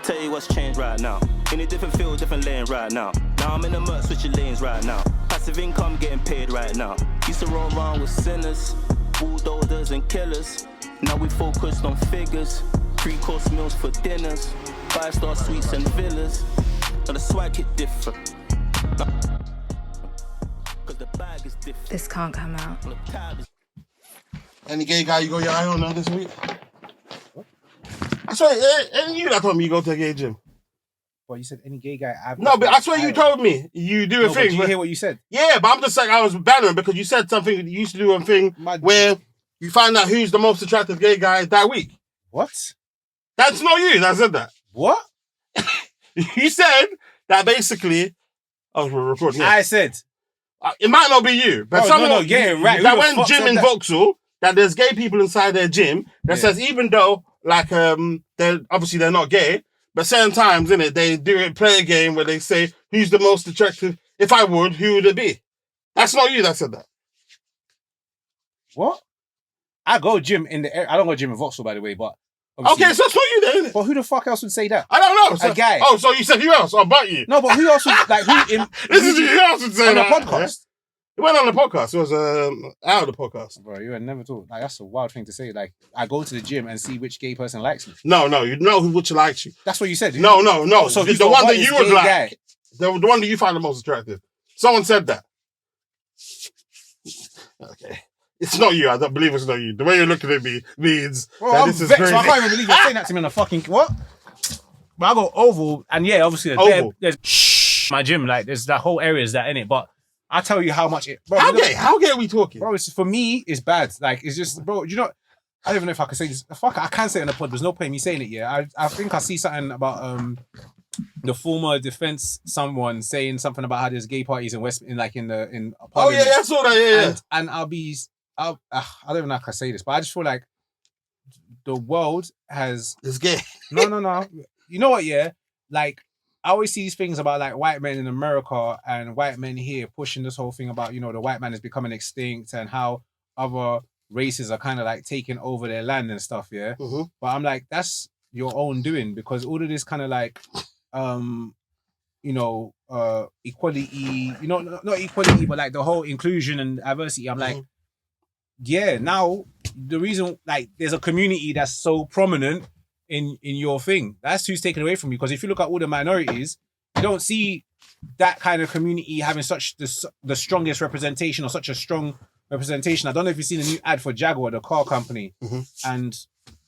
Tell you what's changed right now. In a different field, different lane right now. Now I'm in the murk, switching lanes right now. Passive income getting paid right now. Used to roll around with sinners, bulldozers and killers. Now we focused on figures. 3-course meals for dinners. 5-star suites and villas. Now the swag hit different. Cause the bag is different. This can't come out. Any gay guy you got your eye on now this week? I swear, and you that told me you go to a gay gym. Well, you said any gay guy. No, but I swear you told me you do a thing. Did you hear what you said? Yeah, but I'm just like, I was bannering because you said something, you used to do a thing where you find out who's the most attractive gay guy that week. What? That's not you that said that. What? You said that basically, oh, we're recording. Yeah. I said. It might not be you, but someone right. That went gym in Vauxhall, that there's gay people inside their gym that says even though, like, they're not gay, but certain times, innit, they play a game where they say, who's the most attractive? If I would, who would it be? That's not you that said that. What? I go gym in the area. I don't go gym in Vauxhall, by the way, but... Okay, so that's not you then, innit? But who the fuck else would say that? I don't know. So, a guy. Oh, so you said who else? But you. No, but who else would, like, who in... Who else would say on that? On a podcast? It went on the podcast. It was out of the podcast. Bro, you had never thought. Like, that's a wild thing to say. Like, I go to the gym and see which gay person likes me. No, you know which likes you. That's what you said. No. Oh, so the one that you would like. The one that you find the most attractive. Someone said that. Okay. It's not you. I don't believe it's not you. The way you're looking at me means that this is crazy. So I can't even believe you're saying that to me on a fucking... What? But I go Oval, and yeah, obviously there's my gym. Like, there's that whole area is that in it, but I'll tell you how much it... Bro, How gay are we talking? Bro, for me, it's bad. Like, it's just... Bro, you know... I don't even know if I can say this. Fuck, I can say it in the pod. There's no point in me saying it, yeah. I think I see something about the former defense someone saying something about how there's gay parties in West... in Parliament. Oh, yeah, I saw that, yeah. And I don't even know if I can say this, but I just feel like the world has... It's gay. No. You know what, yeah? Like, I always see these things about like white men in America and white men here pushing this whole thing about, you know, the white man is becoming extinct and how other races are kind of like taking over their land and stuff, yeah? Mm-hmm. But I'm like, that's your own doing, because all of this kind of like, equality, you know, not equality, but like the whole inclusion and diversity. I'm like, yeah, now the reason, like, there's a community that's so prominent in your thing. That's who's taken away from you. Because if you look at all the minorities, you don't see that kind of community having such the strongest representation or such a strong representation. I don't know if you've seen a new ad for Jaguar, the car company, and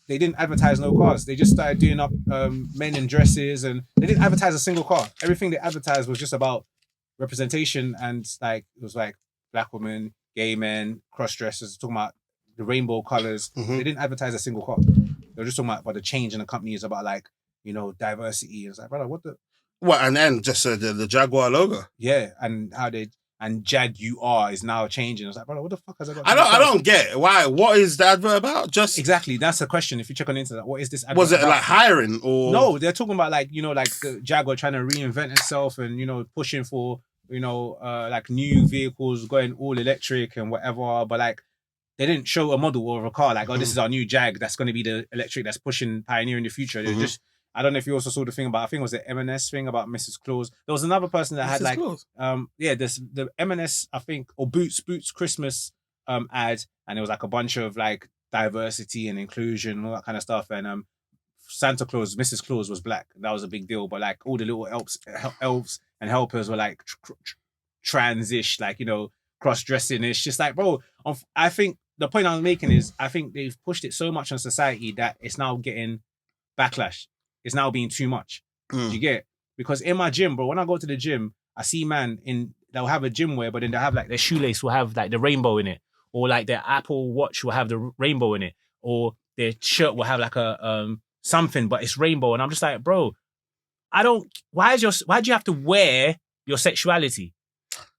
they didn't advertise no cars. They just started doing up men in dresses, and they didn't advertise a single car. Everything they advertised was just about representation, and like it was like black women, gay men, cross-dressers, talking about the rainbow colors. They didn't advertise a single car. They were just talking about the change in the company is about, like, you know, diversity. It's like, brother, what the... What, and then just the Jaguar logo? Yeah, and how they... And Jaguar is now changing. It's like, brother, what the fuck has I got? I don't get it. Why? What is the advert about? Just... Exactly, that's the question. If you check on the internet, what is this advert Was it about? like hiring or... No, they're talking about, like, you know, like the Jaguar trying to reinvent itself and, you know, pushing for, you know, like new vehicles going all electric and whatever, but like they didn't show a model of a car like, oh, this is our new Jag that's going to be the electric that's pushing pioneer in the future. They're just, I don't know if you also saw the thing about, I think it was the M&S thing about Mrs. Claus. There was another person that had like, the M&S, I think, or Boots Christmas ad, and it was like a bunch of like diversity and inclusion and all that kind of stuff. And Santa Claus, Mrs. Claus was black. That was a big deal. But like all the little elves and helpers were like transish, like, you know, cross-dressing. It's just like, bro, I think the point I'm making is I think they've pushed it so much on society that it's now getting backlash. It's now being too much. Do you get it? Because in my gym, bro, when I go to the gym, I see they'll have a gym wear, but then they'll have like their shoelace will have like the rainbow in it, or like their Apple Watch will have the rainbow in it, or their shirt will have like a something, but it's rainbow. And I'm just like, bro, why do you have to wear your sexuality?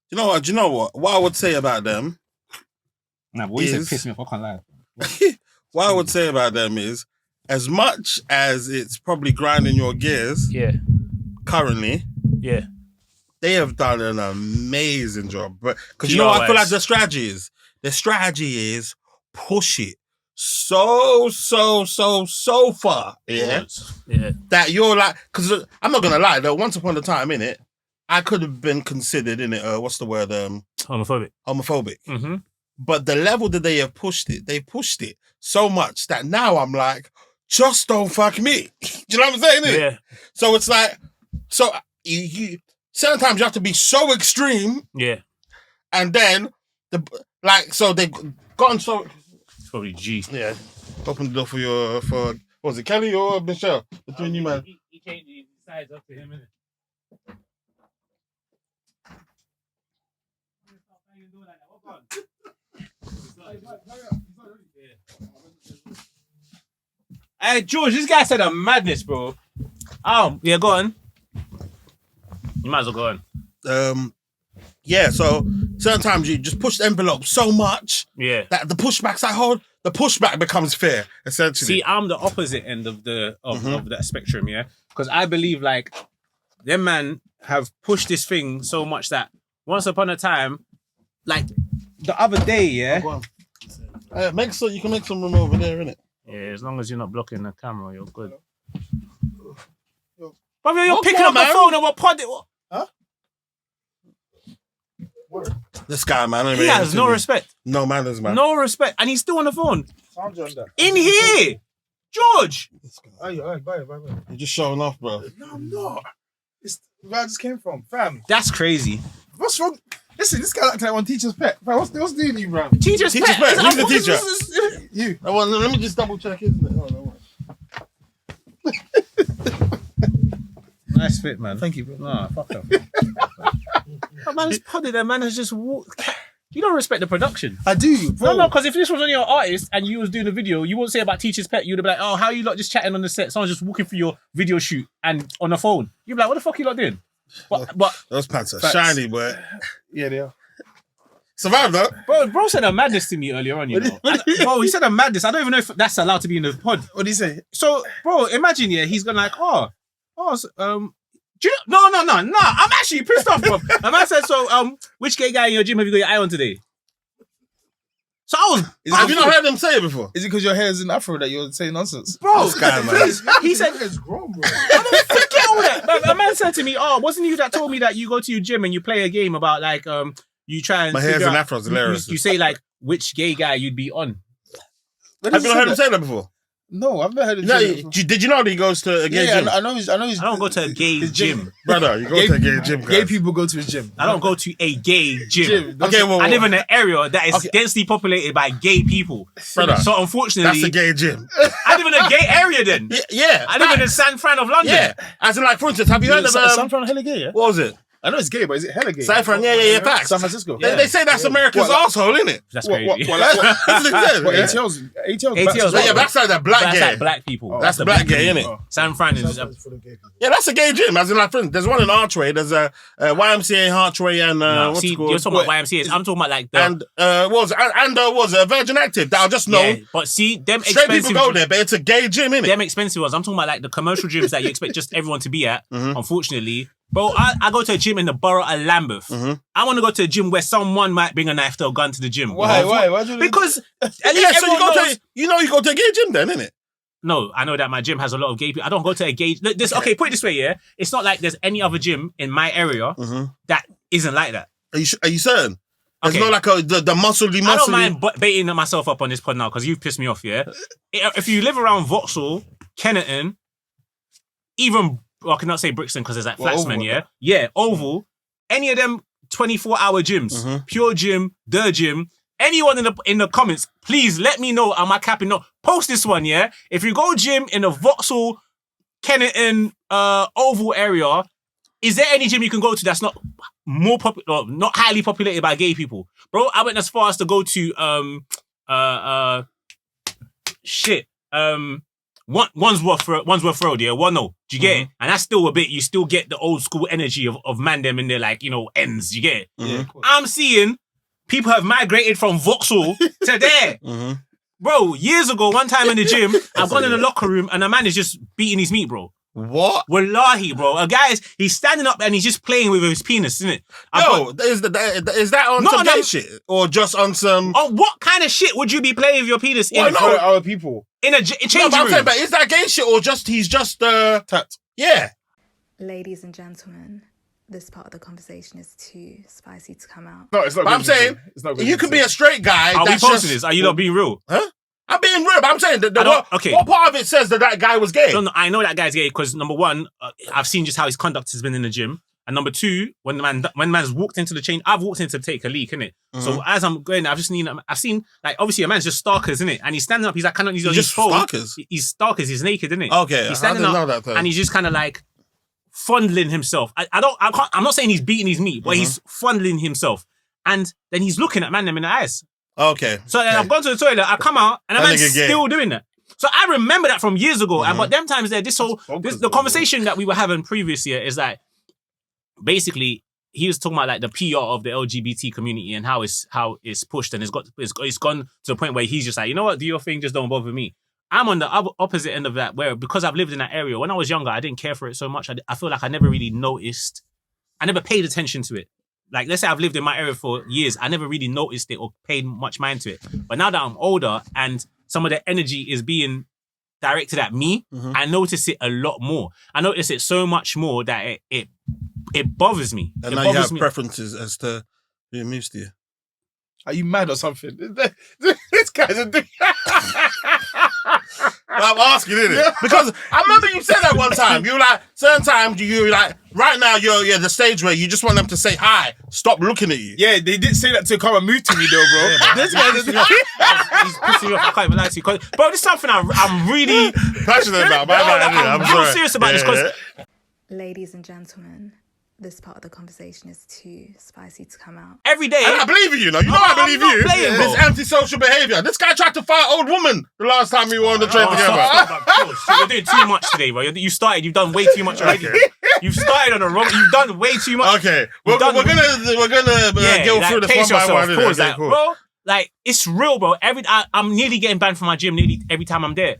You know what? What I would say about them... Nah, but what you said pissed me off, I can't lie. What I would say about them is, as much as it's probably grinding your gears currently, they have done an amazing job. But because you know what I feel like their strategy is push it so far, yeah, that you're like, because I'm not gonna lie though, once upon a time, innit, I could have been considered, innit, what's the word, Homophobic. homophobic. But the level that they have pushed it so much that now I'm like, just don't fuck me. Do you know what I'm saying? Innit? Yeah. So it's like, you sometimes you have to be so extreme, Yeah. and then so they've gotten so. It's probably G. Yeah. Open the door for what was it, Kelly or Michelle? Between you, man. He changed his size up to him, innit? Hey, George, this guy said a madness, bro. Oh, yeah, go on. You might as well go on. Yeah, so sometimes you just push the envelope so much Yeah. that the pushback becomes fair, essentially. See, I'm the opposite end of the of that spectrum, yeah? Because I believe, like, them man have pushed this thing so much that once upon a time, like, the other day, yeah? Go on. You can make some room over there, innit? Yeah, as long as you're not blocking the camera, you're good. Brother, you're What picking for, up the man? phone and we're podding. Huh? This guy, man. He has no respect. No manners, man. No respect. And he's still on the phone. Sound you on that. In here! George! Bye. You're just showing off, bro. No, I'm not. It's where I just came from, fam. That's crazy. What's wrong? Listen, this guy acting like one teacher's pet. Fam, what's doing you, bro? Teacher's Teacher's pet. Who's the teacher? You. Let me just double check, isn't it? No. Nice fit, man. Thank you, bro. Nah, fuck off. That man's podded, that man has just walked. You don't respect the production. I do, bro. No, because if this was only your artist and you was doing a video, you wouldn't say about Teacher's Pet. You'd be like, oh, how are you lot just chatting on the set? Someone's just walking through your video shoot and on the phone. You'd be like, what the fuck are you lot doing? But Those pants are Facts. shiny, boy. Yeah, they are. Survive, though. bro said a madness to me earlier on, you know. Bro, he said a madness. I don't even know if that's allowed to be in the pod. What do you say? So, bro, imagine, yeah, he's gonna like, do you know, no. I'm actually pissed off, bro. A man said, so, which gay guy in your gym have you got your eye on today? So I was. Have you not heard them say it before? Is it because your hair is in afro that you're saying nonsense? Bro, This guy, man. please. He said, it's grown, bro. forget all that. But a man said to me, oh, wasn't you that told me that you go to your gym and you play a game about like, you try and My hair's figure in out- afro, it's hilarious. You say like, which gay guy you'd be on? Have you not heard him say that before? No, I've never heard of No, gym. did you know that he goes to a gay Yeah, gym? I know he's. I don't go to a gay gym. Brother, you go to a gay gym, Gay guys. people go to his gym. I don't go to a gay gym. Okay, well, I live in an area that is Okay. densely populated by gay people. Brother, So unfortunately, that's a gay gym. I live in a gay area then. Yeah. I live in the San Fran of London. Yeah. As in, like, for instance, have you heard of San Fran hella gay, yeah? what was it? I know it's gay, but is it hella gay? San Fran, yeah, facts. San Francisco. They say that's America's asshole, isn't it? That's What, crazy. like, That's what they said. what, Yeah. ATL's ATL's Yeah, that's like that black That's gay. like black people. That's the black gay, innit? San Fran is. Yeah, that's a gay gym. As in, like, for instance, there's one in Archway. There's a YMCA Archway and No, what's see, it called? you're talking about YMCA. I'm talking about like the. And was a Virgin Active that I just know. Yeah, but see, them Straight expensive. people go there, but it's a gay gym, innit? Them expensive ones. I'm talking about like the commercial gyms that you expect just everyone to be at. Mm-hmm. Unfortunately, bro, I go to a gym in the borough of Lambeth. Mm-hmm. I want to go to a gym where someone might bring a knife or a gun to the gym. Why? Why do you Because at least Yeah, so everyone knows. you go to a gay gym then, innit? No, I know that my gym has a lot of gay people. I don't go to a gay. Okay, put it this way, yeah. It's not like there's any other gym in my area that isn't like that. Are you certain? There's Okay. not like the muscly. I don't mind baiting myself up on this pod now because you've pissed me off, yeah? If you live around Vauxhall, Kennington, even, well, I cannot say Brixton because there's like Flaxman, Oval. yeah? Yeah, Oval, any of them 24-hour gyms, Pure Gym, The Gym, anyone in the comments, please let me know, am I capping? No, post this one, yeah? If you go gym in the Vauxhall, Kennington, Oval area, is there any gym you can go to that's not not highly populated by gay people? Bro, I went as far as to go to Wandsworth Road, yeah, do you get it? And that's still a bit, you still get the old school energy of man them in their like, ends, you get it? Yeah, I'm seeing people have migrated from Vauxhall to there. Bro, years ago, one time in the gym, I've gone in the locker room and a man is just beating his meat, bro. What? Wallahi, bro. A guy he's standing up and he's just playing with his penis, isn't it? Is that on some gay shit or just on some? On what kind of shit would you be playing with your penis in? For other people. In a changing room. Saying, but is that gay shit or just he's just tapped? Yeah. Ladies and gentlemen, this part of the conversation is too spicy to come out. No, it's not. But I'm saying you could be a straight guy. Are we posting this? Are you not being real? Huh? I'm being real, but I'm saying what part of it says that guy was gay? No, I know that guy's gay because number one, I've seen just how his conduct has been in the gym, and number two, when man's walked into the change, I've walked in to take a leak, innit? Mm-hmm. So as I'm going, I've seen like obviously a man's just stalkers, innit? And he's standing up, he's like kind of he's just stalkers. He's stalkers, he's naked, innit? Okay, he's standing up and he's just kind of like fondling himself. I'm not saying he's beating his meat, but he's fondling himself, and then he's looking at man them in the eyes. Okay. So then I've gone to the toilet, I come out, and a man's still doing that. So I remember that from years ago. And but them times there, the conversation that we were having previous year is like, basically, he was talking about like the PR of the LGBT community and how it's pushed and it's gone to the point where he's just like, you know what, do your thing, just don't bother me. I'm on the opposite end of that, where because I've lived in that area, when I was younger, I didn't care for it so much. I feel like I never really noticed, I never paid attention to it. Like, let's say I've lived in my area for years, I never really noticed it or paid much mind to it. But now that I'm older and some of the energy is being directed at me, I notice it a lot more. I notice it so much more that it bothers me. And now you have preferences as to who it moves to you. Are you mad or something? This guy's a dick. I'm asking, isn't it? Because I remember you said that one time. You were like, certain times you were like, right now you're at the stage where you just want them to say hi, stop looking at you. Yeah, they did say that to come and move to me though, bro. Yeah, this man is he's pissing me off. I can't even lie to you. Bro, this is something I'm really passionate about. I'm real serious about this because... Ladies and gentlemen, this part of the conversation is too spicy to come out. Every day. And I believe you, know. You know I believe you. Playing, this antisocial behavior. This guy tried to fight an old woman the last time we were on the train together. So you're doing too much today, bro. You've done way too much already. You've started on the wrong. You've done way too much. Okay, we're gonna go through this one by one. Pause, like, bro. Like, it's real, bro. I'm nearly getting banned from my gym nearly every time I'm there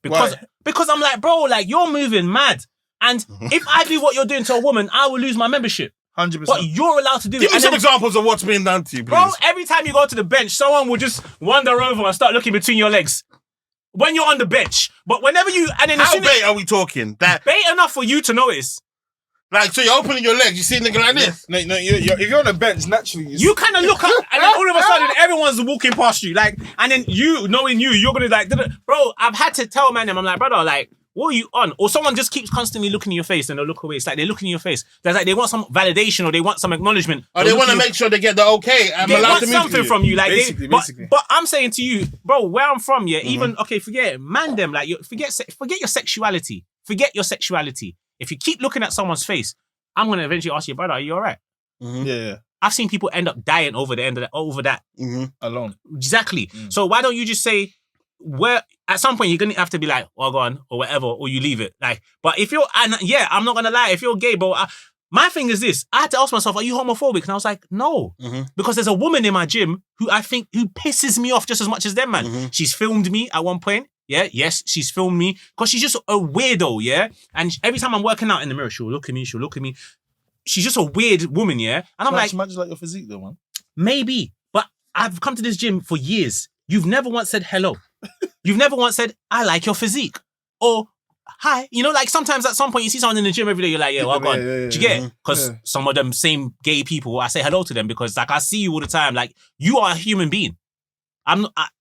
because I'm like, bro, like you're moving mad. And if I do what you're doing to a woman, I will lose my membership. 100%. But you're allowed to do it. Give me some examples of what's being done to you, please. Bro, every time you go to the bench, someone will just wander over and start looking between your legs. When you're on the bench. But whenever you... And then how bait are we talking? That bait enough for you to notice. Like, so you're opening your legs, you see a nigga like this? No, if you're on the bench, naturally... You kind of look up, and then all of a sudden, everyone's walking past you. Like, and then you, knowing you're going to like... Bro, I've had to tell man, I'm like, brother, like... What are you on? Or someone just keeps constantly looking in your face and they'll look away. It's like they're looking in your face. There's like they want some validation or they want some acknowledgement. Or they want to make sure they get the okay. They want something from you. Like basically. But I'm saying to you, bro, where I'm from, even forget it. Man them, like forget your sexuality. Forget your sexuality. If you keep looking at someone's face, I'm gonna eventually ask you, brother, are you alright? Yeah. I've seen people end up dying over that. Alone. Exactly. So why don't you just say, where at some point you're gonna have to be like, oh, go on, or whatever, or you leave it. Like, but if you're, and yeah, I'm not gonna lie, if you're gay, bro, my thing is this: I had to ask myself, are you homophobic? And I was like, no, because there's a woman in my gym who pisses me off just as much as them, man. She's filmed me at one point. Yeah, yes, she's filmed me because she's just a weirdo. Yeah, and every time I'm working out in the mirror, she'll look at me. She's just a weird woman. Yeah, and I'm like, she might just like your physique, though, man. Maybe, but I've come to this gym for years. You've never once said hello. You've never once said, I like your physique. Or, hi. You know, like sometimes at some point you see someone in the gym every day, you're like, yeah, well, go on. Do you get it? Because some of them same gay people, I say hello to them because like I see you all the time. Like, you are a human being.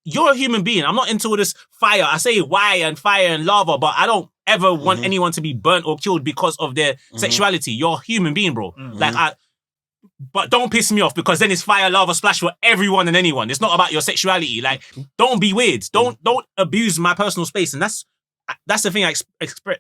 You're a human being. I'm not into all this fire. I say why and fire and lava, but I don't ever want anyone to be burnt or killed because of their sexuality. You're a human being, bro. But don't piss me off because then it's fire, lava, splash for everyone and anyone. It's not about your sexuality. Like, don't be weird. Don't abuse my personal space. And that's the thing I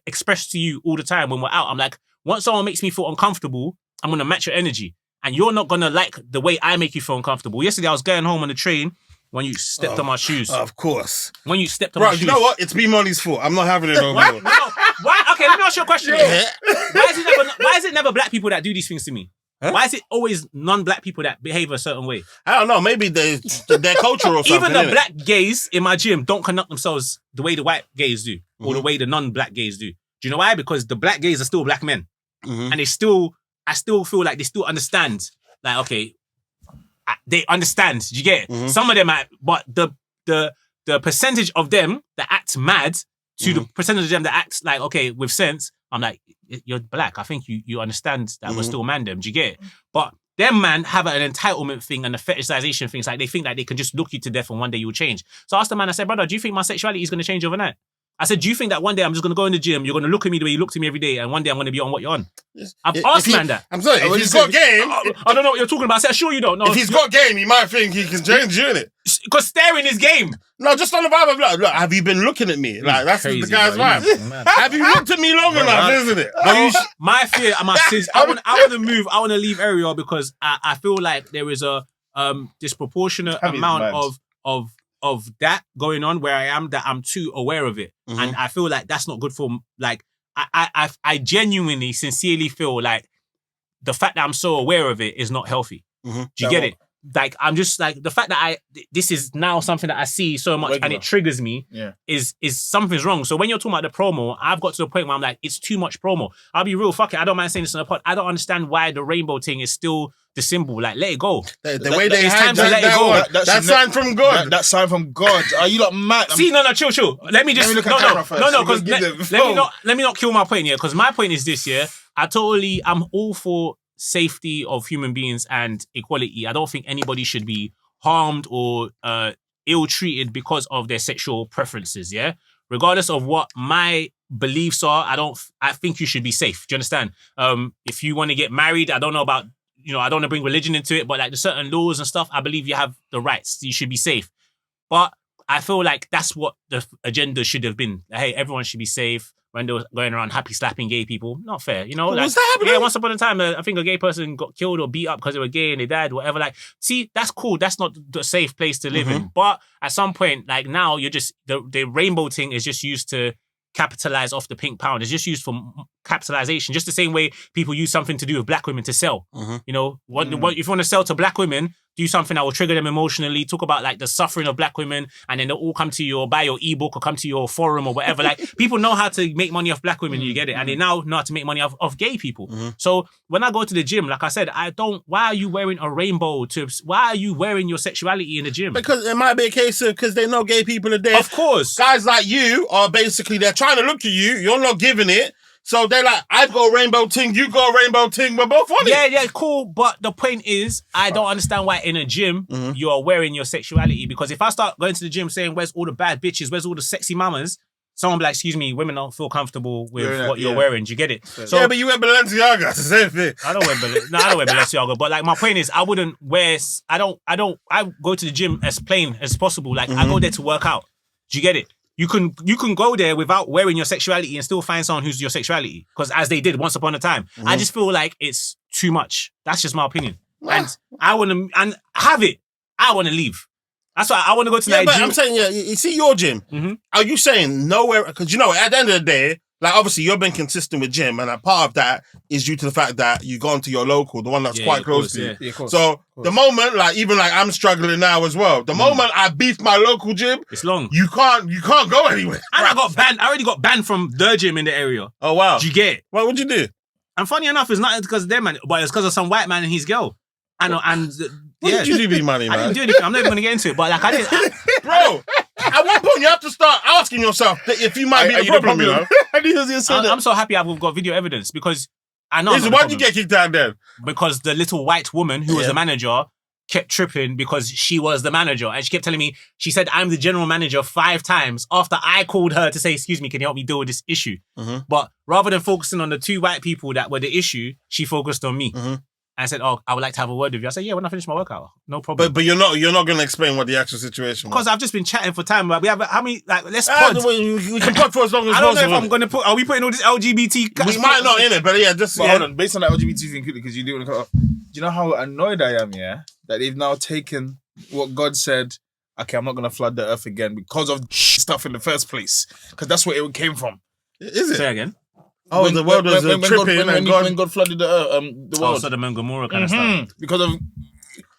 express to you all the time when we're out. I'm like, once someone makes me feel uncomfortable, I'm going to match your energy. And you're not going to like the way I make you feel uncomfortable. Yesterday, I was going home on the train when you stepped on my shoes. Of course. When you stepped on my shoes. You know what? It's B Moni's fault. I'm not having it no more. Why? Okay, let me ask you a question. Why is it never black people that do these things to me? Huh? Why is it always non-black people that behave a certain way? I don't know. Maybe their culture or something. Even the black gays in my gym don't conduct themselves the way the white gays do or the way the non-black gays do. Do Do you know why? Because the black gays are still black men. And I still feel like they still understand. Like, okay, they understand. Do you get it? Some of them, but the percentage of them that act mad to the percentage of them that act like, okay, with sense, I'm like, you're black. I think you understand that we're still man them. Do you get it? But them man have an entitlement thing and a fetishization thing. It's like they think like they can just look you to death and one day you'll change. So I asked the man, I said, brother, do you think my sexuality is going to change overnight? I said, do you think that one day I'm just going to go in the gym, you're going to look at me the way you look to me every day, and one day I'm going to be on what you're on? I've asked man that. I'm sorry, if he's got game... I don't know what you're talking about. I said, sure you don't. No, if he's got game, he might think he can change you, innit? Because staring is game. No, just on the vibe of, like, look, have you been looking at me? Like, that's crazy, the guy's bro. vibe. Have you looked at me long enough, isn't it? My fear, I want to move, I want to leave area because I feel like there is a disproportionate amount of that going on where I am, that I'm too aware of it. And I feel like that's not good for, like, I genuinely, sincerely feel like the fact that I'm so aware of it is not healthy. Do you get it? Like, I'm just like, the fact that this is now something that I see so much and it triggers me is something's wrong. So when you're talking about the promo, I've got to the point where I'm like, it's too much promo. I'll be real, fuck it. I don't mind saying this in the pod. I don't understand why the rainbow thing is still the symbol. Like, let it go. The way they it's had time to let it go. That's sign from God. That sign from God. Are you not mad? See, no, chill. Let me just look at camera first. no, because let me not kill my point here. Because my point is this: I'm all for safety of human beings and equality. I don't think anybody should be harmed or ill-treated because of their sexual preferences, yeah? Regardless of what my beliefs are, I think you should be safe. Do you understand? If you want to get married, I don't know about, I don't want to bring religion into it, but like the certain laws and stuff, I believe you have the rights. You should be safe. But I feel like that's what the agenda should have been. Hey, everyone should be safe. When they were going around happy slapping gay people, not fair, What's that happening? Yeah, once upon a time, I think a gay person got killed or beat up because they were gay and they died, whatever. Like, see, that's cool. That's not the safe place to live in. But at some point, like now, you're just the rainbow thing is just used to capitalize off the pink pound. It's just used for capitalization. Just the same way people use something to do with black women to sell. What if you want to sell to black women, do something that will trigger them emotionally, talk about like the suffering of black women, and then they'll all come to you or buy your ebook or come to your forum or whatever. Like, people know how to make money off black women, you get it? And they now know how to make money off gay people. So when I go to the gym, like I said, why are you wearing a rainbow why are you wearing your sexuality in the gym? Because it might be a case of, because they know gay people are there. Of course. Guys like you are basically, they're trying to look at you, you're not giving it. So they're like, I've got a rainbow ting, you got a rainbow ting, we're both on it. Yeah, cool. But the point is, I don't understand why in a gym you're wearing your sexuality. Because if I start going to the gym saying, where's all the bad bitches, where's all the sexy mamas, someone be like, excuse me, women don't feel comfortable with what you're wearing. Do you get it? So, yeah, but you wear Balenciaga, it's the same thing. I don't wear Balenciaga. But like, my point is, I wouldn't wear, I go to the gym as plain as possible. Like, I go there to work out. Do you get it? You can go there without wearing your sexuality and still find someone who's your sexuality. Because as they did once upon a time. I just feel like it's too much. That's just my opinion. And I want to, and have it. I want to leave. That's why I want to go to Nigeria. But I'm saying, you see your gym. Are you saying nowhere? Because at the end of the day, like, obviously you've been consistent with gym, and a part of that is due to the fact that you gone to your local, the one that's quite close to you. Yeah, of course. So the moment, like, even like I'm struggling now as well. The moment I beef my local gym, it's long. You can't go anywhere. And I got banned. I already got banned from the gym in the area. Oh wow! Do you get it? What would you do? And funny enough, it's not because of them, man, but it's because of some white man and his girl. What did you do, B Moni, man? I didn't do anything. I'm not even going to get into it, but like I did. Bro, at one point you have to start asking yourself if you might be the problem, you know? I'm so happy I've got video evidence because I know. Why did you get kicked out then? Because the little white woman who was the manager kept tripping because she was the manager. And she kept telling me, she said, I'm the general manager 5 times after I called her to say, excuse me, can you help me deal with this issue? But rather than focusing on the 2 white people that were the issue, she focused on me. I said, I would like to have a word with you. I said, yeah, when I finish my workout, no problem. But you're not going to explain what the actual situation was. Because I've just been chatting for time. But we have, how many, like, let's pod. We can pod for as long as possible. I don't know if I'm going to put, are we putting all this LGBT? We might not in it, but yeah, just... But hold on, based on that LGBT thing, because you do want to cut off. Do you know how annoyed I am, that they've now taken what God said, okay, I'm not going to flood the earth again because of stuff in the first place. Because that's where it came from. Is it? Say again. Oh, the world was tripping when God flooded the world. Oh, Sodom and Gomorrah kind of stuff. Because of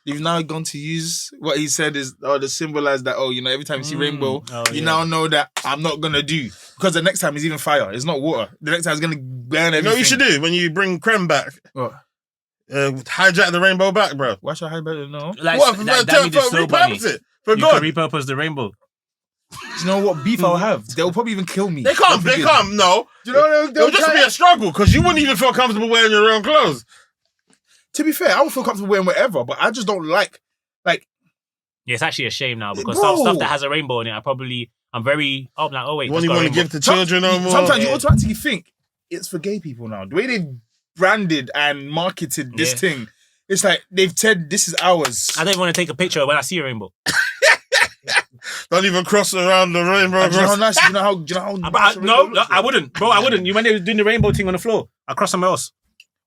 they've now gone to use what he said is to symbolize that. Oh, you know, every time you see rainbow, you now know that I'm not gonna do because the next time is even fire. It's not water. The next time is gonna burn everything. You know what you should do when you bring Creme back? What? Hijack the rainbow back, bro. Why should I hijack it? No. Like, What? that means it's so funny. Repurpose it for You good. can repurpose the rainbow. Do you know what beef I'll have? They'll probably even kill me. They can't. No. Do you know It'll just be a struggle because you wouldn't even feel comfortable wearing your own clothes. To be fair, I would feel comfortable wearing whatever, but I just don't like. Yeah, it's actually a shame now because Bro. some stuff that has a rainbow in it, I'm very. Oh, like, oh wait, What do you want to give to children no more? Sometimes you automatically think it's for gay people now. The way they branded and marketed this thing, it's like they've said this is ours. I don't want to take a picture when I see a rainbow. Don't even cross around the rainbow. Do you know how nice? Do you know how nice a rainbow No, looks I wouldn't, bro. I wouldn't. You when they were doing the rainbow thing on the floor, I cross somewhere else.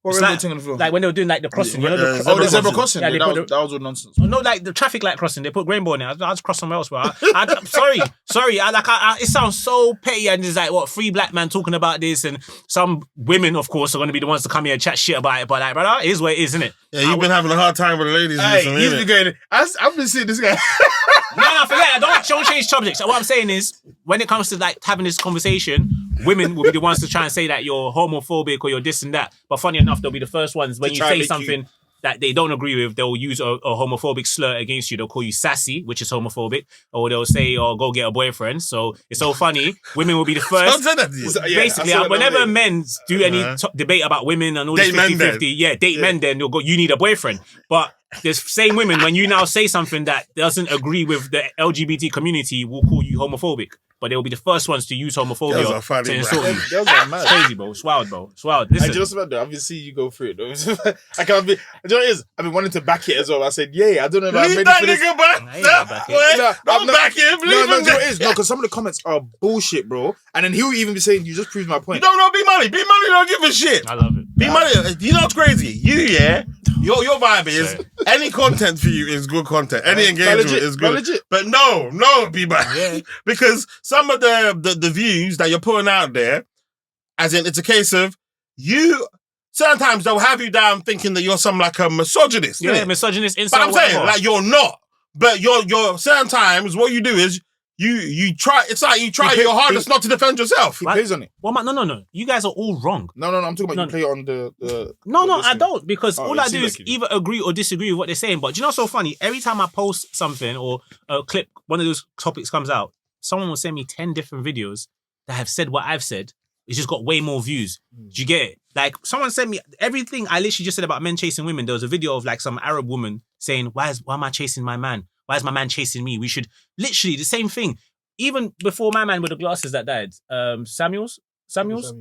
What It's rainbow like, thing on the floor? like when they were doing like the crossing, you know, the zebra crossing. Yeah, that was all nonsense. No, like the traffic light crossing, they put rainbow in it. I just cross somewhere else, bro. I'm sorry. It sounds so petty, and there's like what 3 black men talking about this, and some women, of course, are going to be the ones to come here and chat shit about it. But like, brother, it is what it is, isn't it? Yeah, you've been having a hard time with the ladies Hey, recently. he's innit? been going. I've been seeing this guy. No, forget it. Don't change subjects. What I'm saying is, when it comes to like having this conversation, women will be the ones to try and say that you're homophobic or you're this and that. But funny enough, they'll be the first ones when To you try and say make something that they don't agree with, they'll use a homophobic slur against you. They'll call you sassy, which is homophobic, or they'll say, "Oh, go get a boyfriend." So it's so funny. Women will be the first. Don't say that to you. Basically, whenever men do any debate about women and all this Date men 50-50, date men, then they'll go, you need a boyfriend. But there's same women, when you now say something that doesn't agree with the LGBT community, will call you homophobic. But they'll be the first ones to use homophobia Those are funny, to bro. insult you. Those are mad. It's crazy, bro. It's wild, bro. It's wild. I Listen, just about that. I've been seeing you go through it. Though. I can't be. Do you know what it is? I've been wanting to back it as well. I said, I don't know if I'm Leave ready that for this. nigga back. I ain't gonna back it. Wait, don't back him. No, Leave do him you know what it there. is? No, because some of the comments are bullshit, bro. And then he'll even be saying, "You just proved my You point." don't know B Moni. B Moni don't give a shit. I love it. B Moni, you know what's crazy? Your vibe is any content for you is good content. Any engagement legit, is good. legit. But no, B Moni. Because some of the views that you're putting out there, as in it's a case of you. Sometimes they'll have you down thinking that you're some like a misogynist. Yeah, innit? misogynist, But insult, I'm saying whatever. like you're not. But you're sometimes what you do is you try. It's like you try your hardest not to defend yourself. He plays on it. Well, man, no. You guys are all wrong. No. I'm talking about No. you play on the. No, the I listening. don't, because Oh, all it I do seems is like you do. either agree or disagree with what they're saying. But do you know what's so funny? Every time I post something or a clip, one of those topics comes out, someone will send me 10 different videos that have said what I've said. It's just got way more views. Do you get it? Like, someone sent me everything I literally just said about men chasing women. There was a video of like some Arab woman saying, why am I chasing my man? Why is my man chasing me? We should literally the same thing. Even before my man with the glasses that died, Samuels?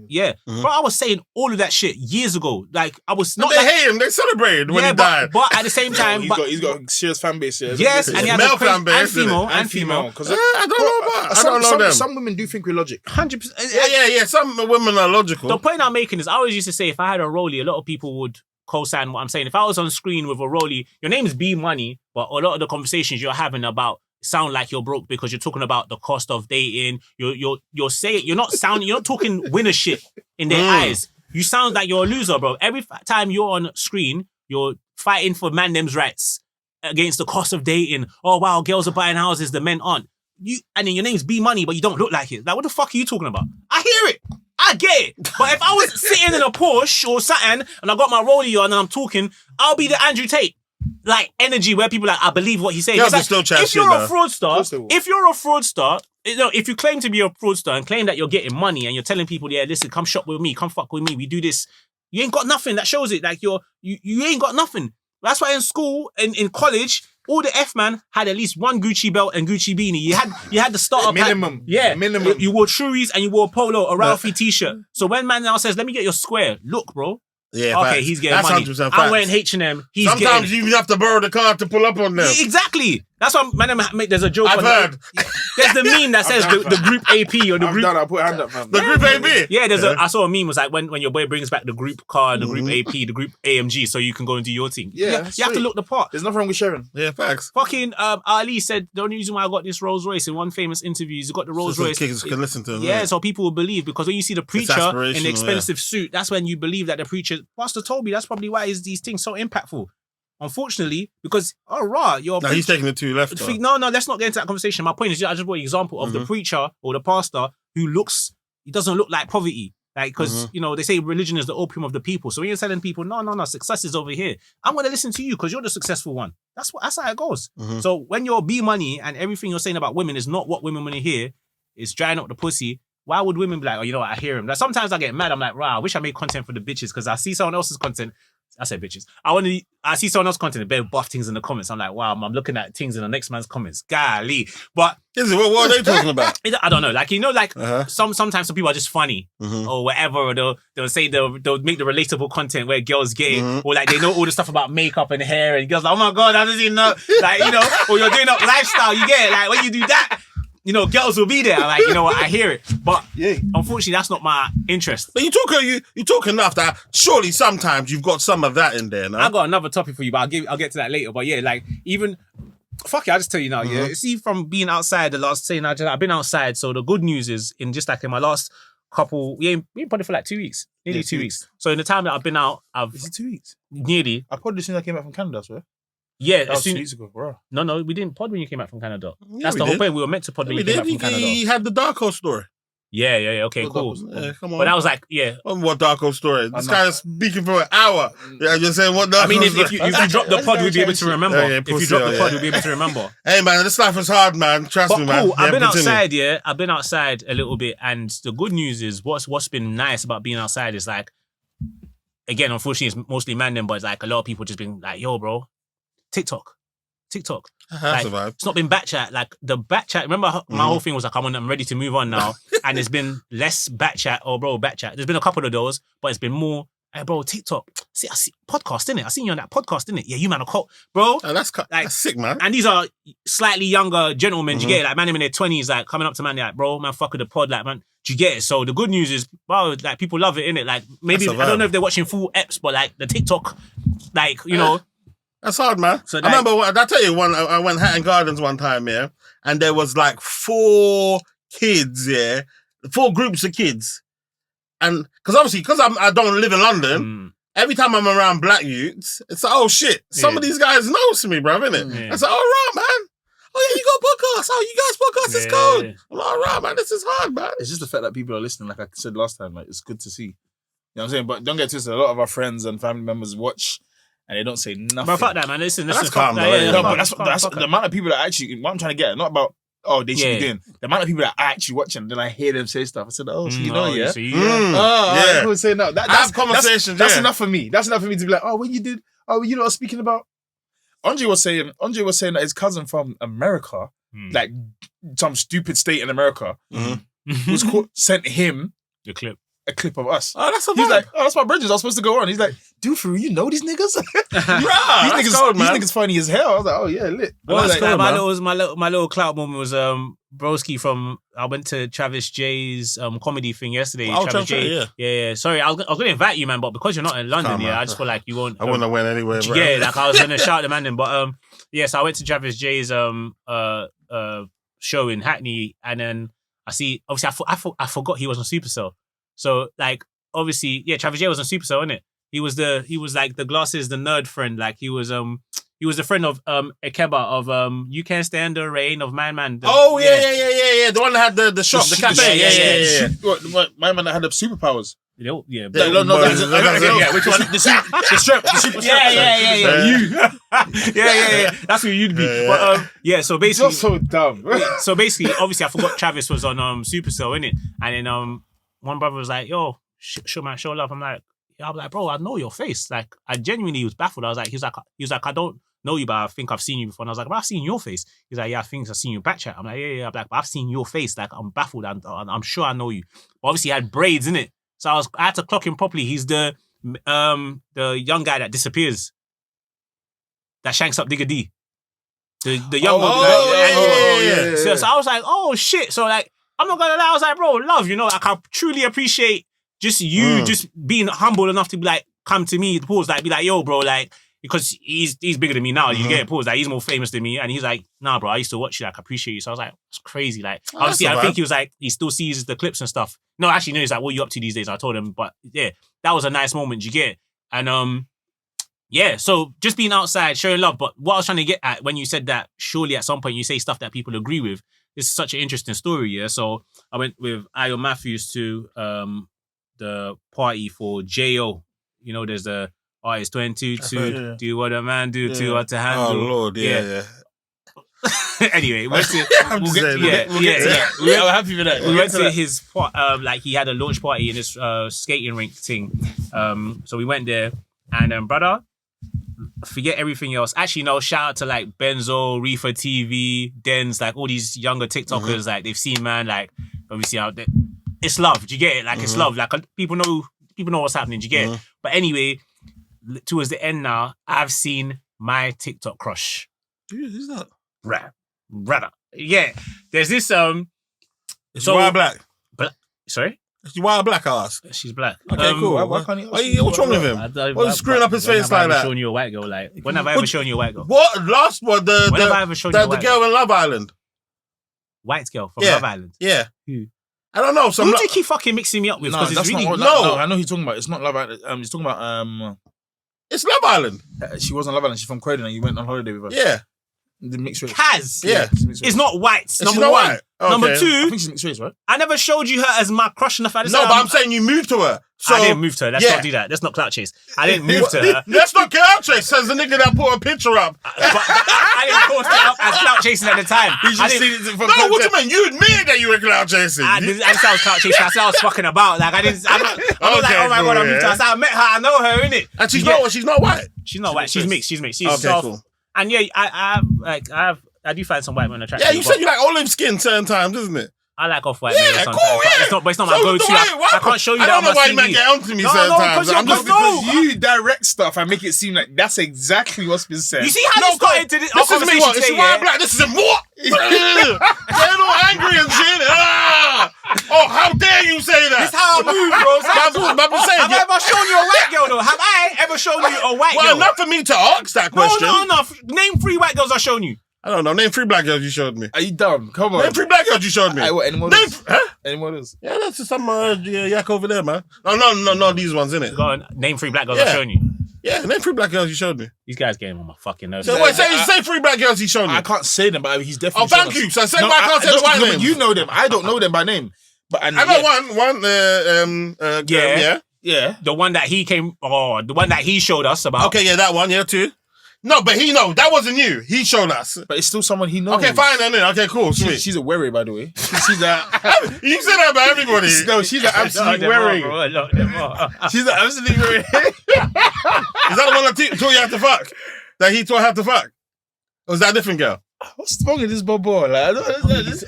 Yeah. Mhm. Bro, I was saying all of that shit years ago. Like, I was Not not they like, hate him. They celebrated when he but, died. but at the same time, He's got a serious fan base. Yeah. yes, and he has Male a crazy, fan base, and isn't it? female, and female. Because I don't know about. I don't know them. Some women do think we're logic. 100%. Yeah. Some women are logical. The point I'm making is, I always used to say, if I had a rollie, a lot of people would co-sign what I'm saying. If I was on screen with a rollie, your name is B Moni, but a lot of the conversations you're having about sound like you're broke because you're talking about the cost of dating. You're saying you're not talking winner shit in their eyes. You sound like you're a loser, bro. Every time you're on screen, you're fighting for man them's rights against the cost of dating. Oh wow, girls are buying houses, the men aren't. And then your name's B Moni, but you don't look like it. Like, what the fuck are you talking about? I hear it. I get it. But if I was sitting in a Porsche or something and I got my rollie on and I'm talking, I'll be the Andrew Tate. Like, energy where people are like, I believe what he's saying. Girls It's will still chat if shit, you're a though. fraudster, if you claim to be a fraudster and claim that you're getting money and you're telling people, yeah, listen, come shop with me, come fuck with me, we do this. You ain't got nothing that shows it. Like, you ain't got nothing. That's why in school and in college, all the F-man had at least one Gucci belt and Gucci beanie. You had the starter Minimum. Yeah. Minimum. You wore Truies and you wore a polo, a Ralphie t-shirt. So when man now says, let me get your square, look, bro. Yeah, Okay, facts. he's getting That's money. 100% I'm facts. wearing H&M. He's Sometimes getting... you have to borrow the car to pull up on them. Exactly. That's why, man, there's a joke. I've heard. There's the meme that says the group AP or the I'm group... done. I'll put a hand up, fam. The group AB. Yeah, I saw a meme was like when your boy brings back the group car and the group AP, the group AMG, so you can go and do your thing. Yeah, you have to sweet. look the part. There's nothing wrong with sharing. Yeah, facts. Fucking Ali said the only reason why I got this Rolls Royce in one famous interview is he got the Rolls So Royce. kids can listen to them. Yeah, so people will believe, because when you see the preacher in aspirational, the expensive suit, that's when you believe that the preacher, Pastor told me, that's probably why these things so impactful. unfortunately, because you're No, he's taking it too left. though. no, let's not get into that conversation. My point is, I just brought an example of the preacher or the pastor who he doesn't look like poverty. Like, because, they say religion is the opium of the people. So when you're telling people, no, success is over here, I'm going to listen to you because you're the successful one. That's how it goes. So when you're B Moni and everything you're saying about women is not what women want to hear, it's drying up the pussy, why would women be like, oh, you know what, I hear him. Like, sometimes I get mad. I'm like, I wish I made content for the bitches because I see someone else's content. I say bitches. I see someone else's content, bare buff things in the comments. I'm like, wow, I'm looking at things in the next man's comments. Golly. But what are they talking about? I don't know. Like, sometimes some people are just funny or whatever. Or they'll say they'll make the relatable content where girls get it. Or like they know all the stuff about makeup and hair and girls like, oh my God, I doesn't even know. Like, or you're doing up lifestyle. You get it. Like when you do that, girls will be there. Like, you know what, I hear it. But unfortunately, that's not my interest. But you talk enough that surely sometimes you've got some of that in there, no? I got another topic for you, but I'll get to that later. But yeah, like even fuck it, I'll just tell you now, yeah. See, from being outside I've been outside, so the good news is in my last couple, we ain't put it for like 2 weeks. Nearly 2 weeks. So in the time that I've been out, Is it 2 weeks? Nearly. I probably as soon as I came back from Canada, I swear. Yeah, That was 2 weeks ago, bro. No, we didn't pod when you came back from Canada. Yeah, That's we the whole did. point. We were meant to pod when you came back from Canada. He had the Darko story. Yeah. Okay, cool. Yeah, come on. But that was like, What Darko story? This guy is speaking for an hour. Yeah, you're saying what Darko I mean, if story? you drop the pod, we'll be able to remember. Yeah, if you drop the pod, we'll be able to remember. Hey, man, this life is hard, man. Trust But me, man. cool, I've been continue. outside, yeah. I've been outside a little bit, and the good news is what's been nice about being outside is like, again, unfortunately, it's mostly men, but it's like a lot of people just been like, yo, bro, TikTok. That's a vibe. It's not been back chat. Like the back chat, remember my whole thing was like, I'm ready to move on now. And there's been less back chat back chat. There's been a couple of those, but it's been more, hey bro, TikTok. See, I see podcast, innit? I seen you on that podcast, innit? Yeah, you man are cold. Bro. Oh, that's sick, man. And these are slightly younger gentlemen, do you get it? Like man in their 20s, like coming up to man, like, bro, man, fuck with the pod, like man, do you get it? So the good news is, wow, like people love it, innit? Like maybe, I don't know if they're watching full eps, but like the TikTok, like, That's hard, man. So I remember, I tell you, I went Hatton Gardens one time, yeah, and there was like 4 kids, yeah, 4 groups of kids. And because I don't live in London, every time I'm around black youths, it's like, oh shit, some of these guys knows me, bruv, innit? Yeah. It's like, all right, man. Oh yeah, you got podcasts. Oh, you guys podcast is cool. Yeah. I'm like, all right, man, this is hard, man. It's just the fact that people are listening, like I said last time, like it's good to see. You know what I'm saying? But don't get twisted, a lot of our friends and family members watch and they don't say nothing. Bro, fuck that, man. Listen. That's calm, though. No, but that's the amount of people that actually, what I'm trying to get, not about, they should be doing. The amount of people that are actually watching, then I hear them say stuff. I said, so you know, yeah? So Yeah. Cool, say no. Have conversations, That's yeah. enough for me. That's enough for me to be like, when you did, you know what I was speaking about? Andre was saying that his cousin from America, like some stupid state in America, sent him the clip. a clip of us. Oh, that's a He's vibe. like, that's my bridges. I was supposed to go on. He's like, dude, for real, you know these niggas? These These niggas funny as hell. I was like, oh yeah, lit. My little clout moment was Broski from, I went to Travis J's comedy thing yesterday. Oh, Travis J. Yeah. Sorry, I was gonna invite you, man, but because you're not in London, man. I just feel like you won't. I wouldn't have went anywhere, bro. Yeah, like I was gonna shout the man in, but so I went to Travis J's show in Hackney, and then I see, obviously I forgot he was on Supercell. So like obviously, Travis J was on Supercell, innit? He was like the glasses, the nerd friend. Like he was the friend of Ekeba of You Can't Stand the Rain of Man. Yeah. The one that had the shop, the cafe. Yeah. What, my man that had the superpowers. Yeah. Which one? The strap. The super strap. Yeah. That's who you'd be. But so basically, You're so dumb. So basically, obviously, I forgot Travis was on Supercell, innit? And then one brother was like, "Yo, show love." I'm like, bro, I know your face. Like, I genuinely was baffled. He was like, I don't know you, but I think I've seen you before. And I was like, but I've seen your face. He's like, yeah, I think I've seen you back chat. I'm like, yeah. I'm like, but I've seen your face. Like, I'm baffled. I'm sure I know you. But obviously, he had braids, innit? So I had to clock him properly. He's the young guy that disappears, that shanks up Digger D. The young yeah. So I was like, oh shit. So like, I'm not gonna lie. I was like, bro, love. Like I truly appreciate just you just being humble enough to be like, come to me, pause, like be like, yo, bro, like. Because he's bigger than me now. You get it, pause. Like he's more famous than me, and he's like, nah, bro, I used to watch you. Like, I appreciate you. So I was like, it's crazy. Like, obviously, I think he was like, he still sees the clips and stuff. No, actually, no. He's like, what are you up to these days? I told him, but yeah, that was a nice moment. You get it? And Yeah, so just being outside, showing love. But what I was trying to get at when you said that, surely at some point you say stuff that people agree with. This is such an interesting story, yeah. So I went with Ayo Matthews to the party for J.O. You know, there's the artist 22 to do what a man do to what to handle. Oh Lord, yeah. Anyway, we'll get I'm happy with that. We went to his like he had a launch party in this skating rink thing. So we went there, and brother, forget everything else. Actually, no, shout out to like Benzo, Reefer TV, Dens, like all these younger TikTokers. Like they've seen, man, like obviously out there. It's love. Do you get it? Like it's love. Like people know what's happening. Do you get it? But anyway, towards the end now, I've seen my TikTok crush. Dude, who's that? Brother. Yeah. There's this Is she white or black? Sorry? Is she white or black, I ask? She's black. Okay, cool. Why can't he? What's wrong with him? What's screwing up his face like that? Shown you a white girl? Like, when have I ever shown you a white girl? What? Last one, When have I ever shown you a the white girl in Love Island. White girl from Love Island. Yeah. Who? I don't know. Who do you keep fucking mixing me up with? No, Because that's it's really... no, I know who you're talking about. It's not Love Island. He's talking about... It's Love Island. She wasn't Love Island. She's from Croydon and you went on holiday with her. Yeah. The mixed race. Kaz. Yeah. It's not white. She's Number not one. white? Okay. Number I two, think she's mixed race, right? I never showed you her as my crush in the fact. No, but I'm saying you moved to her. So I didn't move to her. Let's not do that. Let's not clout chase. I didn't move to her. Let's not clout chase, says the nigga that put a picture up. But I didn't post it up as clout chasing at the time. He's I just didn't, seen it No, what do you mean? You admitted that you were clout chasing. I didn't say I was clout chasing. I said I was fucking about. Like I'm not like, oh my god, I moved to her. I said I met her. I know her, innit? And she's not white. She's not white. She's mixed. She's Okay, soft. cool. And yeah, I do find some white men attractive. Yeah, you said you like olive skin certain times, isn't it? I like off-white Yeah, men sometimes. cool, yeah. But it's not my go-to. I can't show you that on my I don't know why you CV. might get onto me No, certain no, times. because I'm just Because you direct stuff and make it seem like that's exactly what's been said. You see how this got into this This is me. What? This is why I'm black. This is what? They're all angry and shit. Oh, how dare you say that? This how I move, bro. I'm saying. Have I ever shown you a white girl though? Have I ever shown you a white Well, girl? enough for me to ask that question. No. Name 3 white girls I've shown you. I don't know. Name 3 black girls you showed me. Are you dumb? Come on. Name 3 black girls you showed me. What, anyone Name, else? huh? Anyone else? Yeah, that's just some yak over there, man. No, these ones, innit? Go on, name 3 black girls Yeah. I've shown you. Yeah, name 3 black girls you showed me. These guys getting on my fucking nerves. So wait, say 3 black girls he showed me. I can't say them, but he's definitely. Oh, thank you. So say why I can't say the white names. You know them. I don't know them by name. But I know one. Yeah. The one that he the one that he showed us about. Okay, yeah, that one, yeah, 2. No, but that wasn't you. He showed us. But it's still someone he knows. Okay, fine then. Okay, cool, sweet. She's a worry, by the way. She's a. You said that about everybody. No, she's an absolute worry. She's an absolute worry. Is that the one that told you had to fuck? That he told you had to fuck? Or was that a different girl? What's wrong with this bobo? Like,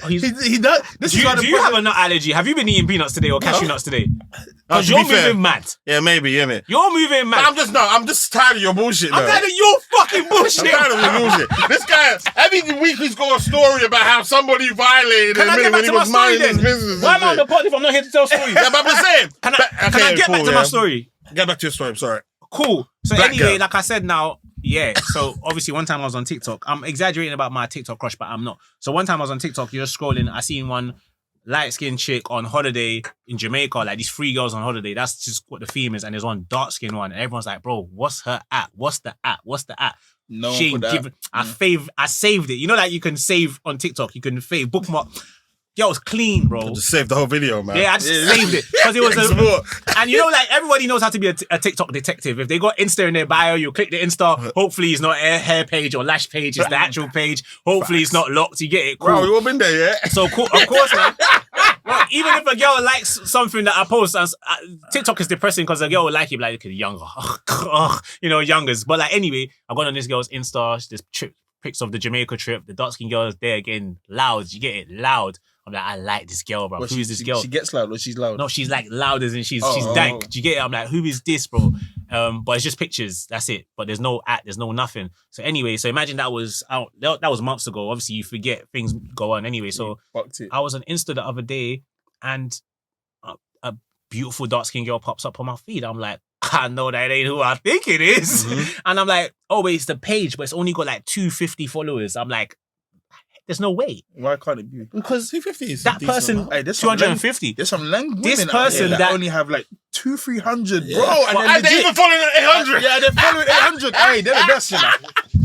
he does. This is Do you have a nut allergy? Have you been eating peanuts today or cashew nuts today? Because you're moving mad. Yeah, maybe, innit? You're moving mad. I'm just tired of your bullshit, I'm tired of your fucking bullshit. I'm tired of your bullshit. This guy, every week he's got a story about how somebody violated him when he was minding his business. Why am I on the pod if I'm not here to tell stories? Yeah, but I'm just saying. Can I get back to my story? Get back to your story, I'm sorry. Cool. So Black anyway, girl. like I said now, yeah. So obviously one time I was on TikTok. I'm exaggerating about my TikTok crush, but I'm not. So one time I was on TikTok, you're scrolling, I seen one light-skinned chick on holiday in Jamaica, like these 3 girls on holiday. That's just what the theme is. And there's one dark-skinned one. And everyone's like, bro, what's her at? What's the at? No She one ain't put that. given. I saved it. You know, like you can save on TikTok. You can bookmark. Girl's clean, bro. Just save the whole video, man. Yeah, I just saved it because it was and you know, like everybody knows how to be a TikTok detective. If they got Insta in their bio, you click the Insta. Hopefully, it's not a hair page or lash page. It's the actual page. Hopefully, it's not locked. You get it? Cool. Bro, you all been there, yeah? So cool, of course, man. Well, even if a girl likes something that I post, TikTok is depressing because a girl will like it, like younger, youngers. But like anyway, I got on this girl's Insta. This pics of the Jamaica trip. The dark skin girl is there again, loud. You get it, loud. I'm like, I like this girl, bro. Who is this girl? She gets loud or she's loud? No, she's like loud as in she's dank. Do you get it? I'm like, who is this, bro? But it's just pictures. That's it. But there's no there's no nothing. So anyway, so imagine that was out. That was months ago. Obviously, you forget things go on anyway. So I was on Insta the other day, and a beautiful dark skinned girl pops up on my feed. I'm like, I know that ain't who I think it is. And I'm like, oh wait, it's the page, but it's only got like 250 followers. I'm like, there's no way. Why can't it be? Because 250 is That person, Hey, there's some 250. There's some women This out person there that- only have like 200-300, Yeah. bro. And And they even following at 800. Yeah, they're following 800. Hey, they're the best, you know.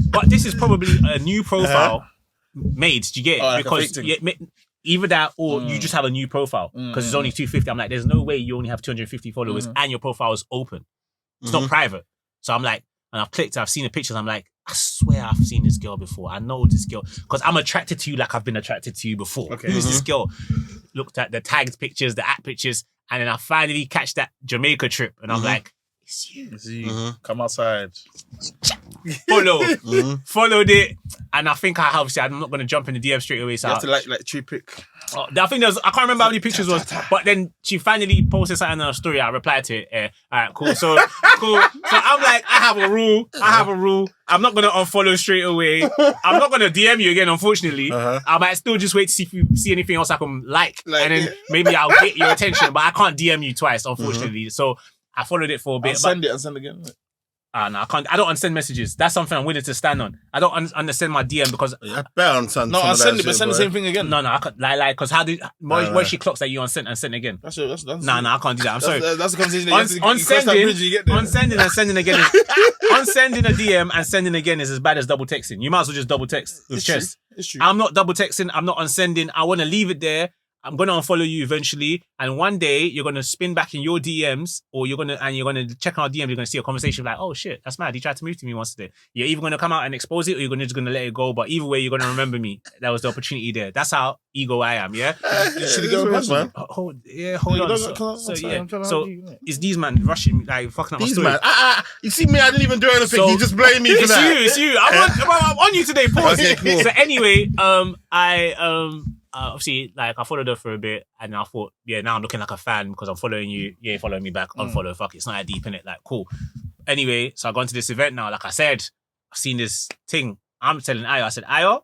But this is probably a new profile made. Do you get it? Oh, like a Because fake thing. either that or you just have a new profile because it's only 250. I'm like, there's no way you only have 250 followers and your profile is open. It's not private. So I'm like, and I've clicked, I've seen the pictures. I'm like, I swear I've seen this girl before. I know this girl because I'm attracted to you like I've been attracted to you before. Okay. Who's this girl? Looked at the tagged pictures, the at pictures, and then I finally catch that Jamaica trip, and I'm like, it's you. See, come outside. Followed it, and I think obviously I'm not going to jump in the DM straight away. So You have to like tree pick. I think I can't remember how many pictures was, but then she finally posted something on her story. I replied to it. All right, cool. So cool. So I'm like, I have a rule. I'm not gonna unfollow straight away. I'm not gonna DM you again, unfortunately. I might still just wait to see if you see anything else I can like and then maybe I'll get your attention. But I can't DM you twice, unfortunately. So I followed it for a bit. I'll send it and send again. No, I can't. I don't unsend messages. That's something I'm willing to stand on. I don't undersend my DM because I better unsend. No, I'll send it, but send the same thing again. no, I can't like because how do what she clocks that you unsent and send again? That's No, I can't do that. I'm sorry. That's the conversation. You cross that Unsending, bridge, you get there. unsending and sending again. Unsending a DM and sending again is as bad as double texting. You might as well just double text with It's chest. true. It's true. I'm not double texting. I'm not unsending. I want to leave it there. I'm gonna unfollow you eventually, and one day you're gonna spin back in your DMs, or you're gonna check our DMs. You're gonna see a conversation like, "Oh shit, that's mad. He tried to move to me once today." You're either gonna come out and expose it, or you're just gonna let it go. But either way, you're gonna remember me. That was the opportunity there. That's how ego I am. Yeah. Should go man. man. Hold on. So it's these man rushing me, like fucking up my These story. man, you see me? I didn't even do anything. So- You just blame me for It's that. you. It's you. I'm on you today, Paul. Okay, cool. So anyway, obviously, like I followed her for a bit, and I thought, yeah, now I'm looking like a fan because I'm following you. You ain't following me back. Unfollow. Fuck it. It's not that deep in it. Like, cool. Anyway, so I gone to this event now. Like I said, I've seen this thing. I'm telling Ayo. I said, Ayo,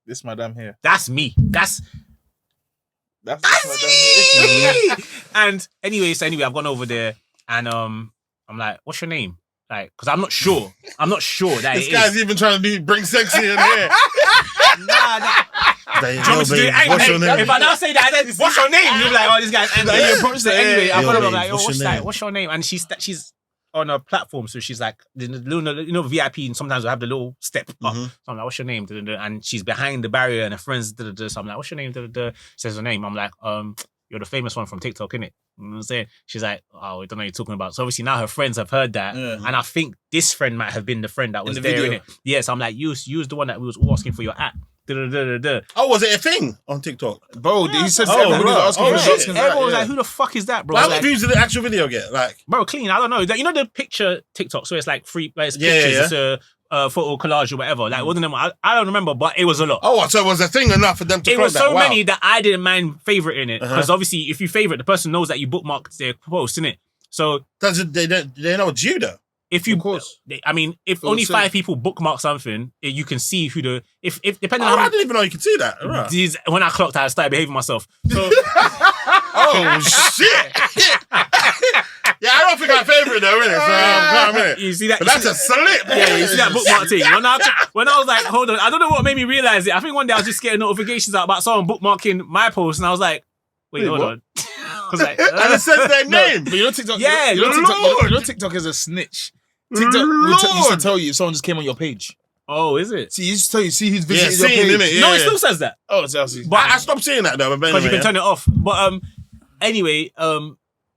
This madam here. that's me. That's That's me. And anyway, I've gone over there, and I'm like, what's your name? Like, because I'm not sure that This it guy's is. even trying to bring sexy in here. Nah. There you Do you want me to do it? What's your name? If I now say that, then what's your name? You'll be like, oh, this guy's angry. Like, you approach the Anyway, I Yo, got her. I'm babe, like, yo, what's what's your that? name? What's your name? And she's on a platform, so she's like, VIP, and sometimes we have the little step up. So I'm like, what's your name? And she's behind the barrier, and her friends. So I'm like, what's your name? Says her name. I'm like, you're the famous one from TikTok, innit? You know what I'm saying? She's like, oh, I don't know what you're talking about. So obviously now her friends have heard that. Yeah. And I think this friend might have been the friend that was the there, video. innit? Yeah, so I'm like, you was the one that we was all asking for your app. Oh, was it a thing on TikTok? Bro, he said Oh, everybody was right. asking Oh, for shit. shots. and that, Everyone was yeah. like, who the fuck is that, bro? How I was many like, views did the actual video get? Like, bro, clean. I don't know. You know the picture TikTok, so it's like free, like it's Yeah, pictures, yeah. it's a photo collage or whatever. Like, wasn't them? I don't remember, but it was a lot. oh, so it was a thing enough for them to It clock was that. so Wow. many that I didn't mind favoriting it because obviously, if you favorite, the person knows that you bookmarked their post, innit? So They know it's you though. if you, Of course. I mean, if It only was 5 people bookmark something, you can see who the if depending Oh, on I how didn't even know you could see that. All right. these when I clocked, I started behaving myself. So Oh shit! Yeah, I don't think I favourite though, innit? So I'm in it. you see that? But that's a slip. Yeah, you see that bookmark thing. When I was like, hold on, I don't know what made me realize it. I think one day I was just getting notifications out about someone bookmarking my post, and I was like, wait, hold what? on. I was like, And it says their name. But you know TikTok. Yeah, you know Lord. TikTok. You know TikTok is a snitch. TikTok used to tell you if someone just came on your page. oh, is it? See, he used to tell you, see who's Yeah, visited your seeing, page. innit? Yeah. No, it still says that. Oh, it's obviously. But I stopped seeing that though. But because you anyway, can turn it off. But anyway,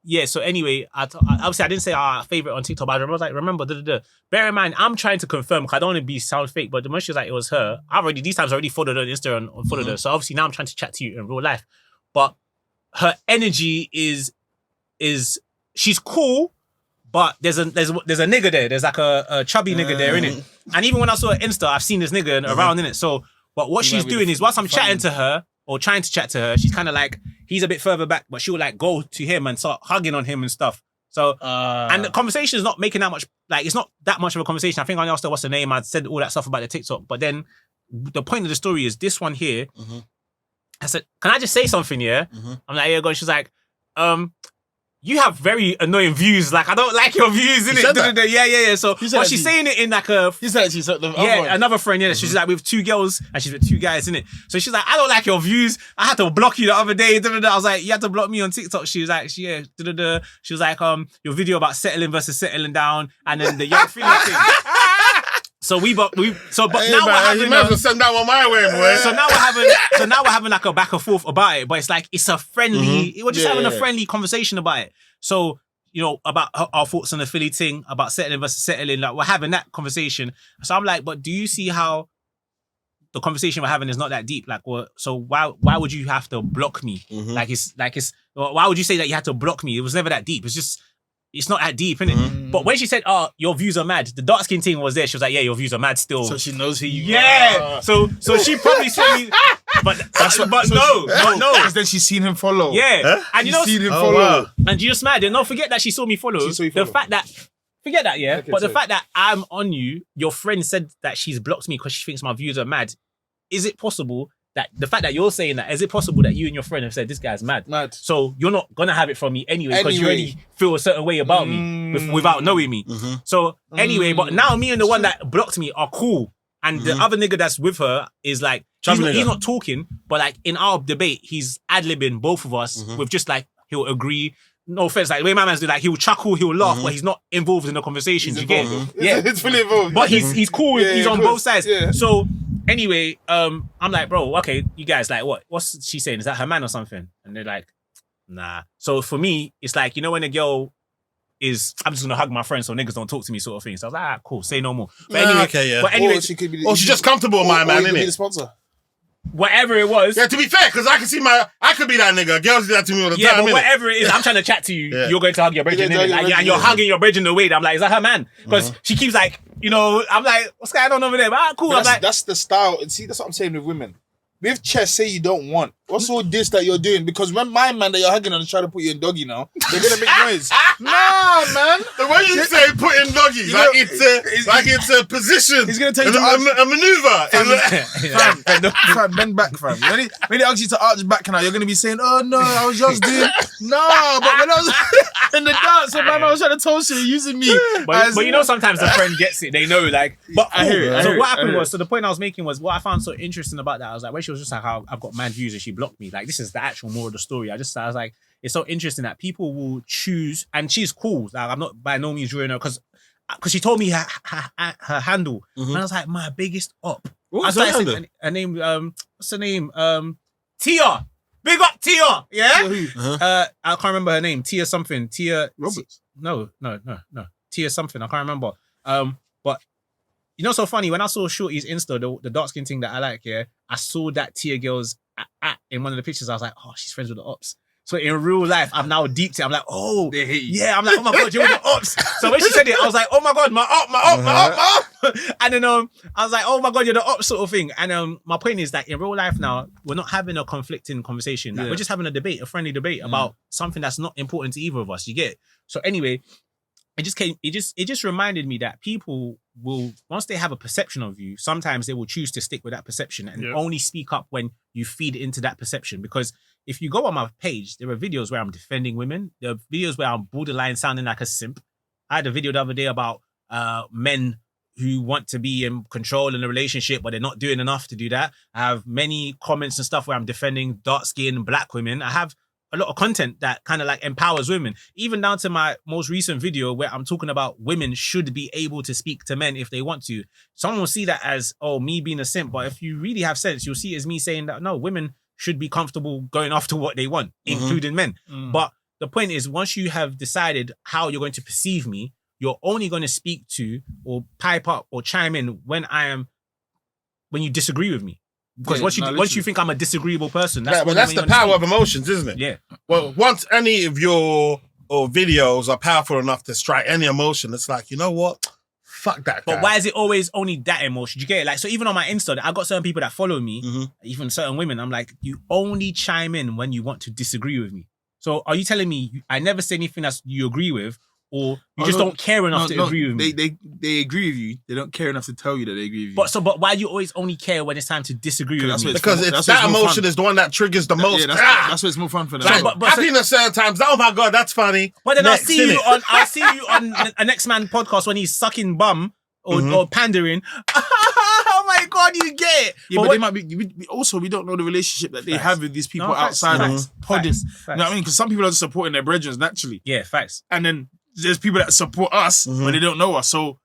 yeah. So anyway, obviously I didn't say our favorite on TikTok, but I was like, remember, bear in mind, I'm trying to confirm because I don't want to sound fake. But the moment she was like, it was her. These times I already followed her on Instagram and followed her. So obviously now I'm trying to chat to you in real life. But her energy is she's cool. But there's a nigga there. There's like a chubby nigga there, innit? And even when I saw her Insta, I've seen this nigga around, innit? So, but what she's doing is, whilst I'm chatting to her, or trying to chat to her, she's kind of like, he's a bit further back, but she'll like go to him and start hugging on him and stuff. So, and the conversation is not making that much, like, it's not that much of a conversation. I think I asked her what's her name. I said all that stuff about the TikTok. But then the point of the story is this one here. I said, can I just say something, yeah? I'm like, yeah, go. She's like, you have very annoying views. Like, I don't like your views, said innit? that? Yeah. So, said but she's saying it in like a... You said she's the other Yeah, one. another friend, yeah. She's like with 2 girls and she's with 2 guys, innit? So she's like, I don't like your views. I had to block you the other day. I was like, you had to block me on TikTok. She was like, She was like, your video about settling versus settling down, and then the young feeling thing. But Hey, now man, we're having... you might as well send that one my way, boy. So now we're having like a back and forth about it, but it's like it's a friendly. We're just having a friendly conversation about it. So about our thoughts on the Philly thing, about settling versus settling. Like we're having that conversation. So I'm like, but do you see how the conversation we're having is not that deep? Like, so why would you have to block me? Why would you say that you had to block me? It was never that deep. It's not that deep, innit? But when she said, "Oh, your views are mad," the dark skin thing was there. She was like, "Yeah, your views are mad still." So she knows who you Yeah. are. So she probably said me, but no. Because then she's seen him follow. Yeah. And She's seen him Oh, follow. wow. and you just mad. And don't forget that she saw me follow. She saw you The follow. fact that, forget that, yeah. Okay, But the sorry. fact that I'm on you, your friend said that she's blocked me because she thinks my views are mad. Is it possible that the fact that you're saying that, is it possible that you and your friend have said this guy's mad? Mad. So you're not gonna have it from me anyway because you already feel a certain way about me without knowing me. So anyway, but now me and the one that blocked me are cool. And the other nigga that's with her is like, he's not talking, but like in our debate, he's ad-libbing both of us with just like, he'll agree. No offense, like the way my man's do, like he'll chuckle, he'll laugh, but he's not involved in the conversation. You get it? Yeah. It's fully involved. But he's cool, Yeah, he's of on course. both sides. Yeah. So anyway, I'm like, bro, okay, you guys, like, what's she saying? Is that her man or something? And they're like, nah. So for me, it's like, when a girl is, I'm just gonna hug my friend so niggas don't talk to me sort of thing. So I was like, cool, say no more. But anyway, okay, yeah. But anyway, she could be She's just comfortable with my man, you could be the innit? sponsor. whatever it was. Yeah, to be fair, because I can see I could be that nigga. Girls do that to me all the Yeah, time, but innit? whatever it is, I'm trying to chat to you. Yeah. You're going to hug your brethren, You're innit? going to hug your And you're brethren, hugging your brethren in the way that I'm like, is that her man? Because she keeps like, I'm like, what's going on over there? But cool. But I'm like, that's the style. And see, that's what I'm saying with women. With chess, say you don't want. What's all this that you're doing? Because when my man that you're hugging on is trying to put you in doggy now, they're gonna make noise. Nah, man. The way you say put in doggy, know, it's a position. He's gonna take you a, to a maneuver. Fam, bend back, fam. When he asks you to arch back now, you're gonna be saying, "Oh no, I was just doing." No, but when I was in the dance, so my man was trying to toast you, using me. but sometimes the friend gets it. They know, like. But I hear it, I so hear what it, I happened hear was, so the point I was making was, what I found so interesting about that, I was like, when she was just like, how I've got mad views and she blocked me. Like, this is the actual moral of the story. I was like, it's so interesting that people will choose, and she's cool. Like, I'm not by no means ruining her because she told me her handle, and I was like, my biggest op. What's her handle? Her name, what's her name? Tia. Big up Tia. Yeah. I can't remember her name. Tia something. Tia Roberts. No. Tia something. I can't remember. But so funny when I saw Shorty's Insta, the dark skin thing that I like. Yeah, I saw that Tia girl's at in one of the pictures. I was like, oh, she's friends with the ops. So in real life, I've now deeped it. I'm like, oh, They hate you. yeah. I'm like, oh my god, you're with the ops. So when she said it, I was like, oh my god, my op. And then I was like, oh my god, you're the ops sort of thing. And my point is that in real life now, we're not having a conflicting conversation. Like, we're just having a debate, a friendly debate about something that's not important to either of us. You get it? So anyway, it just reminded me that people will, once they have a perception of you, sometimes they will choose to stick with that perception and only speak up when you feed into that perception. Because if you go on my page, there are videos where I'm defending women. There are videos where I'm borderline sounding like a simp. I had a video the other day about men who want to be in control in a relationship, but they're not doing enough to do that. I have many comments and stuff where I'm defending dark-skinned black women. I have a lot of content that kind of like empowers women, even down to my most recent video where I'm talking about women should be able to speak to men if they want to. Someone will see that as, oh, me being a simp. But if you really have sense, you'll see it as me saying that, no, women should be comfortable going after what they want, including men. But the point is, once you have decided how you're going to perceive me, you're only going to speak to or pipe up or chime in when you disagree with me. Because once you think I'm a disagreeable person, that's the power of emotions, isn't it? Yeah. Well, once any of your videos are powerful enough to strike any emotion, it's like, you know what? Fuck that guy. But why is it always only that emotion? Do you get it? Like, so even on my Insta, I got certain people that follow me, even certain women, I'm like, you only chime in when you want to disagree with me. So are you telling me I never say anything that you agree with, or you just don't care enough to agree with me? They agree with you. They don't care enough to tell you that they agree with you. But why do you always only care when it's time to disagree with me? Because that emotion is the one that triggers the most. Yeah, that's what's more fun for them. Like, happiness certain times. Oh my god, that's funny. But then I'll see you on a Next Man podcast when he's sucking bum or pandering. Oh my god, you get it. Yeah, but they might be. Also, we don't know the relationship that they have with these people outside of podding. You know what I mean? Because some people are just supporting their brethren naturally. Yeah, facts. And then there's people that support us when they don't know us. So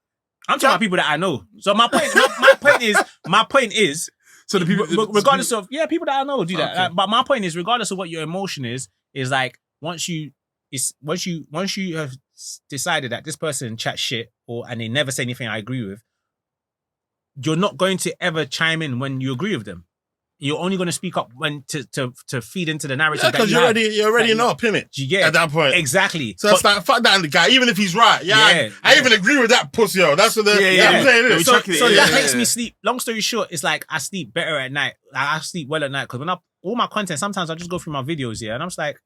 I'm talking about people that I know. So my point is. So the people, regardless of people that I know do that. Okay. But my point is, regardless of what your emotion is like once you have decided that this person chats shit and they never say anything I agree with, you're not going to ever chime in when you agree with them. You're only going to speak up when to feed into the narrative. Yeah, because you're already in opinion. At that point, exactly. So it's like fuck that guy, even if he's right. I even agree with that pussy. That's what I'm saying. So that makes me sleep. Long story short, it's like I sleep better at night. I sleep well at night because when all my content, sometimes I just go through my videos and I'm just like,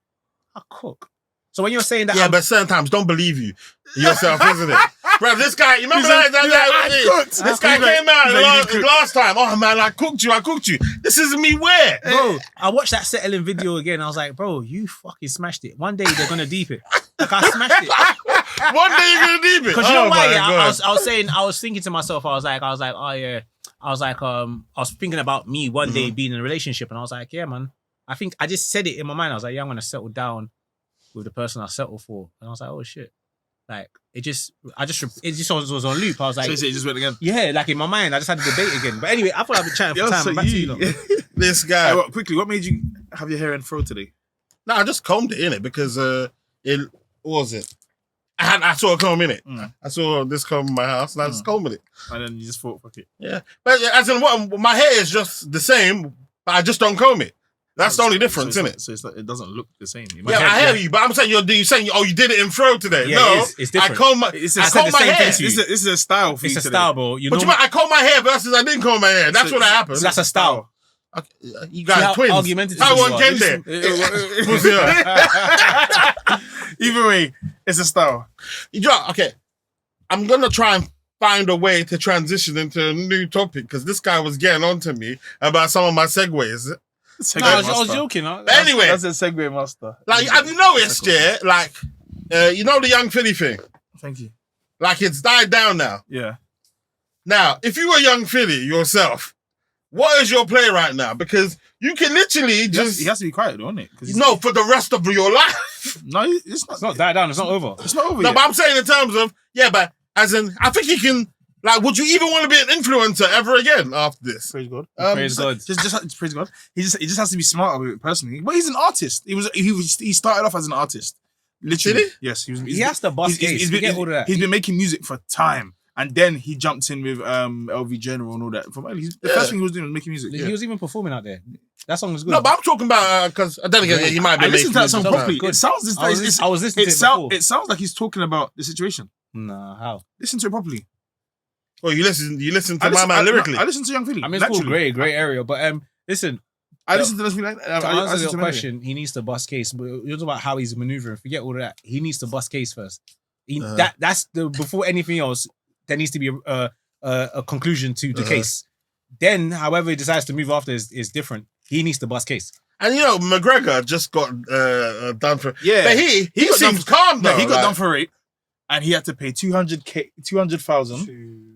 I cook. So when you're saying that, but certain times don't believe yourself, isn't it? Bro, this guy, you remember this guy came out last time. Oh man, I cooked you. This isn't me where? Bro, I watched that settling video again. I was like, bro, you fucking smashed it. One day they're gonna deep it. Like I smashed it. One day you're gonna deep it. Because you know why? I was thinking to myself, I was thinking about me one day being in a relationship, and I was like, yeah, man. I think I just said it in my mind. I was like, yeah, I'm gonna settle down with the person I settled for, and I was like, oh shit. Like it just was on loop. I was like, so it just went again. Yeah, like in my mind, I just had the debate again. But anyway, I thought I'd be chatting for time. So back to you, this guy. Quickly, what made you have your hair in fro today? No, I just combed it in it because what was it? I saw a comb in it. I saw this comb in my house, and I just combed it. And then you just thought, fuck it. Yeah, but as in what my hair is just the same, but I just don't comb it. That's the only difference, isn't it? So it's like, it doesn't look the same. I hear you, but I'm saying you're saying you did it in fro today. Yeah, no, it's different. I comb my hair. This is a style for it's you a today. style, bro. But I comb my hair versus I didn't comb my hair. That's what happened. So that's a style. Okay, you guys are twins. Argumentative I you want are. gender. Either way, it's a style. Okay, I'm gonna try and find a way to transition into a new topic because this guy was getting on to me about some of my segues. I was joking. Anyway, that's a segue master. Like, have you noticed, like, you know the Young Philly thing? Thank you. Like, it's died down now. Yeah. Now, if you were Young Philly yourself, what is your play right now? Because you can literally just... He has to be quiet, don't it? No, for the rest of your life. No, it's not died down. It's not over. It's not over No, yet. but I'm saying in terms of, but as in, I think he can... Like, would you even want to be an influencer ever again after this? Praise God. Praise God. Just praise God. He just has to be smart with it personally. But he's an artist. He started off as an artist. Literally. Did he? Yes. He has to bust he's been making music for time. And then he jumped in with LV General and all that. The first thing he was doing was making music. He was even performing out there. That song was good. No, but I'm talking about because then again, he might be. I listened to that song properly. It sounds. I was listening to it before. It sounds like he's talking about the situation. Nah, how? Listen to it properly. Oh, you listen to my man lyrically. I listen to Young Philly. I mean, it's called great area. But listen, I listen to this. To answer your question, he needs to bust case. But you're talking about how he's maneuvering. Forget all of that. He needs to bust case first. That's the before anything else. There needs to be a conclusion to the case. Then, however he decides to move after is different. He needs to bust case. And McGregor just got done for. Yeah, but he seems calm though. No, he got done for rape, and he had to pay 200,000.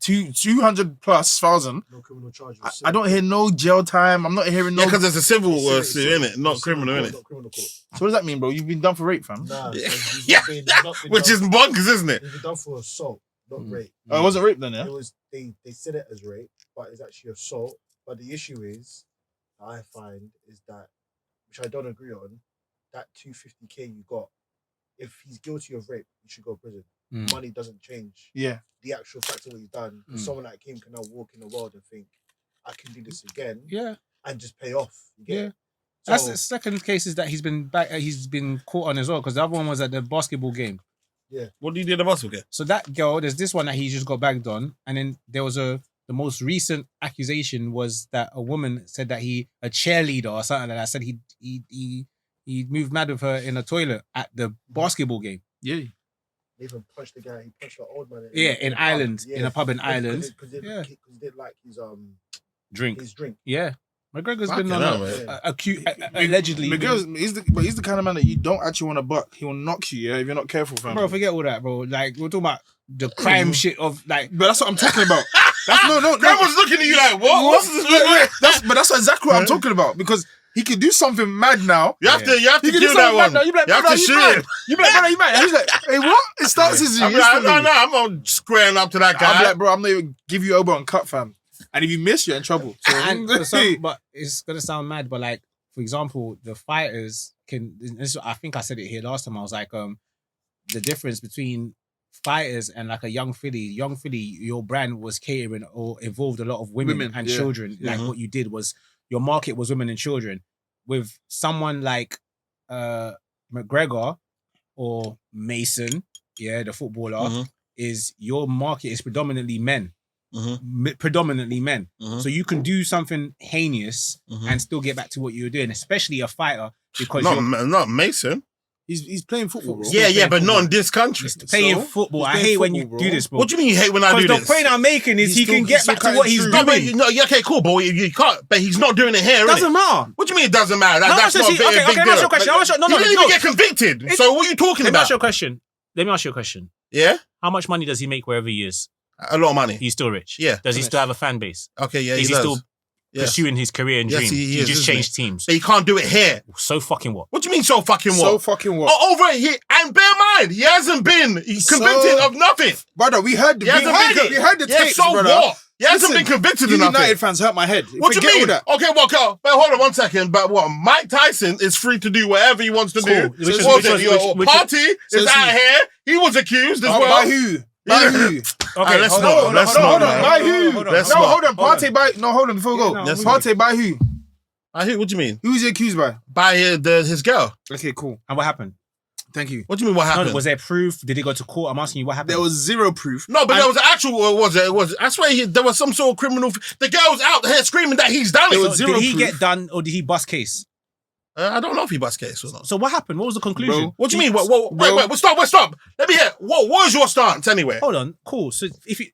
200 plus thousand. No criminal charges. I don't hear no jail time. I'm not hearing no. Yeah, because there's a civil suit in it, not criminal in it. So what does that mean, bro? You've been done for rape, fam? Nah, which is bonkers, isn't it? He's been done for assault, not rape. Oh, it wasn't rape then, yeah? It was they said it as rape, but it's actually assault. But the issue is, I find, is that, which I don't agree on, that 250k you got, if he's guilty of rape, you should go to prison. Money doesn't change. Yeah. The actual fact of what he's done. Someone like him can now walk in the world and think, I can do this again. Yeah. And just pay off. Yeah. So, that's the second case is that he's been caught on as well, because the other one was at the basketball game. Yeah. What did he do at the basketball game? So that girl, there's this one that he just got bagged on, and then there was the most recent accusation was that a woman said that a cheerleader or something like that said he moved mad with her in a toilet at the basketball game. Yeah. They even punched the guy. He punched the old man. in Ireland, in a pub in Ireland. Because he didn't like his Drink. His drink. Yeah. McGregor's Fucking been on hell, a acute, allegedly. He's the kind of man that you don't actually want to buck. He will knock you, yeah, if you're not careful, fam. Bro, forget all that, bro. Like, we're talking about the crime shit of, like... But that's what I'm talking about. That's no. Graham was looking at you like, what? What's this? But that's exactly what I'm talking about. Because he could do something mad now. You have to He could do kill that something mad one. now. You be like, You have brother, to you shoot mad. him. You be like, brother, you mad. And he's like, hey, what? It starts as you. I'm like, no, I'm on squaring up to that guy. I'm like, bro, I'm not even give you elbow and cut, fam. And if you miss, you're in trouble. So, And for some, but it's gonna sound mad, but like, for example, the fighters can. I think I said it here last time. I was like, the difference between fighters and like a young filly. Your brand was catering or involved a lot of women and children. Like what you did was your market was women and children. With someone like McGregor or Mason, the footballer, is your market is predominantly men. Predominantly men. So you can do something heinous and still get back to what you were doing, especially a fighter, because not Mason. He's playing football, bro. Yeah, but not in this country. playing football. I hate when you do this, bro. What do you mean you hate when I do Because this? the point I'm making is he can get back to what he's No, but doing. okay, cool, but you can't. But he's not doing it here. Doesn't matter. What do you mean it doesn't matter? No, That's not a big okay, let me ask you a deal. question. He didn't even get convicted. So what are you talking Let me about? ask you a question. Yeah, How much money does he make wherever he is? a lot of money. He's still rich. Yeah. Does he still have a fan base? Okay, yeah, Is he does. still pursuing his career and Yes, dream? he He is, just isn't changed teams. But he can't do it here. So fucking what? What do you mean so fucking what? So fucking what? Oh, over here. And bear in mind, he hasn't been convicted of nothing. Brother, we heard the tapes, so brother. what? He hasn't Listen, been convicted you of nothing. United fans hurt my head. What do you Forget mean? all that. Okay, well, but hold on 1 second. But what? Mike Tyson is free to do whatever he wants to do. Party is out here. He was accused as well. By who? By who? Okay, let's Hold on. By who? Hold on. Hold on. Before we go. Partey by who? What do you mean? Who's he accused by? By his girl. Okay, cool. And what happened? Thank you. What do you mean? What happened? No, was there proof? Did he go to court? I'm asking you what happened. There was zero proof. No, but there was actual. I swear there was some sort of criminal. The girl's out here screaming that he's done it. There was zero did he proof. get done or did he bust case? I don't know if he bust case or not. So what happened? What was the conclusion? Bro, What do you mean? Wait, stop. Let me hear. What was your stance anyway? Hold on. Cool. So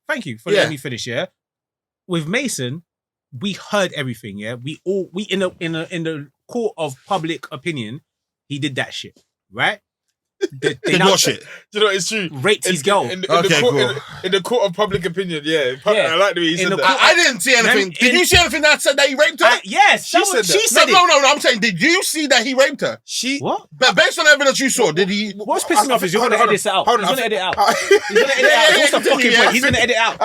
thank you for letting me finish. Yeah. With Mason, we heard everything. Yeah. We in the court of public opinion, he did that shit, right? They what shit? Do you know, it's true. Raped his girl. In the court of public opinion, yeah. I like the way he said that. I didn't see anything. Did you see anything that said that he raped her? Yes, She said that. No. I'm saying, did you see that he raped her? What? But based on the evidence you saw, did he? What's pissing me off is you're going to edit it out. He's going to edit it out. He's going to edit it out. What's the fucking point? He's going to edit it out.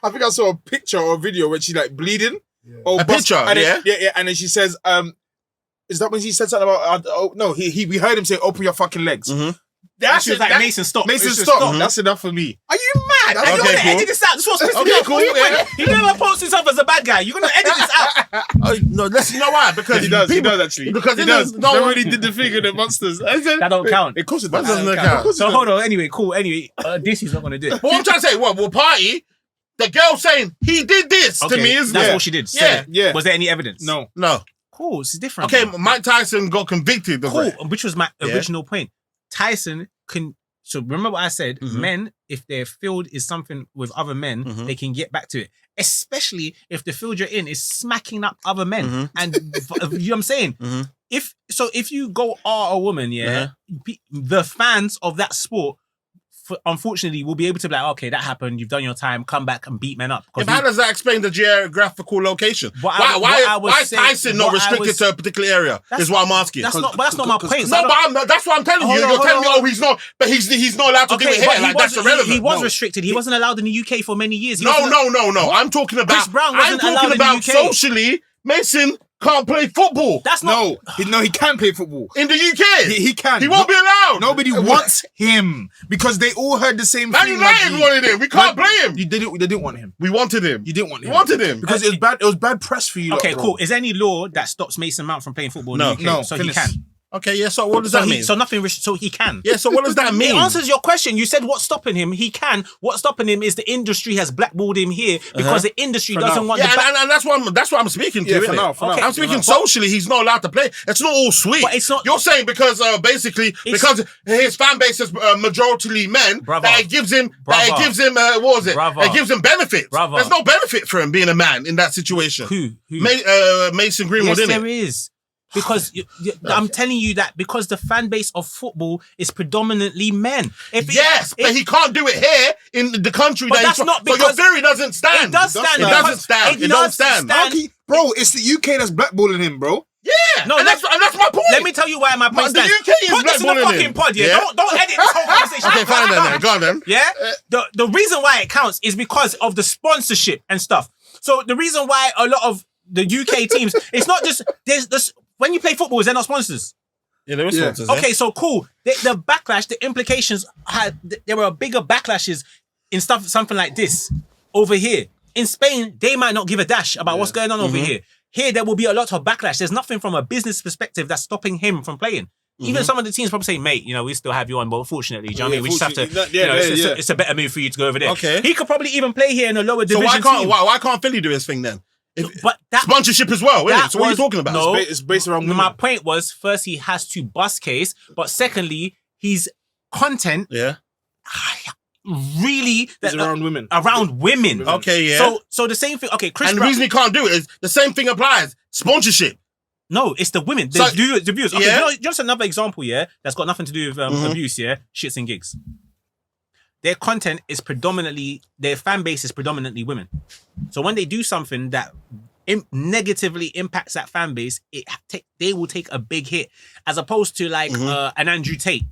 I think I saw a picture or a video where she's like bleeding. A picture, yeah. And then she says, is that when she said something about? We heard him say, "Open your fucking legs." She was like, Mason, stop. Mason, stop. That's enough for me. Are you mad? Are you going to edit this out? This was pissing me off. Cool. He never posts himself as a bad guy. You're going to edit this out. No, you know why? Because He does actually. Because he does. No one did the thing in the monsters. That don't count. Of course it That does. doesn't count. So hold on. Anyway, cool. Anyway, this is not going to do it. But what I'm trying to say, well, party. The girl saying he did this to me, isn't That's it? all she did. Yeah. Was there any evidence? No. Cool. It's different. Okay, Mike Tyson got convicted of it. Which was my original point. Tyson can. So remember what I said. Men, if their field is something with other men, they can get back to it. Especially if the field you're in is smacking up other men. And you know what I'm saying? If you go a woman, the fans of that sport, unfortunately, will be able to be like, okay, that happened. You've done your time. Come back and beat men up. Yeah, how does that explain the geographical location? Why is Tyson not restricted to a particular area? Is what I'm asking. That's not my point. No, but that's what I'm telling you. You're telling me, he's not, but he's not allowed to do it here. Like that's irrelevant. He was restricted. He wasn't allowed in the UK for many years. No. I'm talking about. Chris Brown wasn't allowed in the UK. Socially, Mason can't play football. That's not. No, he can play football. In the UK. He can. He won't be allowed. Nobody wants him because they all heard the same Man thing. United wanted him. We can't play him. They didn't want him. We wanted him. You didn't want him. We wanted him. Because it was bad press for you. Okay, cool. Is there any law that stops Mason Mount from playing football in the UK? No. So Finish. he can. Okay, yeah. So what does that mean? So nothing. So he can. Yeah. So what does that mean? It answers your question. You said what's stopping him? He can. What's stopping him is the industry has blackballed him here because the industry doesn't want. Yeah, and that's what I'm speaking to. Yeah, innit? for now. I'm speaking socially. He's not allowed to play. It's not all sweet. But it's not. You're saying because basically because his fan base is majority men that it gives him what was it? It gives him benefits. There's no benefit for him being a man in that situation. Who? Mason Greenwood. Yes, innit? there is. Because I'm telling you that because the fan base of football is predominantly men. But he can't do it here in the country. But that's not because your theory doesn't stand. It does stand. It doesn't stand. It don't stand. Bro, it's the UK that's blackballing him, bro. Yeah, no, and that's my point. Let me tell you why my point stands. The UK is put this in the fucking pod, yeah? Don't edit this whole conversation. Okay, fine then. Go on then. Yeah? The reason why it counts is because of the sponsorship and stuff. So the reason why a lot of the UK teams, it's not just, there's this, when you play football, they're not sponsors. Yeah, there is sponsors. Okay, so cool. The backlash, the implications, there were bigger backlashes in something like this over here. In Spain, they might not give a dash about what's going on over here. Here, there will be a lot of backlash. There's nothing from a business perspective that's stopping him from playing. Even some of the teams probably say, mate, we still have you on, but unfortunately, do you know what I mean? We just have to, it's a better move for you to go over there. Okay. He could probably even play here in a lower division. So why can't Philly do his thing then? But that sponsorship as well, isn't it? So what are you talking about? No, it's based around women. My point was, first, he has to bust case, but secondly, his content really is around women. Around women. Okay, yeah. So the same thing. Okay, Chris. And the reason he can't do it is the same thing applies. Sponsorship. No, it's the women. The viewers. Okay, yeah. Just another example, yeah, that's got nothing to do with abuse, yeah? Shits and gigs. Their content is predominantly, their fan base is predominantly women. So when they do something that negatively impacts that fan base, they will take a big hit. As opposed to like an Andrew Tate.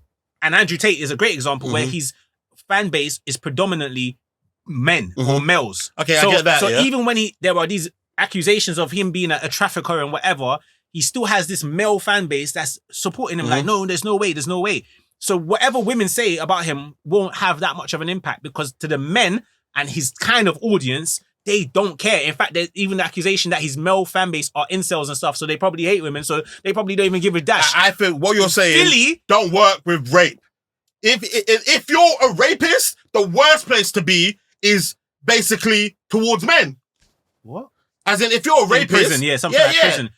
And Andrew Tate is a great example where his fan base is predominantly men or males. Okay, I get that. So even when there are these accusations of him being a trafficker and whatever, he still has this male fan base that's supporting him. Like, no, there's no way. So whatever women say about him won't have that much of an impact because to the men and his kind of audience, they don't care. In fact, there's even the accusation that his male fan base are incels and stuff, so they probably hate women, so they probably don't even give a dash. I think what you're saying Philly don't work with rape. If you're a rapist, the worst place to be is basically towards men. What? As in, if you're a rapist, prison, prison.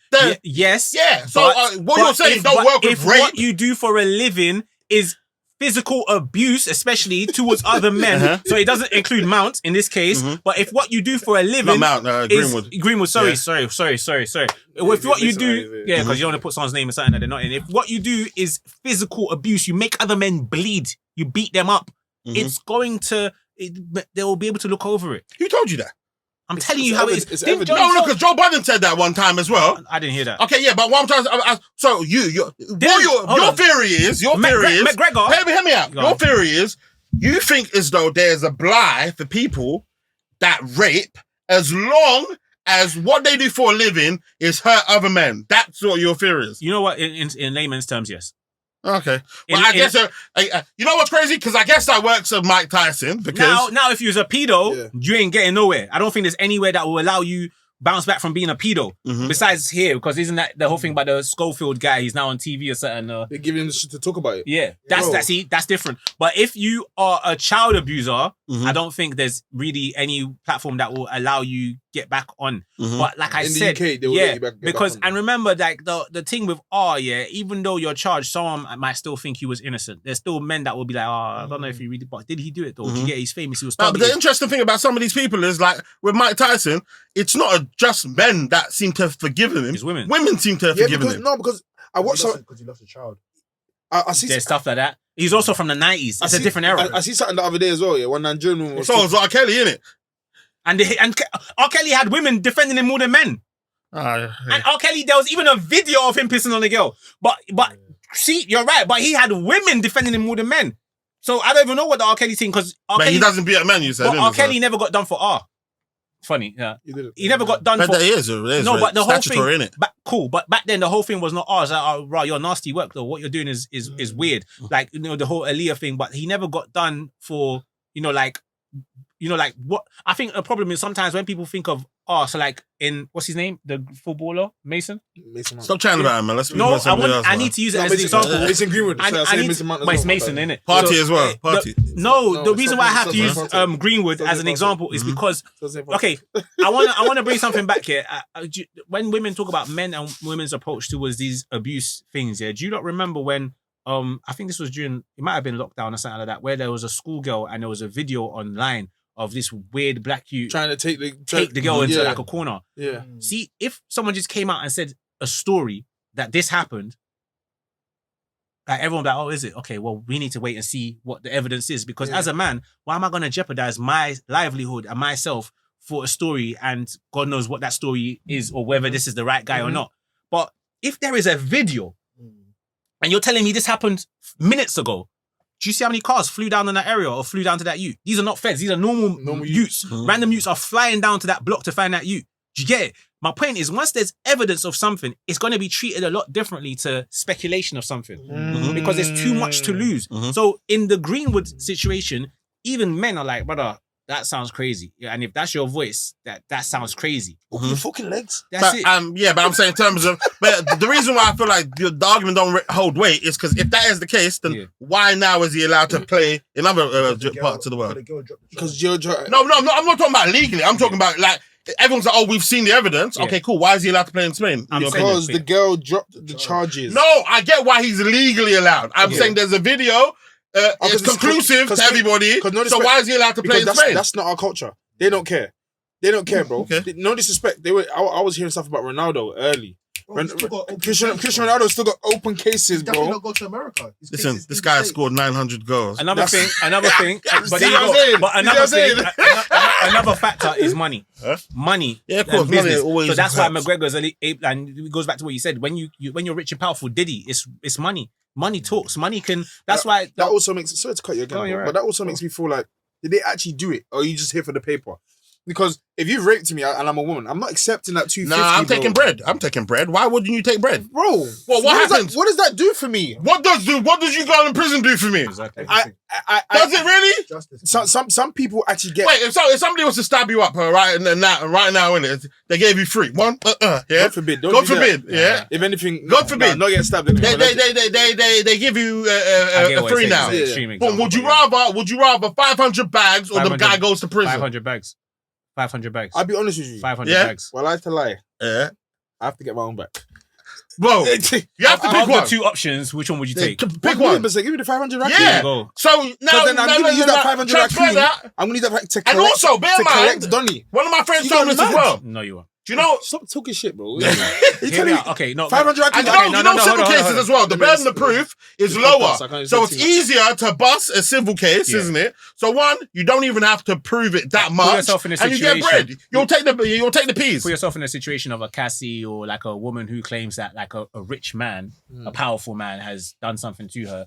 Yes. Yeah. So what you're saying don't work with rape. What you do for a living is physical abuse, especially towards other men. So it doesn't include Mount in this case. But if what you do for a living, not Mount, Greenwood. Sorry. If what you do, because you want to put someone's name in something that they're not in. If what you do is physical abuse, you make other men bleed, you beat them up. It's going to. They will be able to look over it. Who told you that? I'm telling you how it is. No, because Joe Biden said that one time as well. I didn't hear that. Okay, yeah, but what I'm trying to so your theory is McGregor. Hear me out. Your theory is you think as though there's a bligh for people that rape as long as what they do for a living is hurt other men. That's what your theory is. You know what? In layman's terms, yes. Okay. Well, I guess you know what's crazy? Because I guess that works with Mike Tyson. Because now if you was a pedo, you ain't getting nowhere. I don't think there's anywhere that will allow you bounce back from being a pedo. Besides here, because isn't that the whole thing about the Schofield guy? He's now on TV or something. They're giving him the shit to talk about it. Yeah, that's different. But if you are a child abuser, I don't think there's really any platform that will allow you get back on. But like I said, the UK, they will get you back because on. And remember, like the thing with even though you're charged, someone might still think he was innocent. There's still men that will be like, I don't know if he really, but did he do it though? Did he get he's famous? He was. But the interesting thing about some of these people is like with Mike Tyson, it's not just men that seem to have forgiven him. It's women. Women seem to have forgiven him. No, because I watched because he lost a child. I see there's stuff like that. He's also from the 90s. It's a different era. I see something the other day as well. Yeah, one Nigerian woman was. So it was R. Kelly, innit? And R. Kelly had women defending him more than men. And R. Kelly, there was even a video of him pissing on a girl. But see, you're right. But he had women defending him more than men. So I don't even know what the R. Kelly thing, because he doesn't beat a man, you said. But R. Kelly never got done for R. Funny, yeah. He never got done for... But it is, but the whole thing... innit? Cool, but back then the whole thing was not ours. Like, right, you're nasty work though. What you're doing is weird. Like, the whole Aaliyah thing, but he never got done for, like what... I think the problem is sometimes when people think of Oh, so like in what's his name, the footballer Mason? Mason Mount. Stop chatting about him, man. Let's speak No, about somebody else. I man. need to use it No, as an example. Mason Greenwood. I So I say need Mason Mount as but it's well. Mason, innit? Party So, as well. Party. No, the reason why I have to use Party. Greenwood as an Party. example is because Party. okay, I want to bring something back here. When women talk about men and women's approach towards these abuse things, yeah, do you not remember when I think this was during, it might have been lockdown or something like that, where there was a schoolgirl and there was a video online of this weird black youth Trying to take the girl into like a corner. Yeah. See, if someone just came out and said a story that this happened, like everyone would be like, oh, is it? Okay, well, we need to wait and see what the evidence is. Because as a man, why am I going to jeopardize my livelihood and myself for a story and God knows what that story is or whether this is the right guy or not? But if there is a video and you're telling me this happened minutes ago, do you see how many cars flew down in that area or flew down to that youth? These are not feds. These are normal youths. Random youths are flying down to that block to find that youth. Do you get it? My point is, once there's evidence of something, it's going to be treated a lot differently to speculation of something because there's too much to lose. So in the Greenwood situation, even men are like, brother, that sounds crazy. Yeah, and if that's your voice, that sounds crazy. Open your fucking legs. That's But, it. yeah, but I'm saying in terms of, but the reason why I feel like the argument don't hold weight is because if that is the case, then why now is he allowed to play in other parts of the world? Because Jojo. No, I'm not talking about legally. I'm talking about like everyone's like, oh, we've seen the evidence. Okay, cool. Why is he allowed to play in Spain? Because the girl dropped the charges. No, I get why he's legally allowed. I'm saying there's a video. It's conclusive to everybody. So why is he allowed to play in Spain? That's not our culture. They don't care. They don't care, bro. No disrespect. I was hearing stuff about Ronaldo early. Cristiano Ronaldo still got open cases, bro. Definitely not go to America. Listen, this guy has scored 900 goals. Another thing, but See what I'm saying? another thing, another factor is money. Money, Yeah, of course, and money business. always So that's why helps. McGregor's and it goes back to what you said. When you're rich and powerful, Diddy, it's money. Money talks. Money can. That's why. That also makes. Sorry to cut you again, No, you're bro, right. but that also makes me feel like, did they actually do it, or are you just here for the paper? Because if you raped me and I'm a woman, I'm not accepting that 250. Nah, I'm taking bread. I'm taking bread. Why wouldn't you take bread? Bro. Well, what happens? What does that do for me? What does you go in prison do for me? Exactly. Does it really? Justice. Some people actually get. Wait, if somebody was to stab you up right now, innit, they gave you free. One, yeah. God forbid. Don't God do forbid, that. yeah. If anything, God forbid. not get stabbed. Anyway. They give you I get a what free you're now. saying, it's an extreme But example, would you rather 500 bags or the 500 guy goes to prison? 500 bags. 500 bags. I'll be honest with you. 500 Yeah. bags. Well, I have to lie. Yeah. I have to get my own back. Bro, you have to Of pick the one. two options, which one would you take? Pick one. Give me the 500 racks. Yeah. There you go. So now, Then I'm going to use that 500 rack transfer that. I'm going to use that rack to And collect. also, bear in mind, Donny. one of my friends You told me got this as mad. well. No, you are. Do you know? Stop talking shit, bro. Hear You me telling me out. Okay, no. 500 rack. And Okay, you no, know hold civil on. cases as well. The burden of proof is lower. I can't So say it's too much. easier to bust a civil case, isn't it? So one, you don't even have to prove it that much. yourself in a And you get situation. bread. You'll take the peas. Put yourself in a situation of a Cassie or like a woman who claims that like a rich man, a powerful man has done something to her.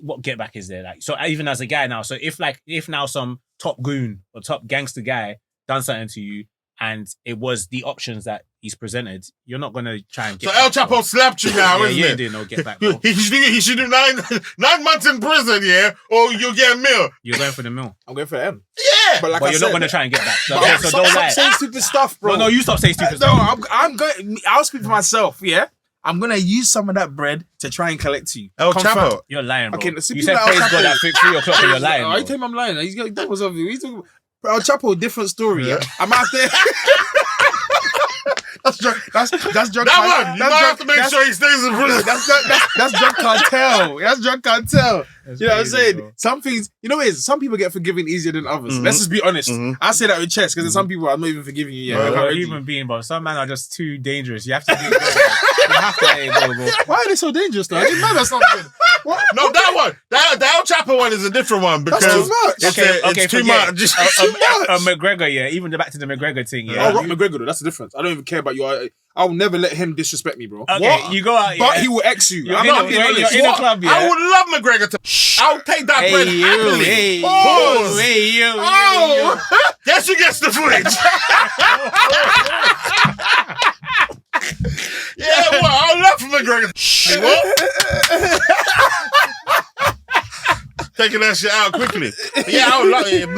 What get back is there? Like, so even as a guy now, so if now some top goon or top gangster guy done something to you and it was the options that he's presented, you're not gonna try and get So El back, Chapo bro. slapped you now, Yeah, isn't you ain't it? doing no get back, bro. He should do 9 months in prison, yeah, or you'll get a meal. You're going for the mill. I'm going for M. Yeah. But like But I you're said, not gonna try and get back. So, But so don't lie. stop saying stupid stuff, bro. No, you stop saying stupid No, stuff. I'm going. I'll speak for myself. Yeah, I'm gonna use some of that bread to try and collect you. El Chapo. You're lying, bro. Okay, You so said people like praise El God Chapo- at 3 o'clock and you're lying, I bro. tell him I'm lying. He's got that was obvious. What are you talking about? But El Chapo, different story. Yeah. I'm out there. That's drug. That's drug. That one, you might have to make sure he stays in prison. That's drug cartel. That's drug cartel. You know what I'm crazy, saying? bro. Some things, you know, what it is some people get forgiven easier than others. Let's just be honest. I say that with chest because there's some people I'm not even forgiving you yet. Bro, I'm you're a already- human being, bro. Some men are just too dangerous. You have to be, you have to let it go, bro. Why are they so dangerous though? I didn't know that's something. What? No, that one. The El Chapo one is a different one because That's too much. It's too forget. much. McGregor, yeah. Even back to the McGregor thing, Oh, yeah. Rock McGregor though, that's the difference. I don't even care about you. I'll never let him disrespect me, bro. Okay, What? you go out, But yeah. he will X you. You're I'm in not a- being honest. you're in a What? club, yeah. I would love McGregor to. I'll take that bread happily. Hey, Pause. hey, you. Oh, guess who gets the footage? Yeah, well, I love McGregor. What? taking that shit out quickly. But yeah, I would love it.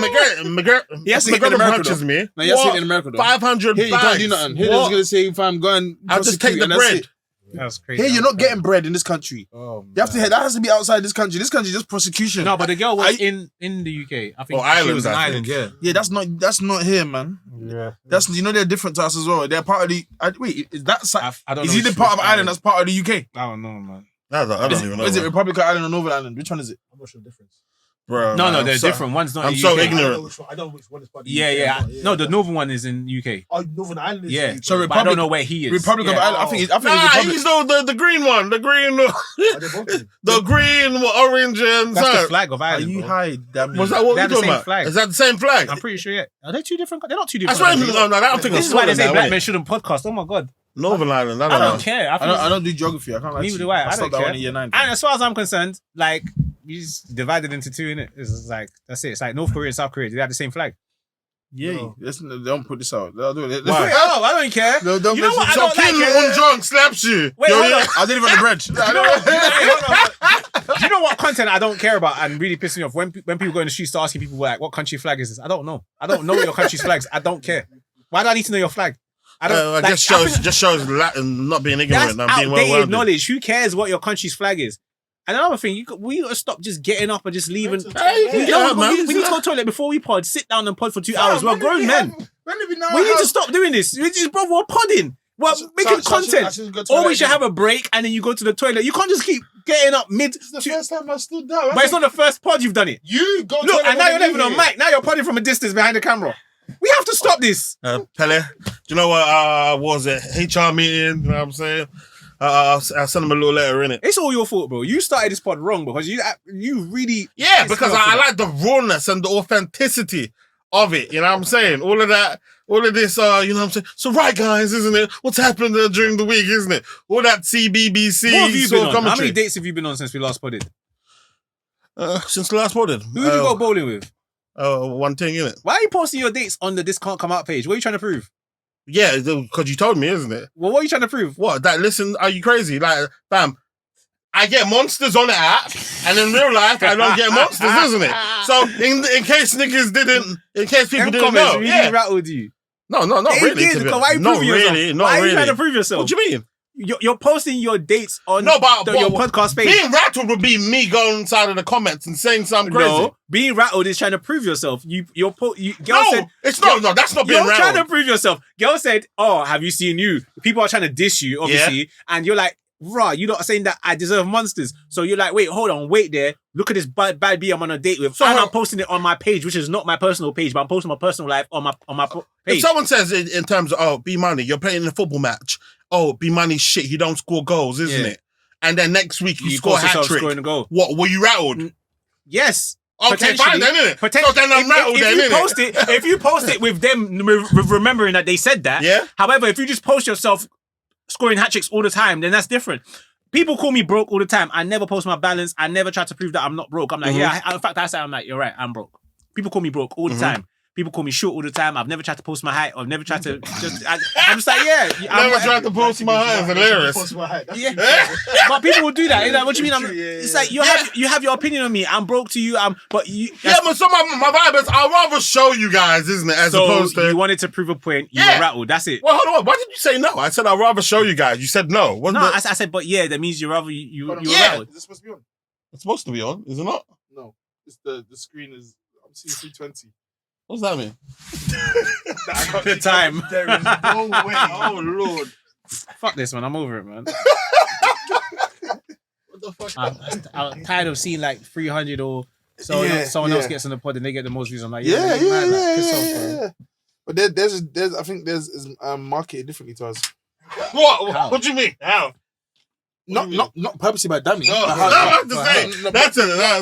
McGregor, He has to hit in America, punches though. me. No, he has to hit in America, though. 500 Here, you bags. can't do nothing. Here, they're just going to say, fam, go and I'll just take prosecute, the and that's bread. it. That's crazy. Here, you're not getting bread in this country. Oh, You have to hit. That has to be outside this country. This country is just prosecution. No, but the girl was in the UK. I think she Ireland, was in I Ireland. think. Yeah. Yeah, that's not here, man. Yeah. That's they're different to us as well. They're part of the. Wait, is that I don't is know he the which part of Ireland. Ireland that's part of the UK? I don't know, man. I don't even know. Is it man. Republic Island or Northern Ireland? Which one is it? I'm not sure the difference. Bro, No, man, they're I'm so- different. One's not I'm in so UK. ignorant. I know which one is part of the Yeah, UK, yeah. but No, the northern one is in UK. Oh, Northern Ireland is Yeah. the UK. So But I don't know where he is. Republic of Yeah. Ireland. I think it's Nah, Republic. he's the green one. The green, Are they both in? the green, orange, and That's the something. flag of Are Ireland. you bro. high? Damn Was you. that what They we're have the talking same about? flag. Is that the same flag? I'm pretty sure. Yeah. Are they two different? They're not two I different. swear, countries. no, I don't think This it's is why they say Scotland black now, men innit? shouldn't podcast. Oh my god. Northern Ireland. I I don't don't know. care. I don't do geography. I can't lie to Neither you. do I. I stopped don't that care. one in year 9. And as far as I'm concerned, like you just divided into two, innit? It's like that's it. It's like North Korea and South Korea. They have the same flag. Yeah, No. they don't put this out. They'll do it. Why? Oh, I don't care. No, don't You know what? I So don't like Kim it. Jong slaps you. Wait, hold on. I didn't even the bread. Do you know what content I don't care about and really pisses me off? When people go in the streets start asking people like, what country flag is this? I don't know. I don't know your country's flags. I don't care. Why do I need to know your flag? I don't. I like, guess I think just shows Latin not being that's ignorant and being outdated well-rounded. knowledge. Who cares what your country's flag is? And another thing, we gotta stop just getting up and just leaving. Hey, We, yeah, no, man. we need to go to the toilet before we pod. Sit down and pod for 2 hours. We're grown men. We need to stop doing this. We're podding. We're making content. Or we should have a break and then you go to the toilet. You can't just keep getting up mid. It's the first time I stood down. But it's not the first pod you've done it. You go. Look, and now you're not even on mic. Now you're podding from a distance behind the camera. We have to stop this. Pele, do you know what was it? HR meeting, you know what I'm saying? I'll send him a little letter, innit? It's all your fault, bro. You started this pod wrong because you really... Yeah, pissed because me off I with like the rawness and the authenticity of it, you know what I'm saying? All of that, all of this, you know what I'm saying? So right, guys, isn't it? What's happened during the week, isn't it? All that CBBC What have you sort been of on? How many commentary. dates have you been on since we last podded? Since the last morning. Who did you go bowling with? One thing, innit? Why are you posting your dates on the This Can't Come Out page? What are you trying to prove? Yeah, because you told me, isn't it? Well, what are you trying to prove? What? That, listen, are you crazy? Like, bam, I get monsters on the app, and in real life, I don't get monsters, isn't it? So, in case niggas didn't, in case people Them didn't comments know, really yeah. rattled you. No, not They really. did, to be because why are you not proving really, yourself? not Why are really. you trying to prove yourself? What do you mean? You're posting your dates on No, but your podcast page. Being rattled would be me going inside of the comments and saying something crazy. No, being rattled is trying to prove yourself. Girl No, said, it's not. No, that's not being you're rattled. trying to prove yourself. Girl said, "Oh, have you seen you?" People are trying to diss you, obviously, and you're like, "Rah, you're not saying that I deserve monsters." So you're like, "Wait, hold on, wait there. Look at this bad B I'm on a date with." So and I'm posting it on my page, which is not my personal page, but I'm posting my personal life on my If page. someone says in terms of, oh, B Moni, you're playing in a football match. Oh, B Moni, shit, you don't score goals, isn't Yeah. it? And then next week you You score a post yourself hat trick. scoring a goal. What, were you rattled? Yes. Okay, Potentially. fine then, innit? So Potentially. then I'm rattled if then, you innit? post it, if you post it with them remembering that they said that. Yeah. However, if you just post yourself scoring hat tricks all the time, then that's different. People call me broke all the time. I never post my balance. I never try to prove that I'm not broke. I'm like, Mm-hmm. in fact, I say I'm like, you're right, I'm broke. People call me broke all the time. People call me short all the time. I've never tried to post my height. I've never tried to I'm just like, yeah. Never tried to post my hands, hilarious. Yeah. But people will do that. You know, what do you mean? It's like you have your opinion on me. I'm broke to you. But you. Yeah, but some of my vibe is, I'd rather show you guys, isn't it? As So opposed to... you wanted to prove a point. You Yeah. were rattled. That's it. Well, hold on. Why did you say no? I said I'd rather show you guys. You said no. Wasn't No, it? I said, but yeah, that means you're rather you were Yeah. rattled. Is this supposed to be on? It's supposed to be on, is it not? No. It's the screen is. I'm seeing 320. What's that mean? Good time. There is no way. Oh, Lord. Fuck this, man. I'm over it, man. What the fuck? I'm tired of seeing like 300 or so. Yeah, Someone else yeah. gets on the pod and they get the most views. I'm like, Yeah. man, like, piss off, bro. But there's I think there's marketed differently to us. What? How? What do you mean? How? Not purposely by damning. No, but I'm just saying. no,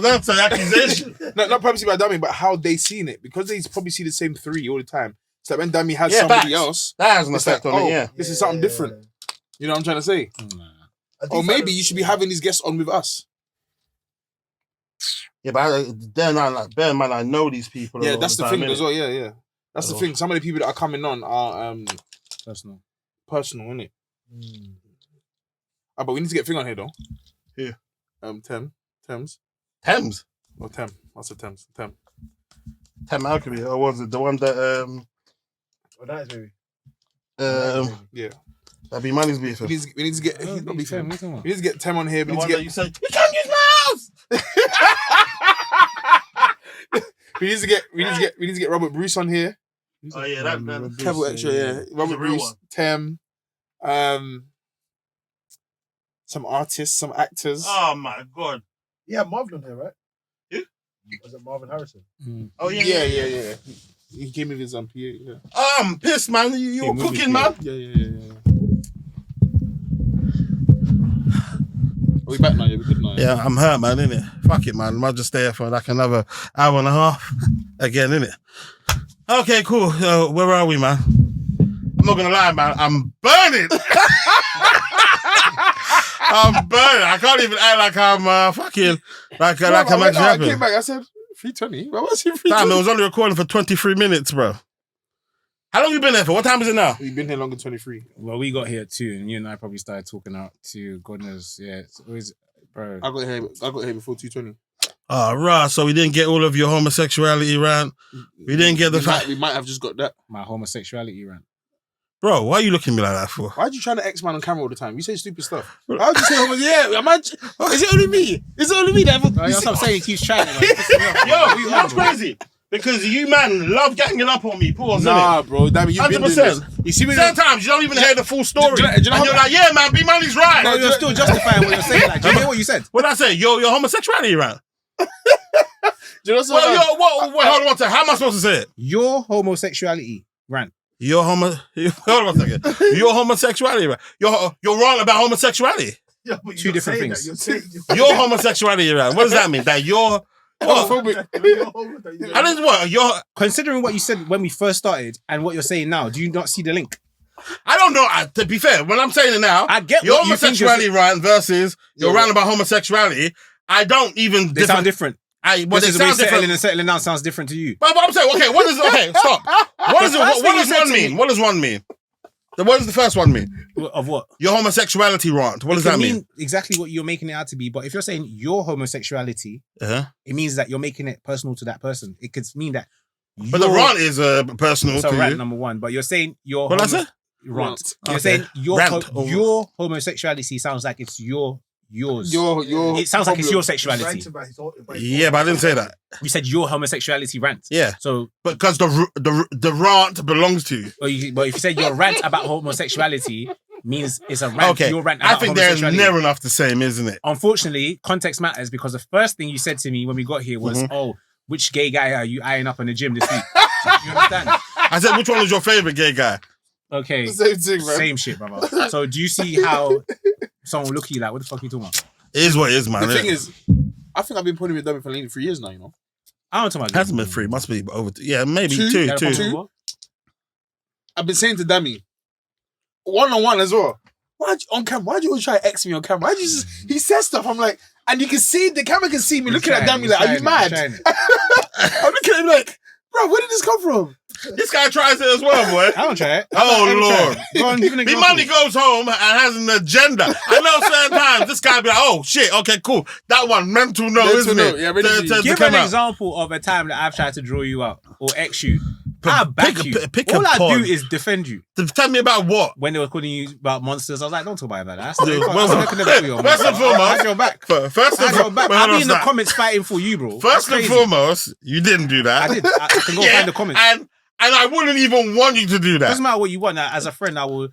That's an accusation. not purposely by damning, but how they seen it, because they probably see the same 3 all the time. It's like when Dammy has Yeah, somebody facts. else, That has an it's effect like, on oh, it, yeah. this is something different. You know what I'm trying to say? Or maybe you should be having these guests on with us. Yeah, but bear in mind, I know these people. Yeah, all that's the time, thing innit? as well. Yeah. That's the thing. Some of the people that are coming on are Personal. personal, innit? But we need to get a thing on here though. Yeah. Thames. Thames. Or Tem. What's the Tem? Tem. Tem Alchemy, or was it the one that Oh, that is baby. Yeah. that be Money's beef? We need to get. He's not beefing. What are you talking about? We need to get Tem on here. We The need one to that get. you said you can't use my house. We need to get Robert Bruce on here. Oh yeah, that Kevel Extra, yeah. Robert real Bruce, one. Tem, some artists, some actors. Oh my god. Yeah, Marvin on here, right? Who? Was it Marvin Harrison? Oh yeah. He came with his PA. Yeah. I'm pissed, man. You were cooking, man. Yeah. Are we back now? Yeah, we good now. Yeah, I'm hurt, man, innit? Fuck it, man. I'll just stay here for like another hour and a half again, innit? Okay, cool. Where are we, man? I'm not gonna lie, man. I'm burning. I'm burning. I can't even act like I'm fucking like I'm actually I happy. came back. I said 3:20. Where was he? Damn, 3:20. it was only recording for 23 minutes, bro. How long you been there for? What time is it now? We've been here longer than 23. Well, we got here too, and you and I probably started talking out to God knows. Yeah, it's always, bro. I got here before 2:20. Oh, right. So we didn't get all of your homosexuality rant. We didn't get the fact. We might have just got that. My homosexuality rant. Bro, why are you looking at me like that for? Why are you trying to X-Man on camera all the time? You say stupid stuff. Why would you say homo? Yeah, is it only me? Is it only me that ever... That's what I'm saying. He keeps trying. Like, Yo, you know crazy? Because you, man, love ganging up on me. Pause, Nah, innit? bro. Damn it, you've been doing this. 100%. You see me? Sometimes you don't even hear the full story. Do you know and how- you're like, yeah, man, B Money's right. No, you're still justifying what you're saying. Like, do you hear what you said? What did I say? Your homosexuality rant. Do you know Well, wait, hold on one second. How am I supposed to say it? Your homosexuality rant. Hold on one second. Your homosexuality rant. You're wrong about homosexuality. Yeah, but Two you're different saying things. that, you're saying Your homosexuality rant. What does that mean? That you're... What? homophobic. How does what? You're... Considering what you said when we first started and what you're saying now, do you not see the link? I don't know. To be fair, when I'm saying it now, I get your what you think you're homosexuality rant versus your rant about homosexuality, I don't even... They sound different. Well, This they is the way sound different. settling and settling down sounds different to you. But I'm saying, okay, what is... Okay, stop. What does first thing you said one to mean? me- What does one mean? What does the first one mean? Of what? Your homosexuality rant. What does It that can mean? exactly what you're making it out to be. But if you're saying your homosexuality, Uh-huh. it means that you're making it personal to that person. It could mean that. But the rant is personal It's to a rant, you. number one. But you're saying your What did I say? rant. You're Okay. saying your Rant. your homosexuality sounds like it's yours. Your It sounds like it's problem. your sexuality. Yeah, but I didn't say that. You said your homosexuality rant. Yeah. So, But because the rant belongs to you. but if you said your rant about homosexuality means it's a rant. Okay. Your rant I about think there's homosexuality. never enough the same, isn't it? Unfortunately, context matters because the first thing you said to me when we got here was, "Oh, which gay guy are you eyeing up in the gym this week?" You understand? I said, which one is your favorite gay guy? Okay, Same thing, man. same shit, brother. So, do you see how someone will look at you like, "What the fuck are you talking about?" It is what it is, man. The thing is, I think I've been putting with Dummy for nearly 3 years now, you know? I don't talk about. Hasn't been free. Must be over. Yeah, maybe Two? two. Yeah, Two. two. I've been saying to Dummy, one-on-one as well, on camera, why do you always try to X me on camera? Why do you just, he says stuff, I'm like, and you can see, the camera can see me looking at Dummy like, are you mad? I'm looking at him like, bro, where did this come from? This guy tries it as well, boy. I don't try it. Oh, Lord. Go on, give an B example. Money goes home and has an agenda. I know certain times this guy be like, oh, shit, okay, cool. That one, mental no, Mental isn't no, it? yeah, really. Give come an out. example of a time that I've tried to draw you out or X you. I'll back pick a- you. pick a All I pod. do is defend you. Tell me about what? When they were calling you about monsters, I was like, don't talk about that. That's Dude, I can never be your first monster. and foremost- I have your back. First I and have your back. foremost, I'll be in the comments fighting for you, bro. First That's and crazy. foremost, you didn't do that. I did. I can go Yeah, find the comments. And I wouldn't even want you to do that. Doesn't matter what you want. As a friend, I will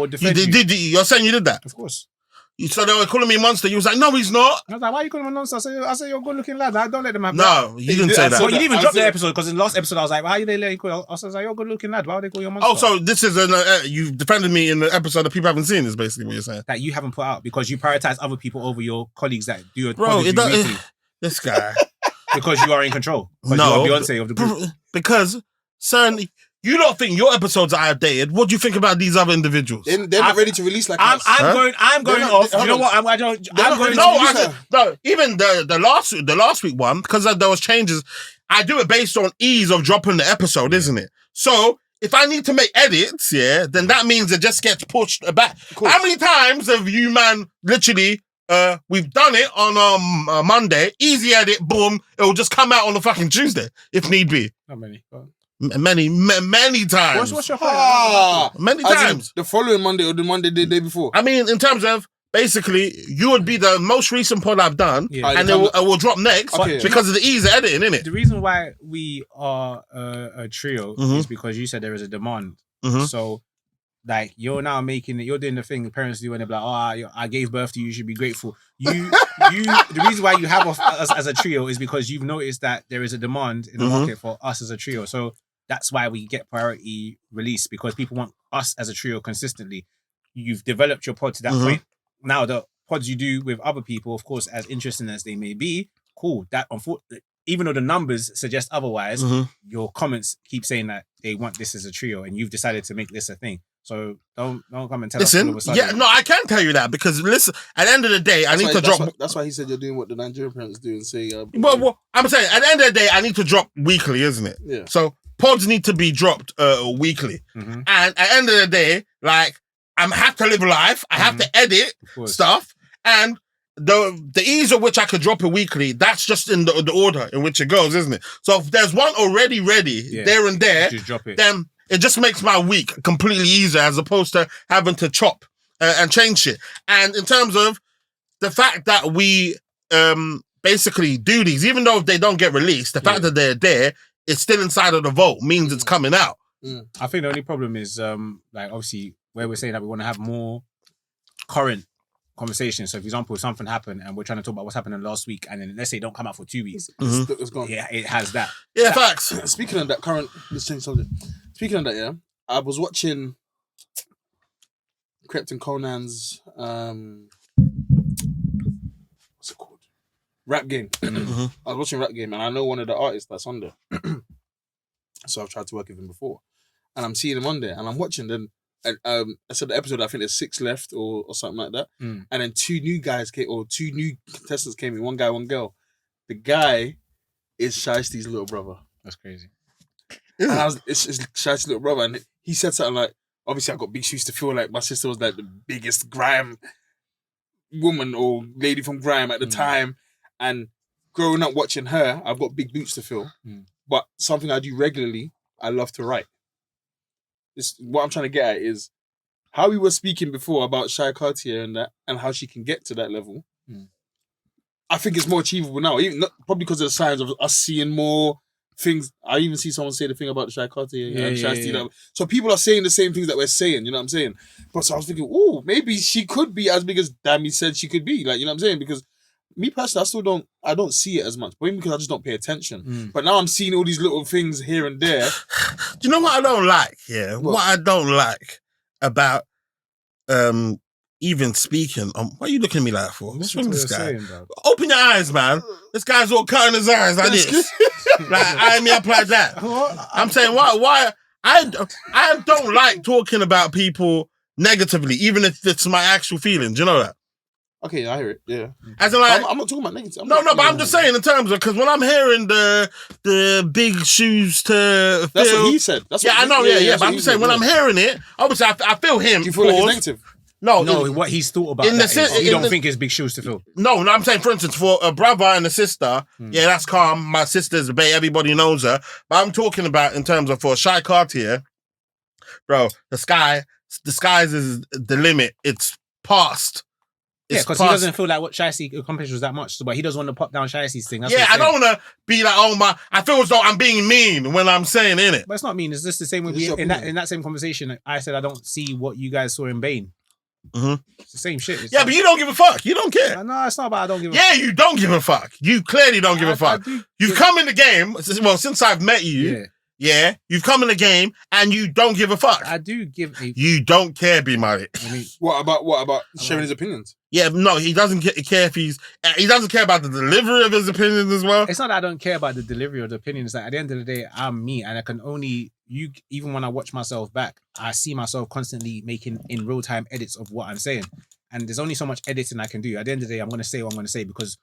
defend you. You're saying you did that? Of course. So they were calling me monster. You was like, no, he's not. I was like, why are you calling him a nonsense? I said you're a good looking lad. I don't let them have that. No, you didn't say that. So you didn't even I drop the said- episode because in the last episode I was like, why are they letting you call? I was like, you're a good looking lad. Why would they call you a monster? Oh, so this is you defended me in the episode that people haven't seen. Is basically what you're saying, that you haven't put out because you prioritize other people over your colleagues that do a bro. pod with you weekly This guy. because you are in control. Because No, you are Beyonce of the group. because son, you don't think your episodes are outdated. What do you think about these other individuals? They're not ready to release like I'm us. I'm going They're not- off. they- You know what? I'm going No, to even the last week one, because there was changes. I do it based on ease of dropping the episode, isn't it? So if I need to make edits, yeah, then that means it just gets pushed back. How many times have you, man, literally we've done it on Monday. Easy edit, boom. It will just come out on the fucking Tuesday if need be. Not many. But... Many times. What's your point? Many As in times. the following Monday or the Monday the day before. I mean, in terms of basically, you would be the most recent pod I've done, Yeah. and it will drop next because of the ease of editing, innit? The reason why we are a trio is because you said there is a demand. So, like, you're now making it, you're doing the thing parents do when they're like, oh, I gave birth to you, you should be grateful. The reason why you have us as a trio is because you've noticed that there is a demand in the market for us as a trio. So that's why we get priority release, because people want us as a trio consistently. You've developed your pod to that point. Now, the pods you do with other people, of course, as interesting as they may be, cool. That even though the numbers suggest otherwise, your comments keep saying that they want this as a trio, and you've decided to make this a thing. So don't come and tell us all of a sudden. Yeah, no, I can tell you that because listen, at the end of the day, I need to drop. That's why he said you're doing what the Nigerian parents do and say. Well, I'm saying at the end of the day, I need to drop weekly, isn't it? Yeah. So pods need to be dropped weekly, and at the end of the day, like I have to live life. I have to edit stuff, and the ease of which I could drop it weekly, that's just in the order in which it goes, isn't it? So if there's one already ready there and there, just drop it. Then it just makes my week completely easier as opposed to having to chop and change shit. And in terms of the fact that we basically do these, even though they don't get released, the fact that they're there, it's still inside of the vault, means it's coming out. I think the only problem is like obviously where we're saying that we want to have more current conversation. So, for example, if something happened and we're trying to talk about what's happening last week, and then let's say it don't come out for 2 weeks, it's gone. Yeah, it has that. Yeah, facts. Speaking of that let's change subject. Speaking of that, yeah, I was watching Krypton Conan's what's it called? Rap Game. I was watching Rap Game, and I know one of the artists that's on there. So I've tried to work with him before, and I'm seeing him on there, and I'm watching them. And I said the episode, I think there's 6 left or something like that. And then 2 new contestants came in, one guy, one girl. The guy is Shiesty's little brother. That's crazy. And it's Shiesty's little brother, and he said something like, obviously I got big shoes to fill, like my sister was like the biggest grime woman or lady from grime at the time. And growing up watching her, I've got big boots to fill. But something I do regularly, I love to write. What I'm trying to get at is how we were speaking before about Shy Cartier and that, and how she can get to that level. I think it's more achievable now, probably because of the signs of us seeing more things. I even see someone say the thing about the Shy Cartier and Shy. So people are saying the same things that we're saying, you know what I'm saying? But so I was thinking, oh, maybe she could be as big as Dami said she could be, like, you know what I'm saying? Because me personally, I don't see it as much, maybe because I just don't pay attention. But now I'm seeing all these little things here and there. Do you know what I don't like? Yeah, what I don't like about even speaking. What are you looking at me like for? What's wrong with this guy? Open your eyes, man. This guy's all cutting his eyes like this. Like I me up like that. I'm saying why I don't like talking about people negatively, even if it's my actual feelings. You know that? Okay, I hear it. Yeah, as in like, I'm not talking about negative. But I'm just saying in terms of, because when I'm hearing the big shoes to that's fill, what he said. That's what I know. Yeah. But I'm just saying when I'm hearing it, obviously I feel him. Do you feel like it's negative? No, what he's thought about you don't think it's big shoes to fill. No, I'm saying, for instance, for a brother and a sister, yeah, that's calm. My sister's a bae, everybody knows her. But I'm talking about in terms of for Shy Cartier, bro, the skies is the limit. It's past. Yeah, because he doesn't feel like what Shiesty accomplished was that much, but he doesn't want to pop down Shiesty's thing. That's I don't want to be like, I feel as though I'm being mean when I'm saying it. But it's not mean. It's just the same with in that same conversation. I said I don't see what you guys saw in Bane. It's the same shit. But you don't give a fuck. You don't care. No, it's not about I don't give a fuck. Yeah, you don't give a fuck. You clearly don't give a fuck. You've come in the game, well, since I've met you. Yeah, you've come in the game and you don't give a fuck. I do give a... You don't care, B Moni. What about sharing his opinions? Yeah, no, he doesn't care if he doesn't care about the delivery of his opinions as well. It's not that I don't care about the delivery of the opinions. That at the end of the day, I'm me, and I can only even when I watch myself back, I see myself constantly making in real time edits of what I'm saying, and there's only so much editing I can do. At the end of the day, I'm going to say what I'm going to say because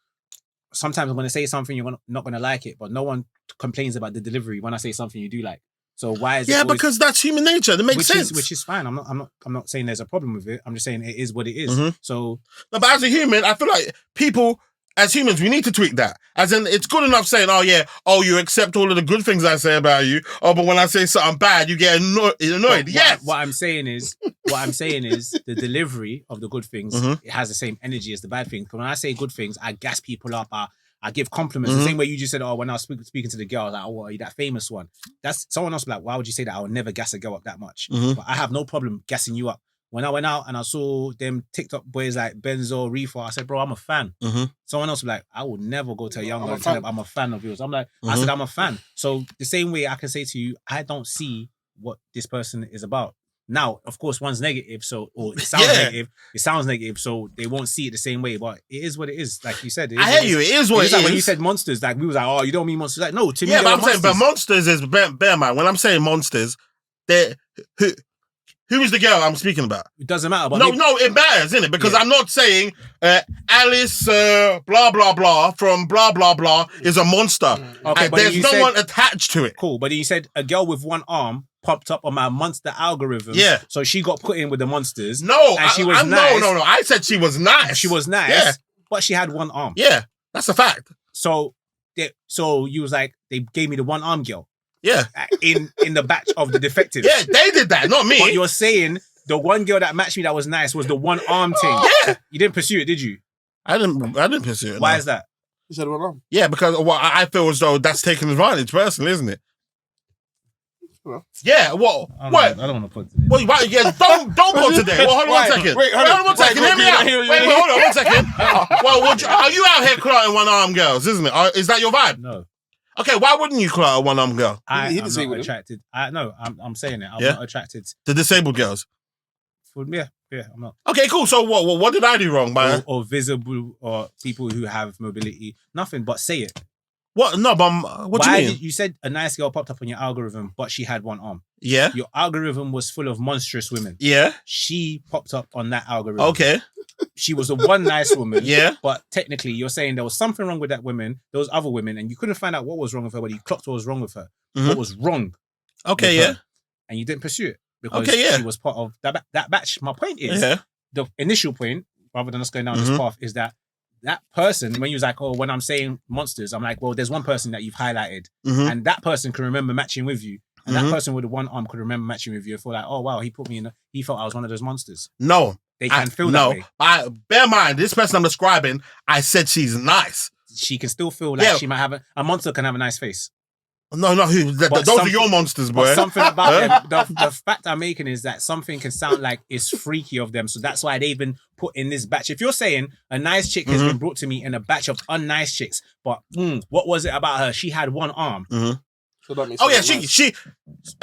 sometimes I'm going to say something you're not going to like it, but no one complains about the delivery when I say something you do like. So why is it Yeah, always, because that's human nature. That makes sense. which is fine. I'm not saying there's a problem with it. I'm just saying it is what it is. Mhm. So No, but as a human, I feel like people, as humans, we need to tweak that. As in, it's good enough saying, oh, yeah, oh, you accept all of the good things I say about you. Oh, but when I say something bad, you get annoyed. But Yes. What I'm saying is the delivery of the good things, it has the same energy as the bad things. When I say good things, I gas people up. I give compliments. The same way you just said, oh, when I was speaking to the girl, I was like, oh, are you that famous one? That's someone else be like, why would you say that? I would never gas a girl up that much. But I have no problem gassing you up. When I went out and I saw them TikTok boys like Benzo, Reefer, I said, bro, I'm a fan. Someone else would be like, I would never go to a young girl and tell them I'm a fan of yours. I'm like, I said, I'm a fan. So the same way I can say to you, I don't see what this person is about. Now, of course, one's negative, or it sounds negative. It sounds negative, so they won't see it the same way. But it is what it is. Like you said, I hear you. It is what it is. Like when you said monsters, like we was like, oh, you don't mean monsters. Like, no, to me, Yeah, but I'm monsters. saying, but monsters is bear mind. When I'm saying monsters, they're who is the girl I'm speaking about? It doesn't matter. But No, it matters, isn't it? Because I'm not saying Alice blah blah blah from blah blah blah is a monster. Okay, but there's no one attached to it. Cool, but then you said a girl with one arm popped up on my monster algorithm. Yeah. So she got put in with the monsters. No, and she was nice. No. I said she was nice. She was nice. Yeah. But she had one arm. Yeah, that's a fact. So you was like, they gave me the one arm girl. Yeah. In the batch of the defectives. Yeah, they did that, not me. But you're saying the one girl that matched me that was nice was the one arm thing. Yeah. You didn't pursue it, did you? I didn't pursue it. Why no. is that? You said one arm. Yeah, because I feel as though that's taking advantage personally, isn't it? Yeah, what? I What? don't want to put today. Well, right, yeah, don't go today. Well, hold on one second. Wait, hold on one second. Hear me out. Wait, hold on one second. Well, are you out here clotting one-arm girls, isn't it? Is that your vibe? No. Okay, why wouldn't you clot a one-arm girl? He didn't say I'm with not him. attracted. I'm saying it. I'm Yeah? not attracted. The disabled girls. Yeah, I'm not. Okay, cool. So what did I do wrong, man? Or visible, or people who have mobility. Nothing, but say it. What? No, but what do you mean? You said a nice girl popped up on your algorithm, but she had one arm. Yeah. Your algorithm was full of monstrous women. Yeah. She popped up on that algorithm. Okay. She was the one nice woman. Yeah. But technically, you're saying there was something wrong with that woman, those other women, and you couldn't find out what was wrong with her, but you clocked what was wrong with her. What was wrong. Okay, with yeah. her, and you didn't pursue it because Okay, yeah. she was part of that batch. My point is, Yeah. the initial point, rather than us going down this path, is that person, when you was like, oh, when I'm saying monsters, I'm like, well, there's one person that you've highlighted, and that person can remember matching with you. And that person with the one arm could remember matching with you and feel like, oh, wow, he felt I was one of those monsters. No. They can feel that way. Bear in mind, this person I'm describing, I said she's nice. She can still feel like she might have a monster can have a nice face. No, those are your monsters, boy. But something about them, the fact I'm making is that something can sound like it's freaky of them. So that's why they've been put in this batch. If you're saying a nice chick has been brought to me in a batch of unnice chicks, but what was it about her? She had one arm. So that makes she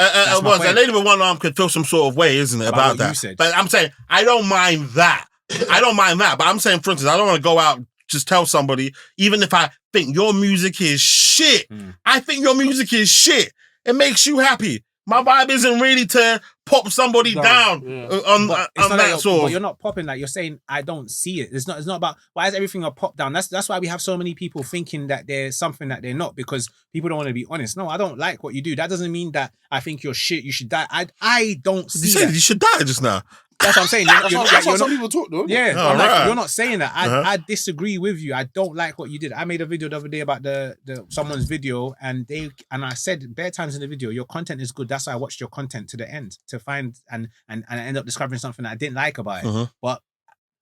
was a lady with one arm could feel some sort of way, isn't it, about what that? you said. But I'm saying I don't mind that. But I'm saying, for instance, I don't want to go out just tell somebody, even if I think your music is shit. I think your music is shit. It makes you happy. My vibe isn't really to pop somebody down on that sort. But you're not popping like you're saying. I don't see it. It's not about why is everything a pop down. That's why we have so many people thinking that there's something that they're not, because people don't want to be honest. No, I don't like what you do. That doesn't mean that I think you're shit. You should die. I don't see. You said you should die just now. That's what I'm saying. That's what some people talk, though. Yeah, Oh, I'm like, right. you're not saying that. I disagree with you. I don't like what you did. I made a video the other day about the someone's video, and I said bare times in the video, your content is good. That's why I watched your content to the end to find and I end up discovering something that I didn't like about it. But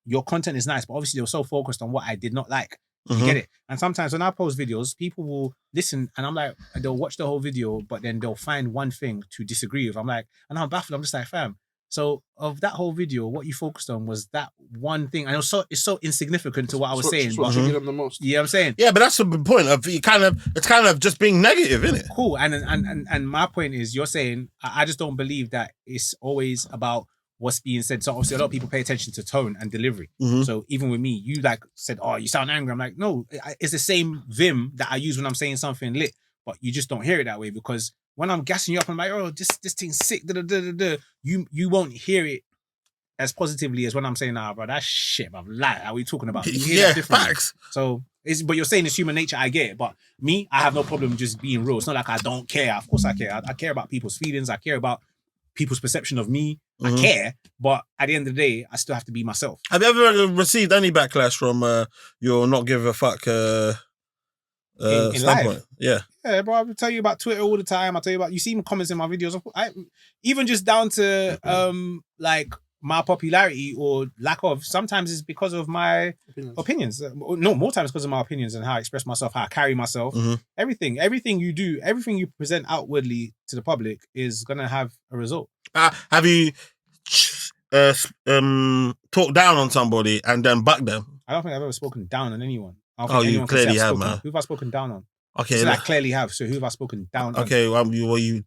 your content is nice, but obviously they were so focused on what I did not like. You get it? And sometimes when I post videos, people will listen and I'm like, they'll watch the whole video, but then they'll find one thing to disagree with. I'm like, and I'm baffled. I'm just like, fam. So of that whole video, what you focused on was that one thing, and it's so insignificant to what I was saying. It's what triggered them the most. Yeah, I'm saying. Yeah, but that's the point of it's kind of just being negative, isn't it? Cool. And my point is, you're saying I just don't believe that it's always about what's being said. So obviously a lot of people pay attention to tone and delivery. So even with me, you like said, oh, you sound angry. I'm like, no, it's the same vim that I use when I'm saying something lit, but you just don't hear it that way, because when I'm gassing you up, I'm like, oh, this thing's sick. You won't hear it as positively as when I'm saying, nah, bro, that's shit, bro. Like, are we talking about? You hear Yeah, that differently. facts. So, but you're saying it's human nature, I get it. But me, I have no problem just being real. It's not like I don't care. Of course I care. I care about people's feelings. I care about people's perception of me. I care. But at the end of the day, I still have to be myself. Have you ever received any backlash from your not give a fuck In standpoint? life? Yeah. Yeah, bro, I tell you about Twitter all the time. I tell you about, you see comments in my videos. Even just down to like my popularity or lack of, sometimes it's because of my opinions. No, more times because of my opinions and how I express myself, how I carry myself. Everything you do, everything you present outwardly to the public is gonna have a result. Have you talked down on somebody and then back them? I don't think I've ever spoken down on anyone. You clearly have, man. Who have I spoken down on? Okay, So I clearly have. So who have I spoken down on? Okay, you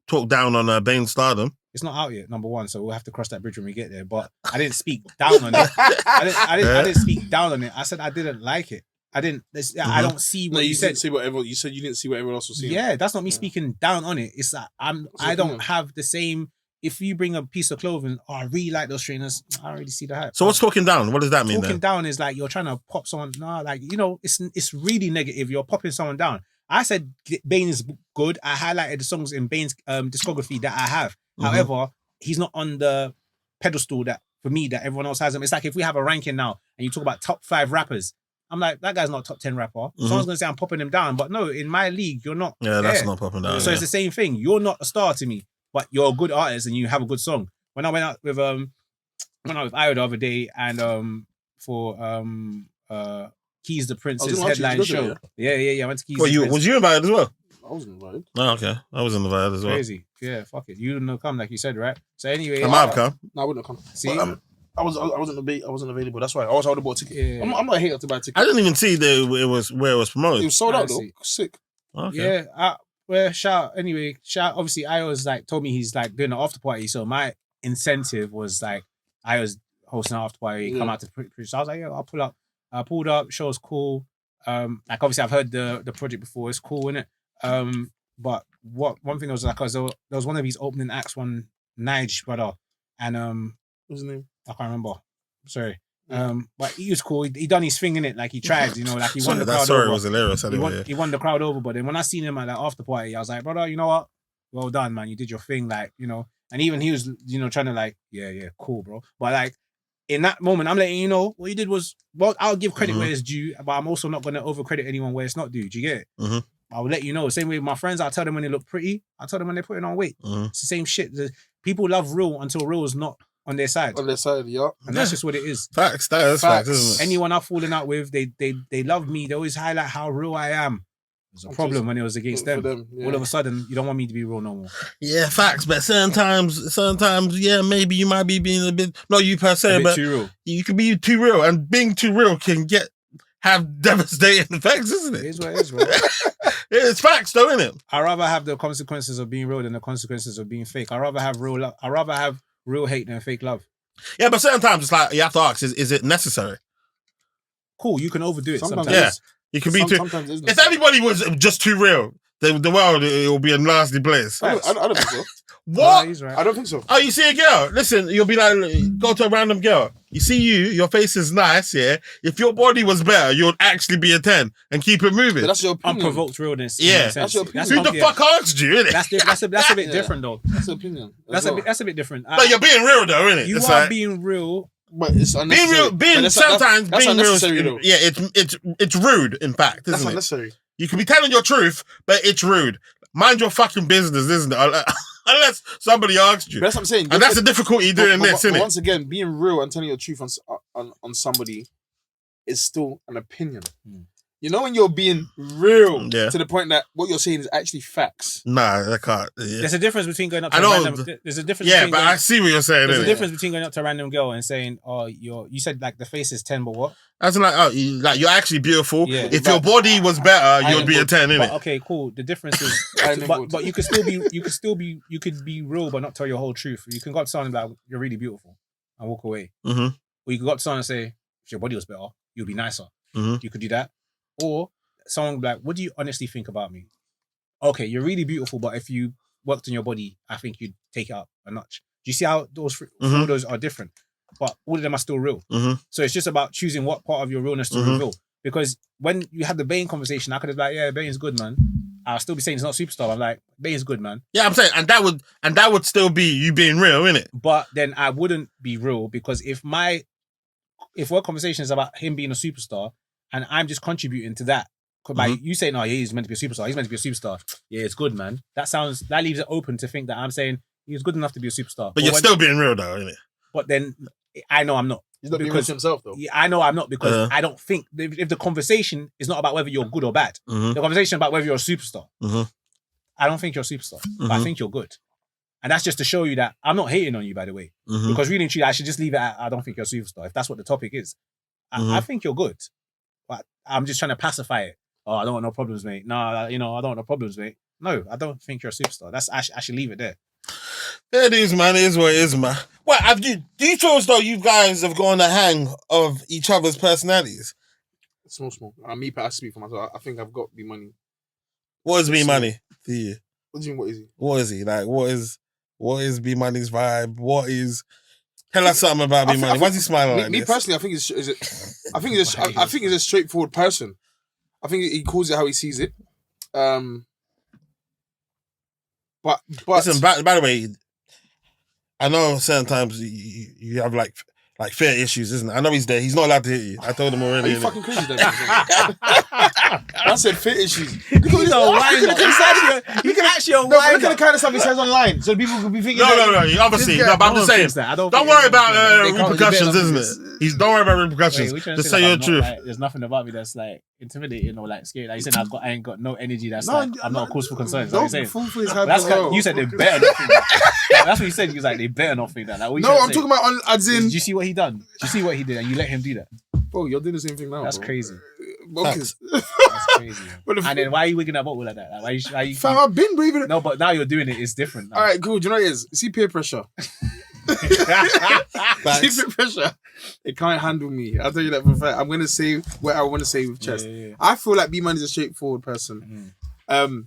talk down on Bane Stardom. It's not out yet, number one, so we'll have to cross that bridge when we get there. But I didn't speak down on it. I didn't speak down on it. I said I didn't like it. I didn't. I don't see what you said. Didn't see what everyone. You said you didn't see what everyone else was seeing. Yeah, that's not me speaking down on it. It's that I don't have the same. If you bring a piece of clothing, I really like those trainers. I don't really see the hype. So what's talking down? What does that mean? Talking down is like you're trying to pop someone. No, like it's really negative. You're popping someone down. I said Bane is good. I highlighted the songs in Bane's discography that I have. However, he's not on the pedestal that for me that everyone else has him. It's like if we have a ranking now and you talk about top 5 rappers, I'm like, that guy's not top 10 rapper. Someone's gonna say I'm popping him down, but no, in my league, you're not. Yeah, that's not popping down. So it's the same thing. You're not a star to me, but you're a good artist and you have a good song. When I went out with Io the other day and for Keys the Prince's headline show. Yeah. I went to Keys. Well, was you invited as well? I wasn't invited. Oh, okay. I was invited as well. Crazy. Yeah, fuck it. You didn't come like you said, right? So anyway, I might have come. No, I wouldn't have come. See, but, I wasn't available. That's why. I would have bought a ticket. Yeah. I'm not a hater to buy a ticket. I didn't even see that it was where it was promoted. It was sold out though. See. Sick. Okay. Yeah. Shout. Obviously, I was like told me he's like doing an after party. So my incentive was like I was hosting an after party. Come out to preach. So I was like, yeah, I'll pull up. I pulled up. Show was cool. Like obviously I've heard the project before. It's cool, innit? But one thing was like, cause there was one of his opening acts, one Nige brother, and What's his name? I can't remember. Sorry. But he was cool. He done his thing in it, like he tried, like he won the crowd over. It was hilarious. He won the crowd over, but then when I seen him at that after party, I was like, brother, you know what? Well done, man. You did your thing, like, and even he was, trying to like, yeah, cool, bro. But like in that moment, I'm letting you know what you did was, well, I'll give credit where it's due, but I'm also not going to overcredit anyone where it's not due. Do you get it? I'll let you know. Same way with my friends, I'll tell them when they look pretty. I'll tell them when they're putting on weight. It's the same shit. People love real until real is not on their side. On their side, yeah. And that's just what it is. Facts. That is facts, isn't it? Anyone I've fallen out with, they love me. They always highlight how real I am. It was a problem when it was against them. All of a sudden, you don't want me to be real no more. Yeah, facts. But sometimes, yeah, maybe you might be being a bit, not you per se, but too real. You can be too real, and being too real can have devastating effects, isn't it? It is what it is, bro. It's facts, though, isn't it? I'd rather have the consequences of being real than the consequences of being fake. I'd rather have real love. I'd rather have real hate than fake love. Yeah, but certain times it's like you have to ask: is it necessary? Cool, you can overdo it sometimes. Yeah, you can be too. If everybody was just too real, the world it will be a nasty place. I don't think so. What? He's right. I don't think so. Oh, you see a girl? Listen, you'll be like, go to a random girl. You see your face is nice, yeah? If your body was better, you'd actually be a 10 and keep it moving. But that's your opinion. Unprovoked realness. Yeah. That's your opinion. Who the fuck asked you, innit? That's a bit different, though. That's your opinion. That's a bit different. But you're being real, though, innit? You are being real. But it's unnecessary. Being real, sometimes that's being real unnecessary, though. yeah, it's rude, in fact, isn't That's it? unnecessary. You can be telling your truth, but it's rude. Mind your fucking business, isn't it? Unless somebody asked you. But that's what I'm saying. And that's the difficulty doing this, isn't it? Once again, being real and telling your truth on somebody is still an opinion. You know when you're being real to the point that what you're saying is actually facts. Nah, I can't. Yeah. There's a difference between going up to a random... There's a difference. Yeah, but I see what you're saying. There's a difference between going up to a random girl and saying, "Oh, you said like the face is 10, but what?" That's like, you're actually beautiful. Yeah. If your body was better, you'd be a 10, innit? Okay, cool. The difference is, but you could be real, but not tell your whole truth. You can go up to someone and be like, "You're really beautiful," and walk away. Or you can go up to someone and say, "If your body was better, you'd be nicer." You could do that. Or someone would be like, "What do you honestly think about me?" Okay, you're really beautiful, but if you worked on your body, I think you'd take it up a notch. Do you see how those are different? but all of them are still real. So it's just about choosing what part of your realness to reveal. Because when you had the Bane conversation, I could have been like, yeah, Bane's good, man. I'll still be saying he's not a superstar. I'm like, Bane's good, man. Yeah, I'm saying, and that would still be you being real, innit? But then I wouldn't be real, because if our conversation is about him being a superstar and I'm just contributing to that, by you saying, no, he's meant to be a superstar. He's meant to be a superstar. Yeah, it's good, man. That leaves it open to think that I'm saying he's good enough to be a superstar. But you're still being real, though, innit? But then I know I'm not. He's not being real to himself, though. Yeah, I know I'm not, because I don't think if the conversation is not about whether you're good or bad, the conversation about whether you're a superstar. I don't think you're a superstar, but I think you're good. And that's just to show you that I'm not hating on you, by the way. Because really and truly, I should just leave it at I don't think you're a superstar. If that's what the topic is, I think you're good. But I'm just trying to pacify it. Oh, I don't want no problems, mate. No, I don't want no problems, mate. No, I don't think you're a superstar. I should leave it there. It is, man. It is what it is, man. Well, do you feel as though you guys have gotten a hang of each other's personalities? Small. Me, I speak for myself. I think I've got B Moni. What is B Moni to you? What do you mean, what is he? What is he? Like, what is B Moni's vibe? Tell us something about B Moni. Why's he smiling like this? Me personally, I think he's a straightforward person. I think he calls it how he sees it. But listen, by the way, I know certain times you have like fear issues, isn't it? I know he's there. He's not allowed to hit you. I told him already. Are you fucking crazy then? I said fear issues. He's a whiner. He can actually a whiner. Look at the kind of stuff he says online, so people could be thinking. No. Obviously, but I'm just saying. Don't worry about repercussions, isn't it? Don't worry about repercussions. Just say your truth. There's nothing about me that's like intimidating or like scary. Like you said, I ain't got no energy. That's like I'm not a cause for concern. You said they better not think that. That's what you said. You was like, they better not think that. Like, no, I'm talking about as in. Did you see what he done? Did you see what he did? And you let him do that? Bro, you're doing the same thing now. That's bro. crazy. That's crazy. And then why are you wigging that bottle like that? Like, why you Fam, I've been breathing. No, but now you're doing it. It's different. Now. All right, cool. Do you know what it is? See peer pressure. See peer pressure. It can't handle me. I'll tell you that for a fact. I'm gonna say what I want to say with chest. Yeah. I feel like B Moni is a straightforward person. There's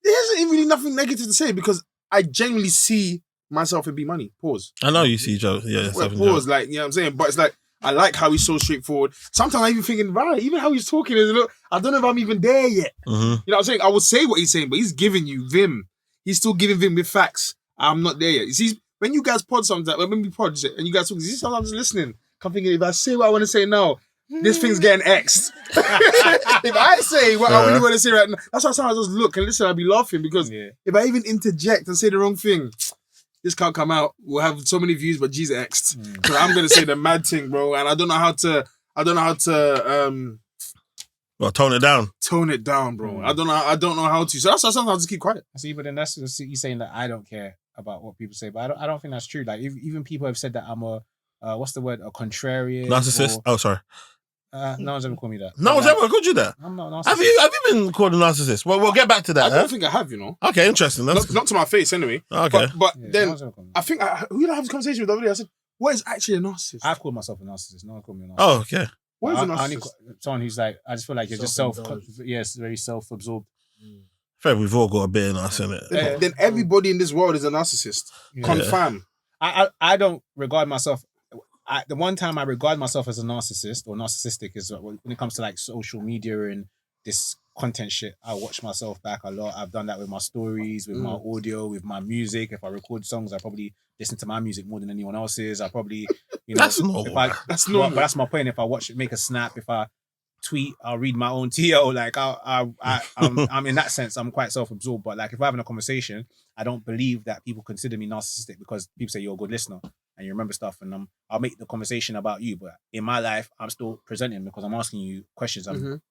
really nothing negative to say because I genuinely see myself in B Moni. Pause. I know you see Joe. Yeah, pause. Like, you know what I'm saying? But it's like, I like how he's so straightforward. Sometimes I'm even thinking, right, even how he's talking is a little, I don't know if I'm even there yet. You know what I'm saying? I would say what he's saying, but he's giving you Vim. He's still giving Vim with facts. I'm not there yet. You see, when you guys pod sometimes, when we pod and you guys talk, you see, sometimes I'm listening. I'm thinking, if I say what I want to say now, this thing's getting X'd. If I say what I really want to say right now, that's why sometimes I just look and listen, I'll be laughing because if I even interject and say the wrong thing, this can't come out. We'll have so many views, but G's X'd. Because I'm gonna say the mad thing, bro, and I don't know how to well, tone it down. Tone it down, bro. I don't know how to. So that's why sometimes I just keep quiet. See, but then that's you saying that I don't care about what people say, but I don't think that's true. Like even people have said that I'm a what's the word? A contrarian. Narcissist. Oh, sorry. No one's ever called me that. No one's ever called you that. I'm not a narcissist. Have you been called a narcissist? Well, we'll get back to that. I don't think I have, you know. Okay, interesting. Not to my face, anyway. Okay. But then I think who did I have this conversation with the other day? I said, "What is actually a narcissist?" I've called myself a narcissist. No one called me a narcissist. Oh, okay. What is a narcissist? Someone who's like, I just feel like you're just very self-absorbed. Fair, we've all got a bit in us, innit? Then everybody in this world is a narcissist. Yeah. Confirm. I don't regard myself. The one time I regard myself as a narcissist or narcissistic is when it comes to like social media and this content shit. I watch myself back a lot. I've done that with my stories, with my audio, with my music. If I record songs, I probably listen to my music more than anyone else's. I probably, you know, that's normal. That's normal. But that's my point. If I make a snap, if I tweet, I'll read my own TL. Like I'm in that sense, I'm quite self-absorbed. But like if we're having a conversation, I don't believe that people consider me narcissistic because people say you're a good listener and you remember stuff, and I'll make the conversation about you. But in my life, I'm still presenting because I'm asking you questions. I'm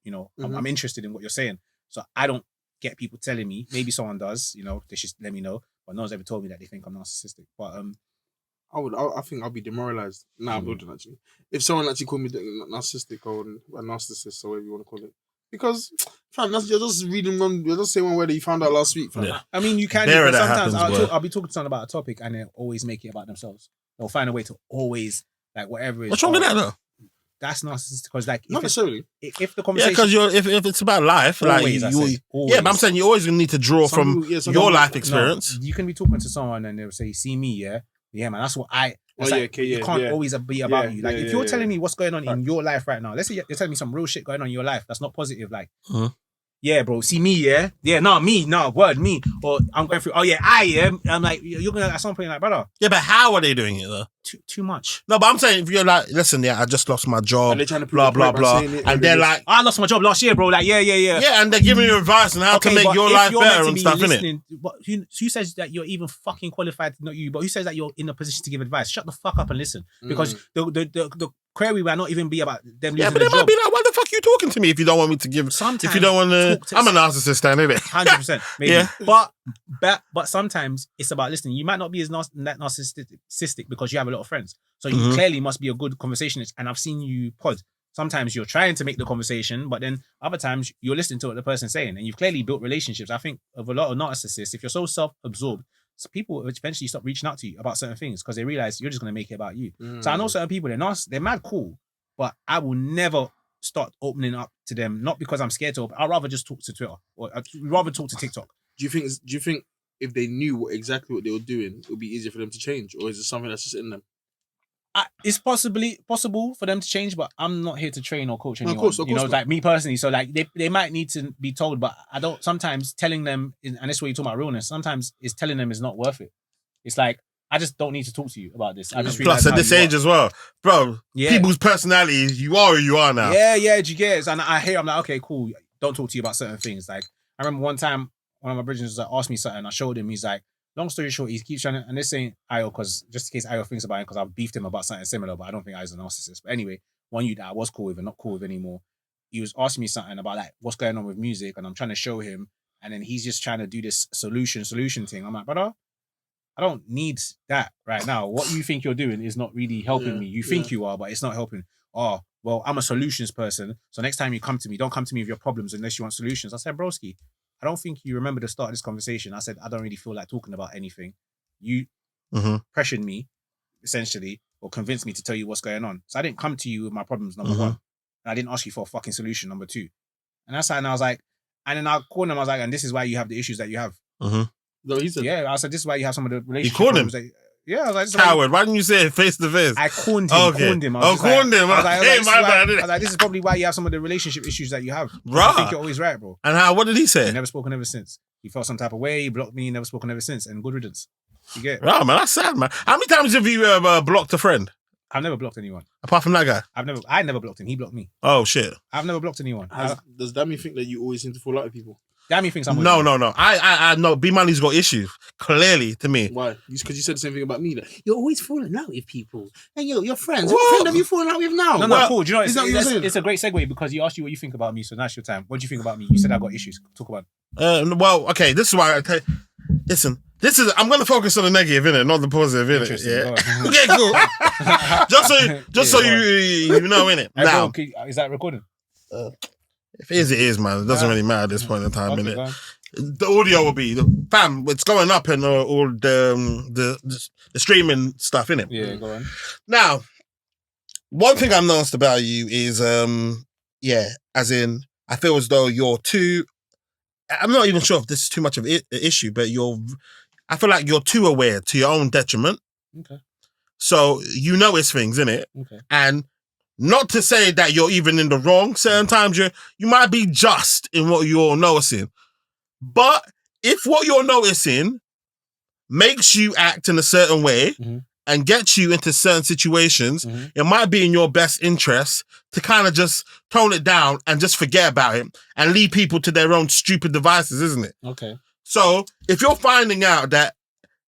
interested in what you're saying. So I don't get people telling me. Maybe someone does. You know, they should let me know. But no one's ever told me that they think I'm narcissistic. But I think I'll be demoralized. Nah, I wouldn't actually. If someone actually called me narcissistic or a narcissist or whatever you want to call it. Because, fam, you're just you're just saying one word that you found out last week, fam. Yeah. I mean, you can, but sometimes I'll be talking to someone about a topic and they'll always make it about themselves. They'll find a way to always, like, whatever it is. What's wrong with that, though? That's narcissistic because, like, not necessarily. If the conversation, because if it's about life, always, like, always. Yeah, but I'm saying you always need to draw from your life experience. No, you can be talking to someone and they'll say, "See me, yeah." Yeah, man, that's what I. Oh, It's yeah, like, okay, it yeah, can't yeah. always be about Yeah, you. Like, yeah, if you're yeah, telling yeah. me what's going on in your life right now, let's say you're telling me some real shit going on in your life that's not positive, like, Mhm. yeah, bro, see me, yeah, no, me, no, word, me, or I'm going through, oh yeah, I am. I'm like, you're gonna at some point like, brother, Yeah, but how are they doing it though? too much. No, but I'm saying if you're like, listen, yeah, I just lost my job, And they're trying to prove blah a blah point by blah, saying it, and they're like, I lost my job last year, bro. Like, yeah. yeah, and they're giving you advice on how to make but your if life you're meant better to and be stuff, innit? listening, but who says that you're even fucking qualified? Not you, but who says that you're in a position to give advice? Shut the fuck up and listen, because the query might not even be about them Yeah, losing but their they might job. be like, why the fuck you talking to me if you don't want me to give? Sometimes if you don't want to, talk to- I'm a narcissist, then, innit? 100%, maybe. Yeah. But sometimes it's about listening. You might not be as that narcissistic because you have a lot of friends. So you Mhm. clearly must be a good conversationalist. And I've seen you pod. Sometimes you're trying to make the conversation, but then other times you're listening to what the person's saying, and you've clearly built relationships. I think of a lot of narcissists, if you're so self-absorbed, so people eventually stop reaching out to you about certain things because they realize you're just going to make it about you. So I know certain people, they're mad cool, but I will never start opening up to them, not because I'm scared to open. I'd rather just talk to Twitter, or I'd rather talk to TikTok. Do you think if they knew exactly what they were doing, it would be easier for them to change, or is it something that's just in them? It's possible for them to change, but I'm not here to train or coach anyone. of course you know, not. like me personally. So like they might need to be told, but I don't. Sometimes telling them, and this is what you talk about realness. Sometimes is telling them is not worth it. It's like I just don't need to talk to you about this. I just Plus, at this age as well, bro, Yeah. people's personalities, you are who you are now. Yeah, do you get it? And I hear, I'm like, okay, cool. Don't talk to you about certain things. Like I remember one time one of my brothers was like, asked me something. I showed him. He's like, long story short, he keeps trying to, and this ain't Ayo, because just in case Ayo thinks about it, because I've beefed him about something similar, but I don't think Ayo's a narcissist. But anyway, one you that I was cool with and not cool with anymore, he was asking me something about like what's going on with music, and I'm trying to show him, and then he's just trying to do this solution thing. I'm like, brother, I don't need that right now. What you think you're doing is not really helping me. You think you are, but it's not helping. Oh, well, I'm a solutions person. So next time you come to me, don't come to me with your problems unless you want solutions. I said, broski, I don't think you remember the start of this conversation. I said, I don't really feel like talking about anything. You pressured me, essentially, or convinced me to tell you what's going on. So I didn't come to you with my problems, number one. And I didn't ask you for a fucking solution, number two. And that's how, and I was like, and then I called him, I was like, and this is why you have the issues that you have. No, he said, Yeah, I said, this is why you have some of the relationship called him? problems that, yeah, I was like, this is why Coward, why didn't you say it face to face? I corned him. Okay. Corned him. I Oh, was just like- corned him. I was like, Hey, this my is why- bad, innit? I was like, this is probably why you have some of the relationship issues that you have. Bruh. I think you're always right, bro. And how? What did he say? He never spoken ever since. He felt some type of way. He blocked me. Never spoken ever since. And good riddance. You get it? Oh man, that's sad, man. How many times have you blocked a friend I've never blocked anyone. apart from that guy? I never blocked him. He blocked me. Oh shit. I've never blocked anyone. Does that mean think that you always seem to fall out with people? Damn, thinks I'm with No. you. I know. B Moni's got issues. Clearly, to me. Why? Because you said the same thing about me. Like, you're always falling out with people. And your friends. What? What friend have you fallen out with now? No, Well, cool. Do you know, is that what you're saying? it's a great segue because you asked you what you think about me. So now's your time. What do you think about me? You said I got issues. Talk about it. Well, okay. This is why I tell. Listen. I'm going to focus on the negative, innit? Not the positive, innit? Interesting. Yeah. Go on. Okay, cool. just so you know, innit? Hey, Now, bro, is that recording? if it is, man. It doesn't really matter at this point in time, Okay, innit? go on. The audio will be, fam, it's going up in all the streaming stuff, innit? Yeah, go on. Now, one thing I've noticed about you is, as in, I feel as though you're too, I'm not even sure if this is too much of an issue, but I feel like you're too aware to your own detriment. Okay. So you notice things, innit? Okay. And not to say that you're even in the wrong. Certain times you might be just in what you're noticing. But if what you're noticing makes you act in a certain way and gets you into certain situations, it might be in your best interest to kind of just tone it down and just forget about it and leave people to their own stupid devices, isn't it? Okay. So if you're finding out that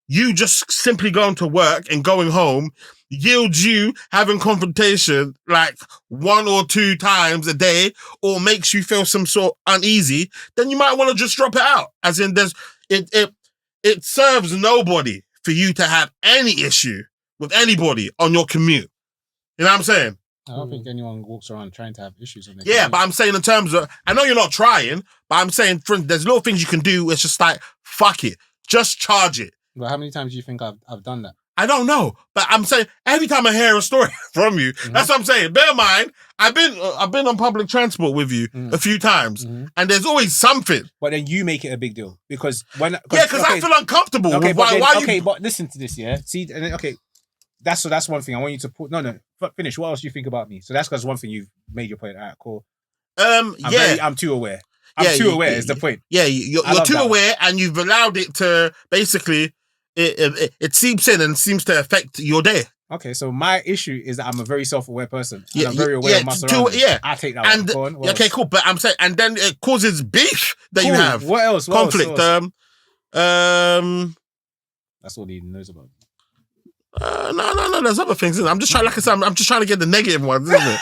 you just simply going to work and going home yields you having confrontation like 1 or 2 times a day or makes you feel some sort uneasy, then you might want to just drop it out. As in it serves nobody for you to have any issue with anybody on your commute. You know what I'm saying? I don't think anyone walks around trying to have issues on their Yeah, commute. but I'm saying in terms of, I know you're not trying, but I'm saying there's little things you can do. It's just like, fuck it. Just charge it. But how many times do you think I've done that? I don't know, but I'm saying every time I hear a story from you, that's what I'm saying. Bear in mind, I've been on public transport with you a few times, and there's always something. But then you make it a big deal because because I feel uncomfortable. Okay, why but listen to this, yeah. See, and then, okay, that's one thing I want you to put. No, finish. What else do you think about me? So that's because one thing you've made your point. All right, cool. I'm too aware. I'm too aware is the point. Yeah, you're too aware, and you've allowed it to basically. It seeps in and seems to affect your day. Okay, so my issue is that I'm a very self-aware person. And I'm very aware of my surroundings. I take that and, one. Okay, cool. But I'm saying, and then it causes beef that you have. What else? Conflict. That's all he knows about. No. There's other things. Isn't it? I'm just trying. Like I said, I'm just trying to get the negative ones, isn't it?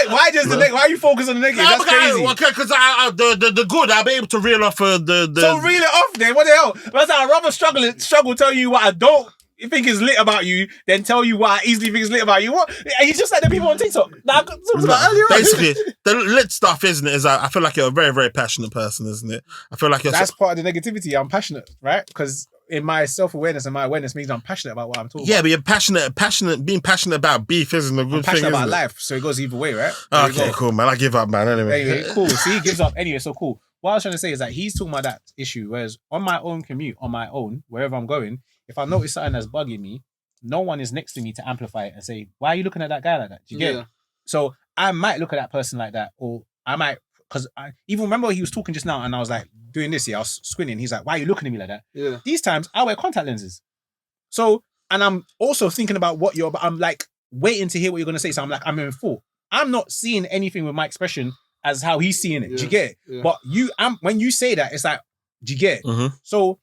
Why just the negative? Why are you focused on the negative? That's crazy. Because the good, I'll be able to reel off the. So reel it off then. What the hell? I'd rather struggle telling you what I don't think is lit about you than tell you what I easily think is lit about you. What? Are you just like the people on TikTok? Basically, the lit stuff, isn't it? Is I feel like you're a very, very passionate person, isn't it? I feel like that's part of the negativity. I'm passionate, right? Because in my self-awareness and my awareness means I'm passionate about what I'm talking about. Yeah, but you're being passionate about beef isn't a good I'm passionate thing, about life, so it goes either way, right? Okay, cool, man. I give up, man. Anyway, cool. See, he gives up. Anyway, so cool. What I was trying to say is that he's talking about that issue, whereas on my own commute, on my own, wherever I'm going, if I notice something that's bugging me, no one is next to me to amplify it and say, why are you looking at that guy like that? Do you get it? So I might look at that person like that, or I might, because I even remember he was talking just now and I was like, doing this here, I was squinting. He's like, why are you looking at me like that? Yeah. These times I wear contact lenses. So, and I'm also thinking about I'm like waiting to hear what you're going to say. So I'm like, I'm in full. I'm not seeing anything with my expression as how he's seeing it. Do you get it? Yeah. But when you say that, it's like, do you get it? Mm-hmm. So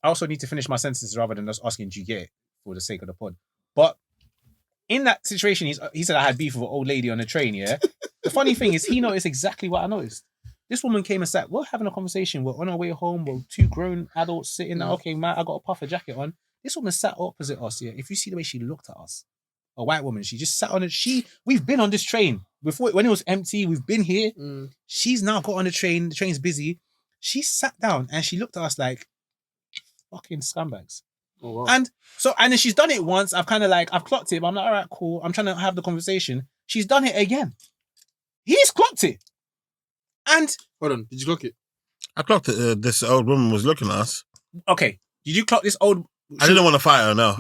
I also need to finish my sentences rather than just asking, do you get it? For the sake of the pod. But in that situation, he said I had beef with an old lady on the train, yeah? The funny thing is he noticed exactly what I noticed. This woman came and sat, we're having a conversation, we're on our way home, we're two grown adults sitting there, okay, man, I got a puffer jacket on. This woman sat opposite us, yeah? If you see the way she looked at us, a white woman, she just sat on it. We've been on this train before, when it was empty, we've been here. She's now got on the train's busy. She sat down and she looked at us like fucking scumbags. Oh, wow. And then she's done it once. I've clocked it, but I'm like, all right, cool. I'm trying to have the conversation. She's done it again. He's clocked it. And hold on, did you clock it? I clocked it. This old woman was looking at us. Okay, did you clock this old? I didn't want to fight her. No,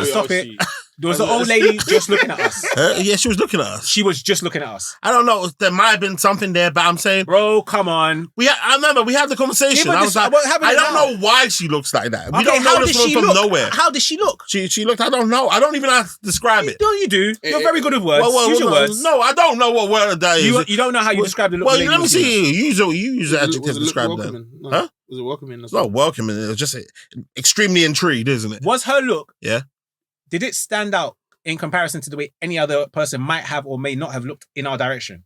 stop it. There was an old lady just looking at us. Yeah, she was looking at us. She was just looking at us. I don't know. There might have been something there, but I'm saying, bro, come on. I remember we had the conversation. I was like, I don't know why she looks like that. We don't know this one from nowhere. How did she look? She looked. I don't know. I don't even know how to describe it. No, you do. You're very good with words. Use your words. No, I don't know what word that is. You don't know how you describe the look. Well, let me see. You use the adjective to describe that. Huh? Was it welcoming? It's not welcoming. It was just extremely intrigued, isn't it? Was her look? Yeah. Did it stand out in comparison to the way any other person might have or may not have looked in our direction?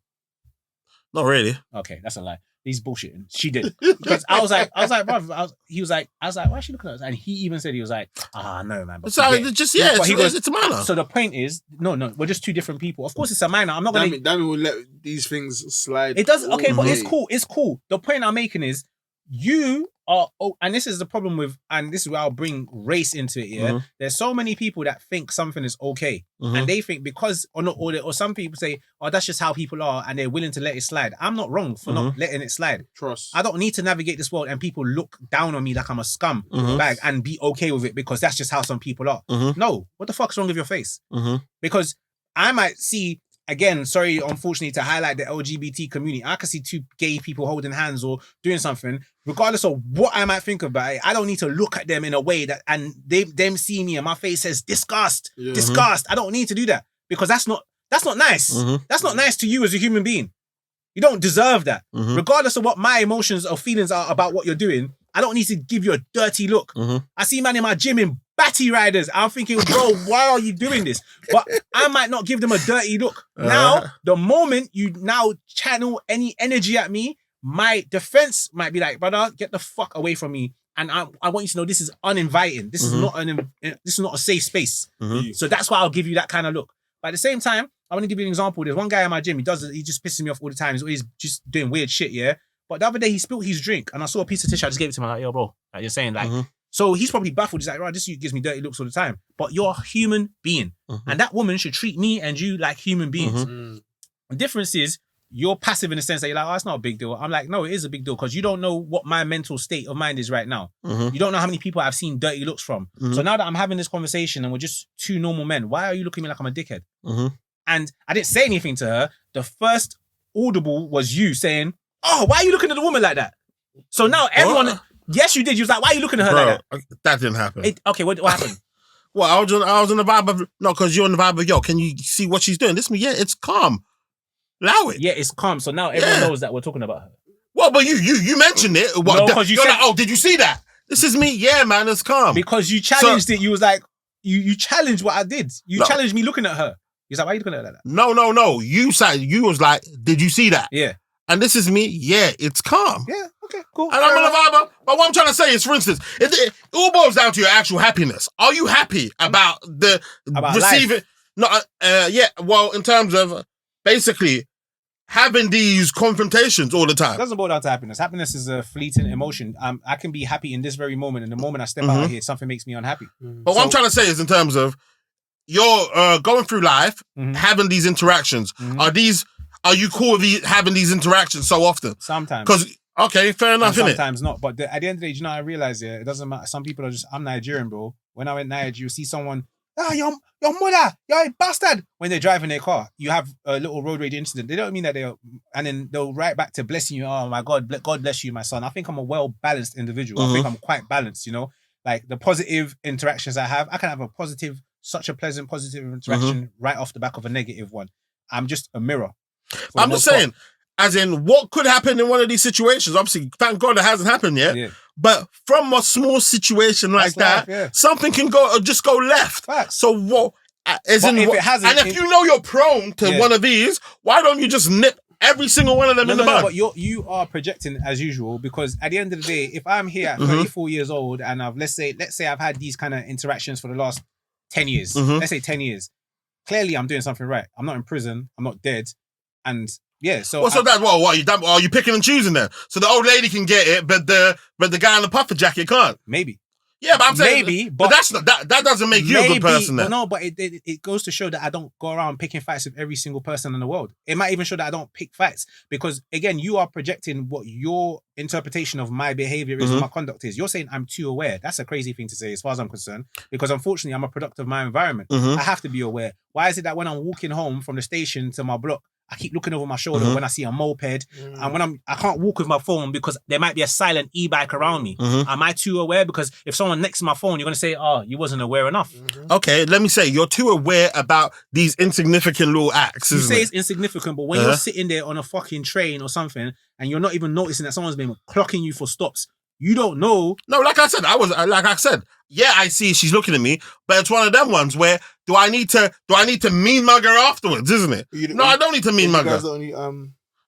Not really. Okay, that's a lie. He's bullshitting. She did. Because I was like, brother, I was like, why is she looking at us? And he even said, he was like, no, man. So it's a minor. So the point is, no, we're just two different people. Of course it's a minor. I'm not going to... Damn, will let these things slide. It does, okay, but it's cool. The point I'm making is, you are, and this is the problem with, and this is where I'll bring race into it, yeah? There's so many people that think something is okay. And they think because, or some people say, oh, that's just how people are, and they're willing to let it slide. I'm not wrong for not letting it slide. Trust. I don't need to navigate this world and people look down on me like I'm a scum bag and be okay with it because that's just how some people are. No, what the fuck's wrong with your face? Because I might see, again, sorry, unfortunately, to highlight the LGBT community, I can see two gay people holding hands or doing something, regardless of what I might think about it. I don't need to look at them in a way that, and them see me and my face says disgust, disgust. I don't need to do that because that's not nice. That's not nice to you as a human being. You don't deserve that. Regardless of what my emotions or feelings are about what you're doing, I don't need to give you a dirty look. I see man in my gym in batty riders. I'm thinking, bro, why are you doing this? But I might not give them a dirty look. Now, the moment you now channel any energy at me, my defense might be like, brother, get the fuck away from me. And I want you to know this is uninviting. This is not a safe space. So that's why I'll give you that kind of look. But at the same time, I want to give you an example. There's one guy in my gym. He just pisses me off all the time. He's always just doing weird shit, yeah? But the other day he spilled his drink and I saw a piece of tissue. I just gave it to him. I'm like, yo, bro, like you're saying, like, So he's probably baffled. He's like, right, this gives me dirty looks all the time. But you're a human being. And that woman should treat me and you like human beings. The difference is you're passive in the sense that you're like, oh, it's not a big deal. I'm like, no, it is a big deal because you don't know what my mental state of mind is right now. You don't know how many people I've seen dirty looks from. So now that I'm having this conversation and we're just two normal men, why are you looking at me like I'm a dickhead? And I didn't say anything to her. The first audible was you saying, oh, why are you looking at the woman like that? So now everyone... Yes, you did. You was like, why are you looking at her like that? That didn't happen. Okay, what happened? Well, I was in the vibe of, no, because you're in the vibe of, yo, can you see what she's doing? Yeah, it's calm. Allow it. Yeah, it's calm. So now everyone knows that we're talking about her. Well, but you mentioned it. Well, no, because you're like, oh, did you see that? This is me. Yeah, man, it's calm. Because you challenged it. You was like, you challenged what I did. You challenged me looking at her. He's like, why are you looking at her like that? No. You was like, did you see that? Yeah. And this is me. Yeah, it's calm. Yeah. Okay. Cool. And I'm in a vibe. But what I'm trying to say is, for instance, it all boils down to your actual happiness. Are you happy about receiving? Life? No. Yeah. Well, in terms of basically having these confrontations all the time. It doesn't boil down to happiness. Happiness is a fleeting emotion. I can be happy in this very moment, and the moment I step out of here, something makes me unhappy. But what I'm trying to say is, in terms of you're going through life, having these interactions. Are you cool with having these interactions so often? Sometimes. Because, okay, fair enough, innit? Sometimes not. But at the end of the day, you know, I realize, it doesn't matter. Some people are just, I'm Nigerian, bro. When I went Nigeria, you see someone, your mother, you're a bastard. When they're driving their car, you have a little road rage incident. They don't mean that and then they'll write back to blessing you. Oh my God, God bless you, my son. I think I'm a well-balanced individual. I think I'm quite balanced, you know? Like the positive interactions I have, I can have such a pleasant, positive interaction right off the back of a negative one. I'm just a mirror. I'm just saying, as in, what could happen in one of these situations? Obviously, thank God it hasn't happened yet. Yeah. But from a small situation like that, something can just go left. Facts. So what? If it hasn't, and if you know you're prone to one of these, why don't you just nip every single one of them in the bud? But you are projecting as usual, because at the end of the day, if I'm here at 34 years old and let's say I've had these kind of interactions for the last 10 years. Let's say 10 years. Clearly, I'm doing something right. I'm not in prison. I'm not dead. And yeah, so are you picking and choosing there? So the old lady can get it, but the guy in the puffer jacket can't. Maybe. Yeah, but I'm saying but that's not that doesn't make you a good person then. No, but it goes to show that I don't go around picking fights with every single person in the world. It might even show that I don't pick fights, because again, you are projecting what your interpretation of my behavior is, or my conduct is. You're saying I'm too aware. That's a crazy thing to say as far as I'm concerned, because unfortunately I'm a product of my environment. I have to be aware. Why is it that when I'm walking home from the station to my block, I keep looking over my shoulder when I see a moped, and when I can't walk with my phone because there might be a silent e-bike around me. Am I too aware? Because if someone next to my phone, you're going to say, oh, you wasn't aware enough. Okay, let me say, you're too aware about these insignificant little acts, You say it's insignificant, but when you're sitting there on a fucking train or something, and you're not even noticing that someone's been clocking you for stops, you don't know. No, like I said, yeah, I see she's looking at me, but it's one of them ones where do I need to mean mug her afterwards, isn't it? I don't need to mean mug her.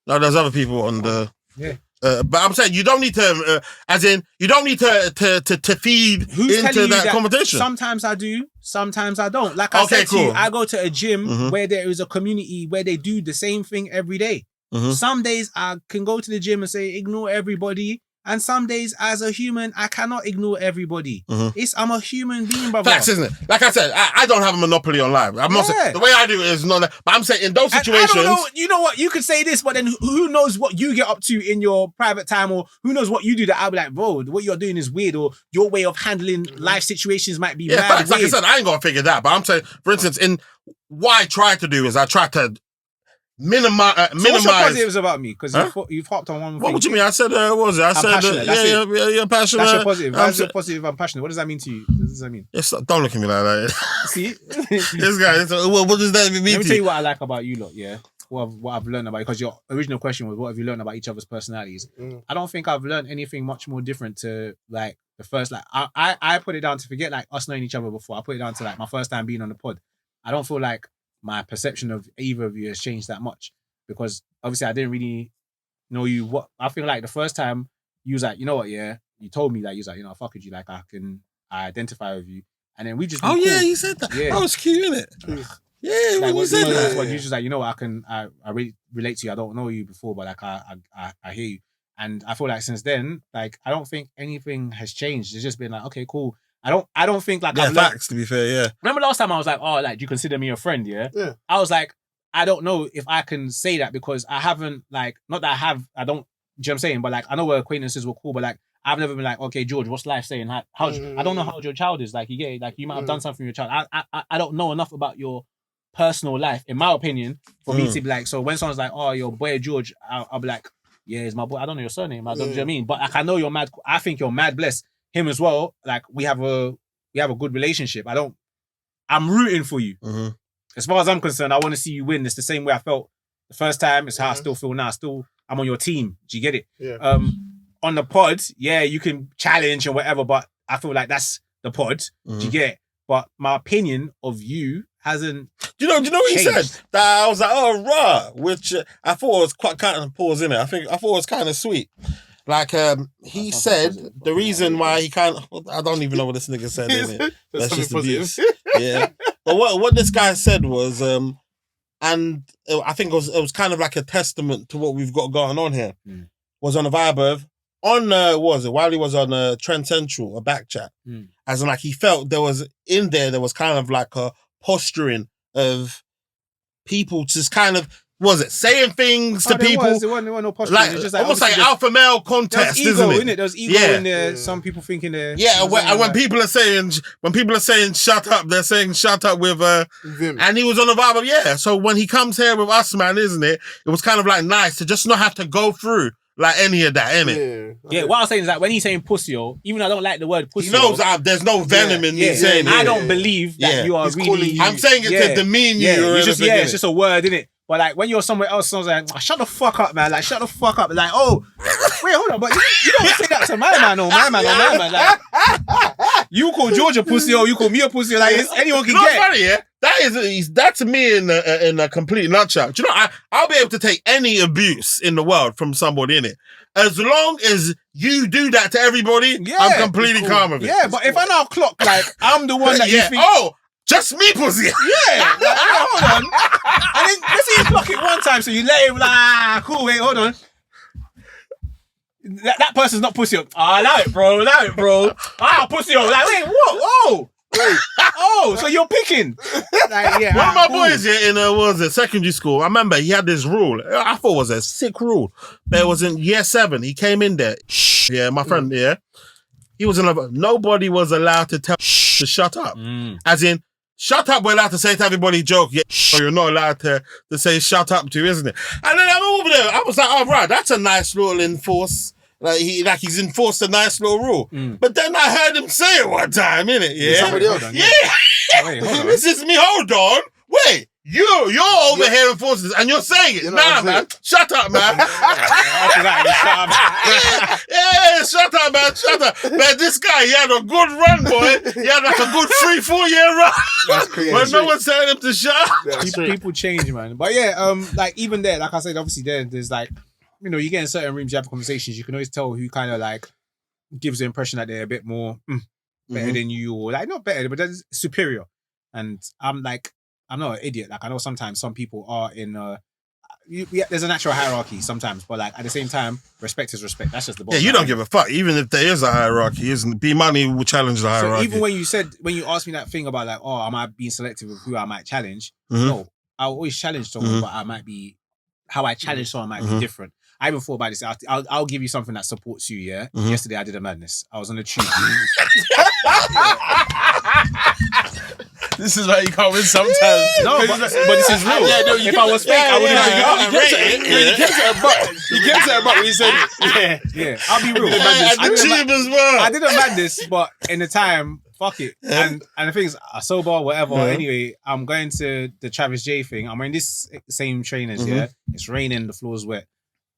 No, there's other people on the. Yeah. But I'm saying you don't need to, to feed into that conversation. Sometimes I do, sometimes I don't. Like I said to you, I go to a gym where there is a community where they do the same thing every day. Some days I can go to the gym and say, ignore everybody. And some days, as a human, I cannot ignore everybody. I'm a human being, brother. Facts, isn't it? Like I said, I don't have a monopoly on life. I'm not saying, the way I do it is not that. But I'm saying in those situations... I don't know, you know what? You could say this, but then who knows what you get up to in your private time, or who knows what you do that I'll be like, bro, what you're doing is weird, or your way of handling life situations might be mad facts. weird. Like I said, I ain't going to figure that. But I'm saying, for instance, what I try to do is I try to minimize. What's your positives about me? Because you've hopped on one thing. What do you mean? I said, what was it? I said, you're passionate. That's your positive. That's your positive. I'm passionate. What does that mean to you? What does that mean? Don't look at me like that. See? This guy, what does that mean to you? Let me tell you what I like about you lot, yeah? What I've learned about you, because your original question was, what have you learned about each other's personalities? I don't think I've learned anything much more different to, like, the first, like, I put it down to forget, like, us knowing each other before. I put it down to, like, my first time being on the pod. I don't feel like my perception of either of you has changed that much, because obviously I didn't really know you. I feel like the first time you was like, you know what, yeah, you told me that you was like, you know, I fuck with you, like I identify with you, and then we just cool. Yeah, you said that. Yeah. That was cute, innit? Yeah, like, when you said that. You just like, you know what, I really relate to you. I don't know you before, but like I hear you. And I feel like since then, like I don't think anything has changed. It's just been like, okay, cool. I don't think like Yeah, I've learned. facts, to be fair, yeah. Remember last time I was like, oh, like, do you consider me a friend? Yeah. Yeah. I was like, I don't know if I can say that because I haven't, like, not that I don't, do you know what I'm saying? But like, I know our acquaintances were cool, but like, I've never been like, okay, George, what's life saying? How's I don't know how old your child is. Like, you get it? Like, you might have done something with your child. I don't know enough about your personal life, in my opinion, for me to be like, so when someone's like, oh, your boy George, I'll be like, yeah, it's my boy. I don't know your surname. Do you know what I mean? But like, I know you're mad. I think you're mad blessed. Him as well. Like, we have a good relationship. I'm rooting for you. As far as I'm concerned, I want to see you win. It's the same way I felt the first time. It's how I still feel now. I'm on your team. Do you get it? Yeah. On the pod, yeah, you can challenge and whatever, but I feel like that's the pod. Do you get it? But my opinion of you hasn't. Do you know what he changed. said? That I was like, oh, rah, which I thought was quite kind of pause in it. I thought it was kind of sweet. Like, he said the reason why he can't. I don't even know what this nigga said. Innit? That's just abuse. Yeah. But what this guy said was, and I think it was kind of like a testament to what we've got going on here. Was on a vibe of while he was on Trend Central, a back chat, as in like he felt there was kind of like a posturing of people just kind of saying things to people. There wasn't no posture. Like, It's just almost like alpha male contest, isn't it? Innit? There's ego in there. Some people thinking they're... Yeah, and when people are saying shut up, they're saying shut up with Vim. and he was on the vibe of so when he comes here with us, man, isn't it? It was kind of like nice to just not have to go through like any of that, innit? Yeah. What I was saying is that when he's saying pussy, even though I don't like the word pussy, He knows there's no venom in me saying I it. don't believe that you are He's really... calling you- I'm saying it to demean you. or it's anything, innit? just a word, innit? But like when you're somewhere else, someone's like, shut the fuck up, man. Like, shut the fuck up. Like, oh, wait, hold on. But you don't say that to my man or my man or my man. Like, you call George a pussy or you call me a pussy. Like, anyone can You know get. what's funny, yeah? That to me in a complete nutshell. Do you know, I'll be able to take any abuse in the world from somebody, innit? As long as you do that to everybody, I'm completely calm with it. Yeah, but if I now clock, like, I'm the one that you think... Oh, just me, pussy. Yeah, like, hold on. And then let's say you clock it one time, so you let him like, cool, wait, hold on. That person's not pussy up. Allow it, bro. Pussy up. Like, wait, what? Oh. Wait. Oh, so you're picking. Like, yeah. One of my boys here in secondary school, I remember he had this rule. I thought it was a sick rule. But it was in year 7. He came in there. Yeah, my friend, yeah. He was nobody was allowed to tell to shut up. As in, shut up, we're allowed to say to everybody joke. Yeah, or you're not allowed to say shut up to, isn't it? And then I'm over there. I was like, oh, right, that's a nice little enforce. He's enforced a nice little rule. But then I heard him say it one time, innit? Yeah. Somebody else. Yeah. Wait, hold on. This is me. Hold on. Wait. You're over here enforcing this and you're saying it. You're Nah, not man. Shut up, man. After that, Shut up, man. Shut up. Man, this guy, he had a good run, boy. He had like a good 3-4 year run. That's crazy. When no one's telling him to shut up. people change, man. But yeah, like even there, like I said, obviously there's like, you know, you get in certain rooms, you have conversations, you can always tell who kind of like gives the impression that they're a bit more better than you, or like not better, but that's superior. And I'm like, I'm not an idiot. Like I know sometimes some people are in there's a natural hierarchy sometimes, but like at the same time, respect is respect. That's just the bottom Yeah, you line. don't give a fuck. Even if there is a hierarchy, isn't B Moni will challenge the So hierarchy. even when you asked me that thing about like, oh, am I being selective with who I might challenge? No, I'll always challenge someone, but how I challenge someone might be different. I even thought about this. I'll give you something that supports you, yeah? Yesterday I did a madness. I was on the tube. This is why you can't win sometimes. No, but this is real. Yeah, no, if I was fake, I wouldn't have. You kept it a buck. You kept it a buck when you said it. Yeah, I'll be real. and the tube as well. I did a madness, but in the time, fuck it. And the thing is, sober, whatever. Anyway, I'm going to the Travis J thing. I'm wearing this same trainers, yeah? It's raining, the floor's wet.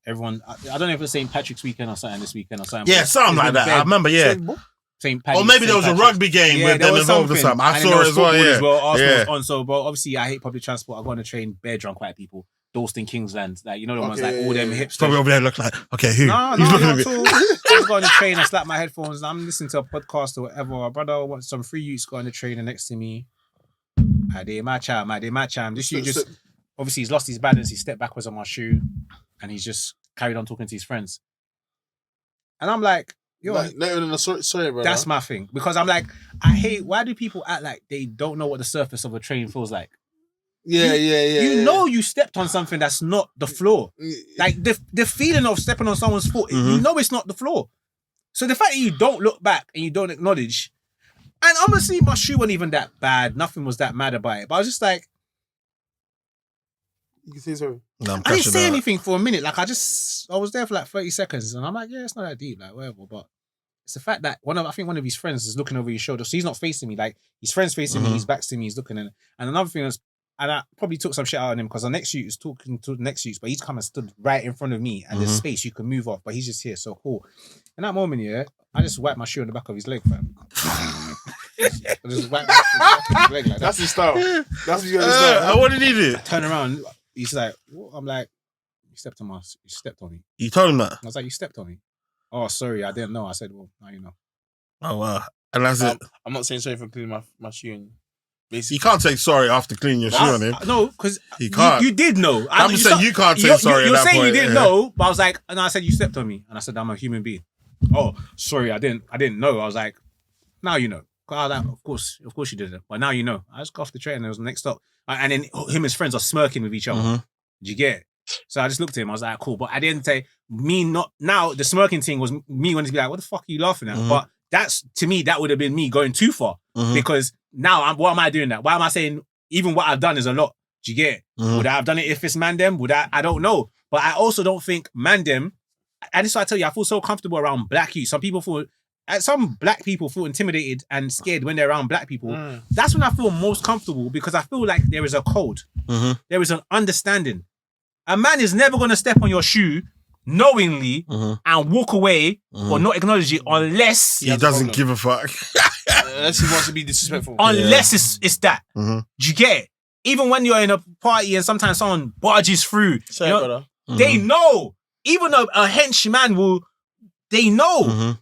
Everyone, I don't know if it's St. Patrick's weekend or something this weekend or something. Yeah, something like that. I remember, yeah. St. Patrick's, Or maybe there was a rugby game with them involved or something. I saw it as well, yeah. Arsenal was on, so bro, obviously I hate public transport. I go on a train, bare drunk white people. Dalston, Kingsland, like you know the ones like all them hipsters. Probably over there look like, okay, who? No, He's looking at not me. at all. I was going on the train, I slapped my headphones, I'm listening to a podcast or whatever. My brother wants some free youths go on the train and next to me. I did my charm. This you just obviously he's lost his balance, he stepped backwards on my shoe and he's just carried on talking to his friends. And I'm like, yo, sorry, bro. that's my thing. Because I'm like, I hate, why do people act like they don't know what the surface of a train feels like? You know you stepped on something that's not the floor. Like the feeling of stepping on someone's foot, you know it's not the floor. So the fact that you don't look back and you don't acknowledge, and honestly, my shoe wasn't even that bad. Nothing was that mad about it. But I was just like, you can say sorry. No, I didn't say anything for a minute. Like I was there for like 30 seconds, and I'm like, yeah, it's not that deep, like whatever. But it's the fact that I think one of his friends is looking over his shoulder, so he's not facing me. Like his friend's facing me, his back's to me, he's looking at it. And another thing was, and I probably took some shit out on him because the next shoot is talking to the next shoot, but he's come and stood right in front of me, and there's space you can move off, but he's just here, so cool. In that moment, yeah, I just wiped my shoe on the back of his leg, fam. I just wiped my shoe on the back of his leg like that. That's his style. That's what you understand. What did he do? Turn around, he's like, what? I'm like, you stepped on me. You told him that? I was like, you stepped on me. Oh, sorry, I didn't know. I said, well, now you know. Oh, wow. And that's it. I'm not saying sorry for cleaning my shoe. And You can't say sorry after cleaning your shoe on him. No, because You can't. you did know. I'm just saying you can't say sorry at You're that saying point. you didn't know, but I was like, and I said you stepped on me, and I said I'm a human being. Oh, sorry, I didn't know. I was like, now you know. I was like, of course you didn't. But now you know. I just got off the train and it was the next stop. And then him and his friends are smirking with each other. Did you get it? So I just looked at him. I was like, cool. But I didn't say me not now. The smirking thing was me wanting to be like, what the fuck are you laughing at? But that's to me that would have been me going too far because now what am I doing that? Why am I saying even what I've done is a lot? Do you get it? Would I have done it if it's Mandem? Would I don't know. But I also don't think Mandem. And this is why I tell you, I feel so comfortable around black youth. Some black people feel intimidated and scared when they're around black people. That's when I feel most comfortable because I feel like there is a code. There is an understanding. A man is never going to step on your shoe knowingly and walk away or not acknowledge it unless he doesn't give a fuck. Unless he wants to be disrespectful. Unless it's that. Do you get it? Even when you're in a party and sometimes someone barges through, they know. Even a henchman they know.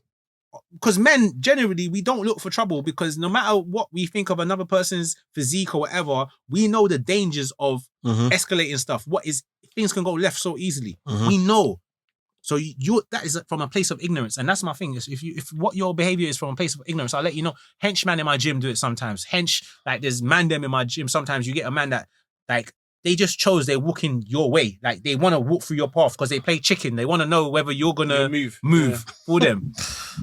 Because men, generally, we don't look for trouble because no matter what we think of another person's physique or whatever, we know the dangers of escalating stuff. Things can go left so easily. We know. So that is from a place of ignorance. And that's my thing. If what your behavior is from a place of ignorance, I'll let you know. Henchman in my gym do it sometimes. Like there's man them in my gym. Sometimes you get a man that like, they just chose they're walking your way. Like they want to walk through your path because they play chicken. They want to know whether you're going to move for them.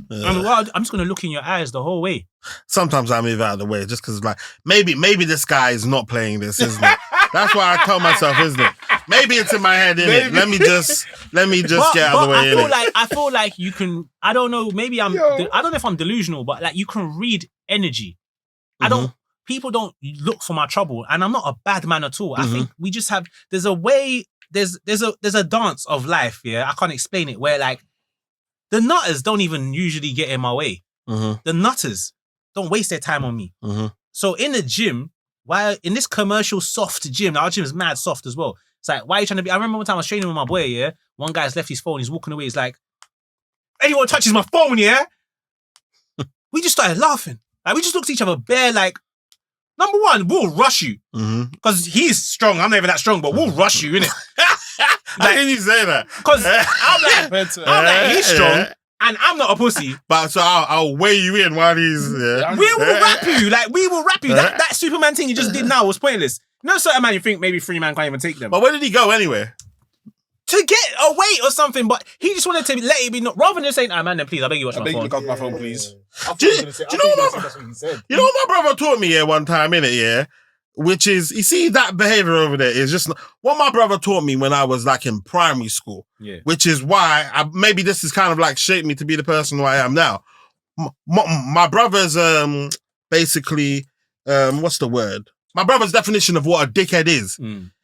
I mean, well, I'm just going to look in your eyes the whole way. Sometimes I move out of the way just because like, maybe this guy is not playing this, isn't it? That's why I tell myself, isn't it? Maybe it's in my head, isn't it? Let me just get out of the way, I feel like you can, I don't know, maybe I don't know if I'm delusional, but like you can read energy. People don't look for my trouble, and I'm not a bad man at all. I think we just have. There's a way. There's a dance of life. Yeah, I can't explain it. Where like the nutters don't even usually get in my way. The nutters don't waste their time on me. So in the gym, while in this commercial soft gym, our gym is mad soft as well. It's like, why are you trying to be? I remember one time I was training with my boy. Yeah, one guy's left his phone. He's walking away. He's like, anyone touches my phone, yeah. We just started laughing. Like we just looked at each other bare like. Number one, we'll rush you. Because he's strong. I'm not even that strong, but we'll rush you, innit? How can you say that? Because I'm like, he's strong, and I'm not a pussy. But so I'll weigh you in while he's... We will rap you. Like, we will rap you. That Superman thing you just did now was pointless. You know, certain man, you think maybe 3 man can't even take them. But where did he go anyway? To get a weight or something, but he just wanted to let it be, rather than just saying, man, then please, I beg you watch my phone. Look at my phone, please. Do you know what my brother taught me here one time, innit, yeah? Which is, you see, that behavior over there is just what my brother taught me when I was like in primary school. Yeah. Which is why, maybe this has kind of like shaped me to be the person who I am now. My brother's basically, what's the word? My brother's definition of what a dickhead is.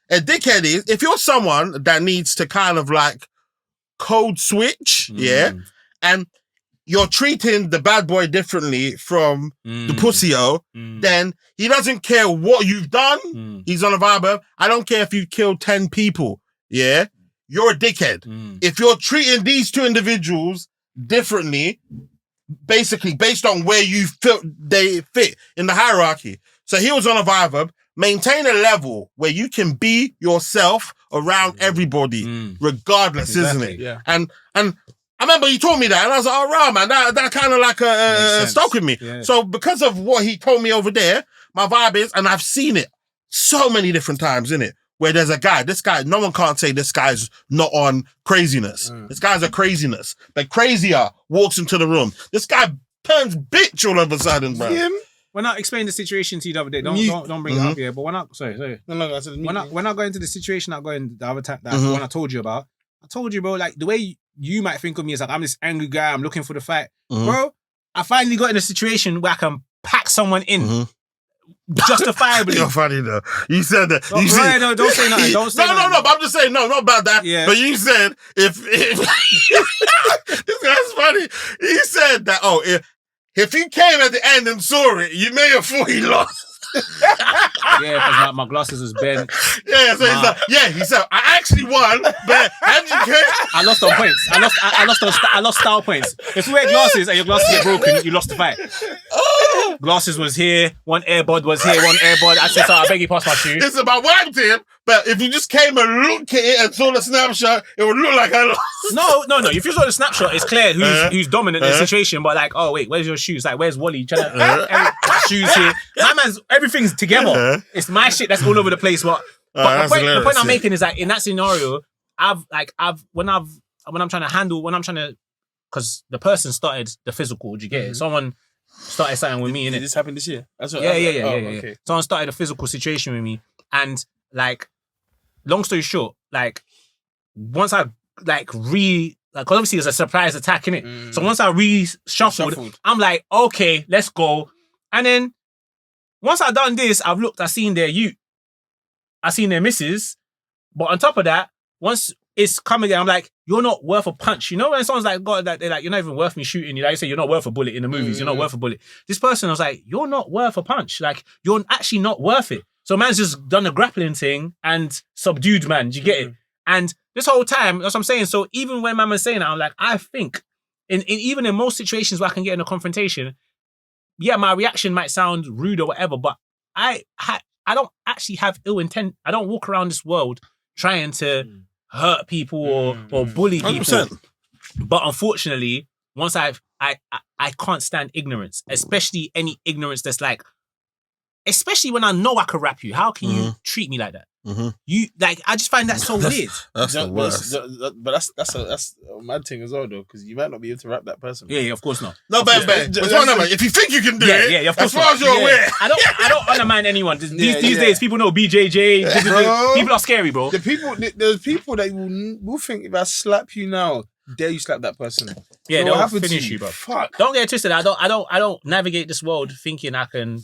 A dickhead is, if you're someone that needs to kind of like code switch, yeah, and you're treating the bad boy differently from the pussy-o, then he doesn't care what you've done. He's on a vibe of, I don't care if you killed 10 people, yeah, you're a dickhead. If you're treating these two individuals differently, basically based on where you feel they fit in the hierarchy. So he was on a vibe of, maintain a level where you can be yourself around everybody, regardless, isn't it? Yeah. And I remember he told me that, and I was like, oh, right, man, that kind of like stuck with me. Yeah. So because of what he told me over there, my vibe is, and I've seen it so many different times, innit? Where there's a guy, this guy, no one can't say this guy's not on craziness. This guy's a craziness. But crazier walks into the room. This guy turns bitch all of a sudden, bro. When I explained the situation to you the other day, don't bring it up here. But when I when I go into the situation I go in the other time, that one I told you about, I told you, bro, like the way you might think of me as like I'm this angry guy, I'm looking for the fight, bro. I finally got in a situation where I can pack someone in. Justifiably. You're funny though. You said that. Don't say nothing. Don't say nothing. No, but I'm just saying, no, not about that. Yeah. But you said, if this guy's funny. You said that, if he came at the end and saw it, you may have thought he lost. Yeah, because my glasses was bent. Yeah, so he said, I actually won, but how did you care? I lost on points. I lost style points. If you wear glasses and your glasses get broken, you lost the fight. Glasses was here, one earbud was here, one earbud. I said, so I beg you, pass my shoe. It's about wiped him, but if you just came and looked at it and saw the snapshot, it would look like I lost. No. If you saw the snapshot, it's clear who's dominant in the situation. But like, oh wait, where's your shoes? Like, where's Wally? My shoes here. My man's everything's together. It's my shit that's all over the place. But the point I'm making is that in that scenario, when I'm trying to, because the person started the physical. Do you get it? Someone started something with me, innit? Did this happen this year? Yeah. Okay. Someone started a physical situation with me, and like, long story short, like, once I because obviously it's a surprise attack, innit? So once I reshuffled, I'm like, okay, let's go. And then once I done this, I've looked, I seen their I seen their misses, but on top of that, once it's coming again, I'm like, you're not worth a punch. You know when someone's like, God, they're like, you're not even worth me shooting you. Like you say, you're not worth a bullet in the movies. You're not worth a bullet. This person was like, you're not worth a punch. Like, you're actually not worth it. So man's just done a grappling thing and subdued man. Do you get it? And this whole time, that's what I'm saying. So even when man was saying that, I'm like, I think even in most situations where I can get in a confrontation, yeah, my reaction might sound rude or whatever, but I don't actually have ill intent. I don't walk around this world trying to hurt people or bully people. 100%. But unfortunately, once I can't stand ignorance, especially any ignorance that's like, especially when I know I could rap you. How can you treat me like that? You like, I just find that so weird. That's the worst. But that's a mad thing as well, though, because you might not be able to rap that person. Yeah, of course not. No, but if you think you can do it, of course as far as you're aware. I don't undermine anyone. These days, people know BJJ. People are scary, bro. There's people that will think if I slap you now, dare you slap that person? Yeah, they'll finish you, bro. Fuck. Don't get it twisted. I don't navigate this world thinking I can.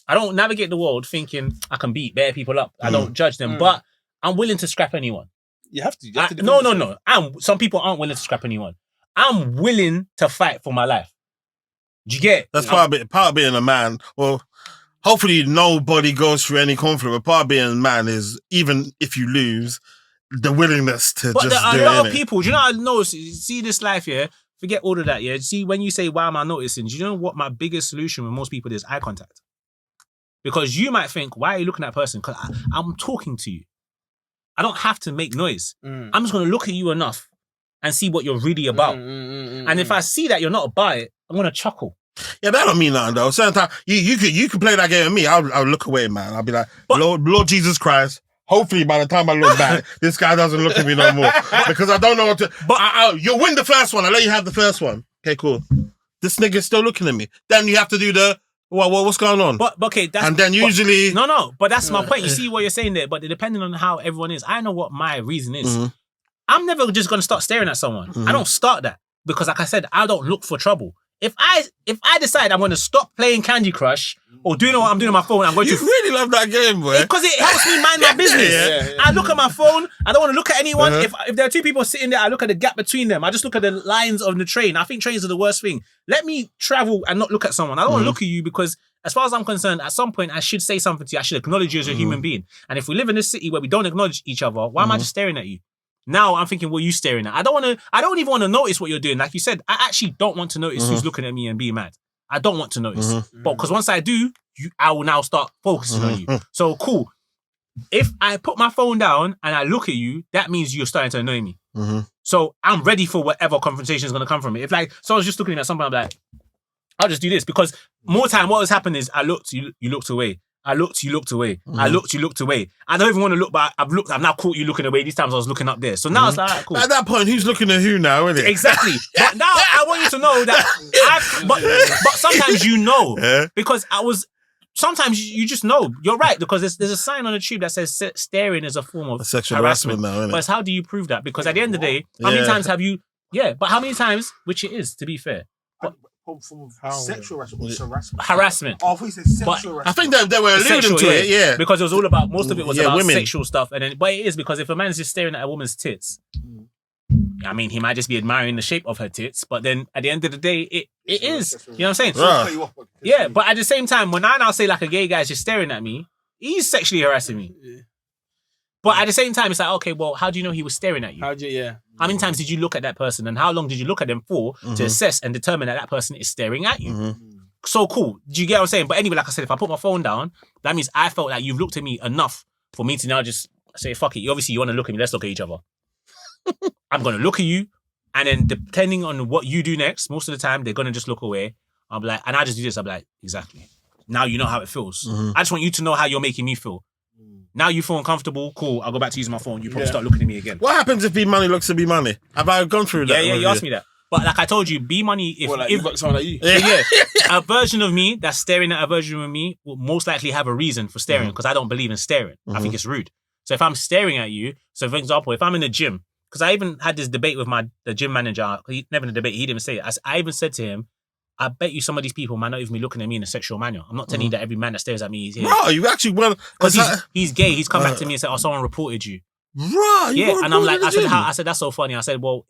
I don't navigate the world thinking I can beat bare people up. I don't judge them, but I'm willing to scrap anyone. You have to. No. Some people aren't willing to scrap anyone. I'm willing to fight for my life. Do you get it? That's part of being a man. Well, hopefully nobody goes through any conflict, but part of being a man is, even if you lose, the willingness to just do it. But there are a lot of people, do you know what I notice? See this life, yeah? Forget all of that, yeah? See, when you say, why am I noticing? Do you know what my biggest solution with most people is? Eye contact. Because you might think, why are you looking at that person? Because I'm talking to you. I don't have to make noise. I'm just going to look at you enough and see what you're really about. And if I see that you're not about it, I'm going to chuckle. Yeah, that don't mean nothing though. Certain time, you could play that game with me. I'll look away, man. I'll be like, Lord Jesus Christ. Hopefully, by the time I look back, this guy doesn't look at me no more, because I don't know what to. But you'll win the first one. I'll let you have the first one. Okay, cool. This nigga's still looking at me. Then you have to do the. What's going on? But okay, and then usually no. But that's my point. You see what you're saying there. But depending on how everyone is, I know what my reason is. I'm never just gonna start staring at someone. I don't start that because, like I said, I don't look for trouble. If I decide I'm gonna stop playing Candy Crush or doing what I'm doing on my phone, I'm going to. You really love that game, boy. Because it helps me mind my business. I look at my phone. I don't want to look at anyone. If there are two people sitting there, I look at the gap between them. I just look at the lines of the train. I think trains are the worst thing. Let me travel and not look at someone. I don't want to look at you because, as far as I'm concerned, at some point I should say something to you. I should acknowledge you as a human being. And if we live in this city where we don't acknowledge each other, why am I just staring at you? Now I'm thinking, what are you staring at? I don't even want to notice what you're doing. Like you said, I actually don't want to notice who's looking at me and being mad. I don't want to notice. But because once I do, I will now start focusing on you. So cool. If I put my phone down and I look at you, that means you're starting to annoy me. So I'm ready for whatever confrontation is going to come from it. If like someone's just looking at something, I'm like, I'll just do this, because more time what has happened is I looked, you looked away. I looked, you looked away. I looked, you looked away. I don't even want to look, but I've now caught you looking away. These times I was looking up there. So now it's like, all right, cool. At that point, who's looking at who now, isn't it? Exactly. But now I want you to know that but sometimes you know, because sometimes you just know. You're right, because there's a sign on the tube that says staring is a form of sexual harassment now, isn't it? But it's how do you prove that? Because at the end of the day, how many times have you, but how many times, which it is, to be fair. From sexual harassment or harassment? Harassment. Oh, I thought you said sexual harassment. I think they were alluding to it, yeah. Because it was all about, most of it was about women. sexual stuff. But it is, because if a man's just staring at a woman's tits, I mean, he might just be admiring the shape of her tits, but then at the end of the day, it is. You know what I'm saying? Right. But at the same time, when I now say like a gay guy's just staring at me, he's sexually harassing me. But at the same time, it's like, okay, well, how do you know he was staring at you? How many times did you look at that person, and how long did you look at them for to assess and determine that person is staring at you? So cool. Do you get what I'm saying? But anyway, like I said, if I put my phone down, that means I felt like you've looked at me enough for me to now just say, fuck it. Obviously, you want to look at me. Let's look at each other. I'm going to look at you. And then depending on what you do next, most of the time, they're going to just look away. I'll be like, and I just do this. I'll be like, exactly. Now you know how it feels. I just want you to know how you're making me feel. Now you feel uncomfortable, cool, I'll go back to using my phone. You probably start looking at me again. What happens if B Money looks at B Money? Have I gone through that? Yeah, you asked me that. But like I told you, B Money, if you've got someone like you. A version of me that's staring at a version of me will most likely have a reason for staring, because I don't believe in staring. I think it's rude. So if I'm staring at you, so for example, if I'm in the gym, because I even had this debate with the gym manager, never in a debate, he didn't say it. I even said to him, I bet you some of these people might not even be looking at me in a sexual manner. I'm not telling you that every man that stares at me is here. Bro, you actually went... Because he's gay. He's come back to me and said, oh, someone reported you. Right. And I'm like, I said, that's so funny. I said, well,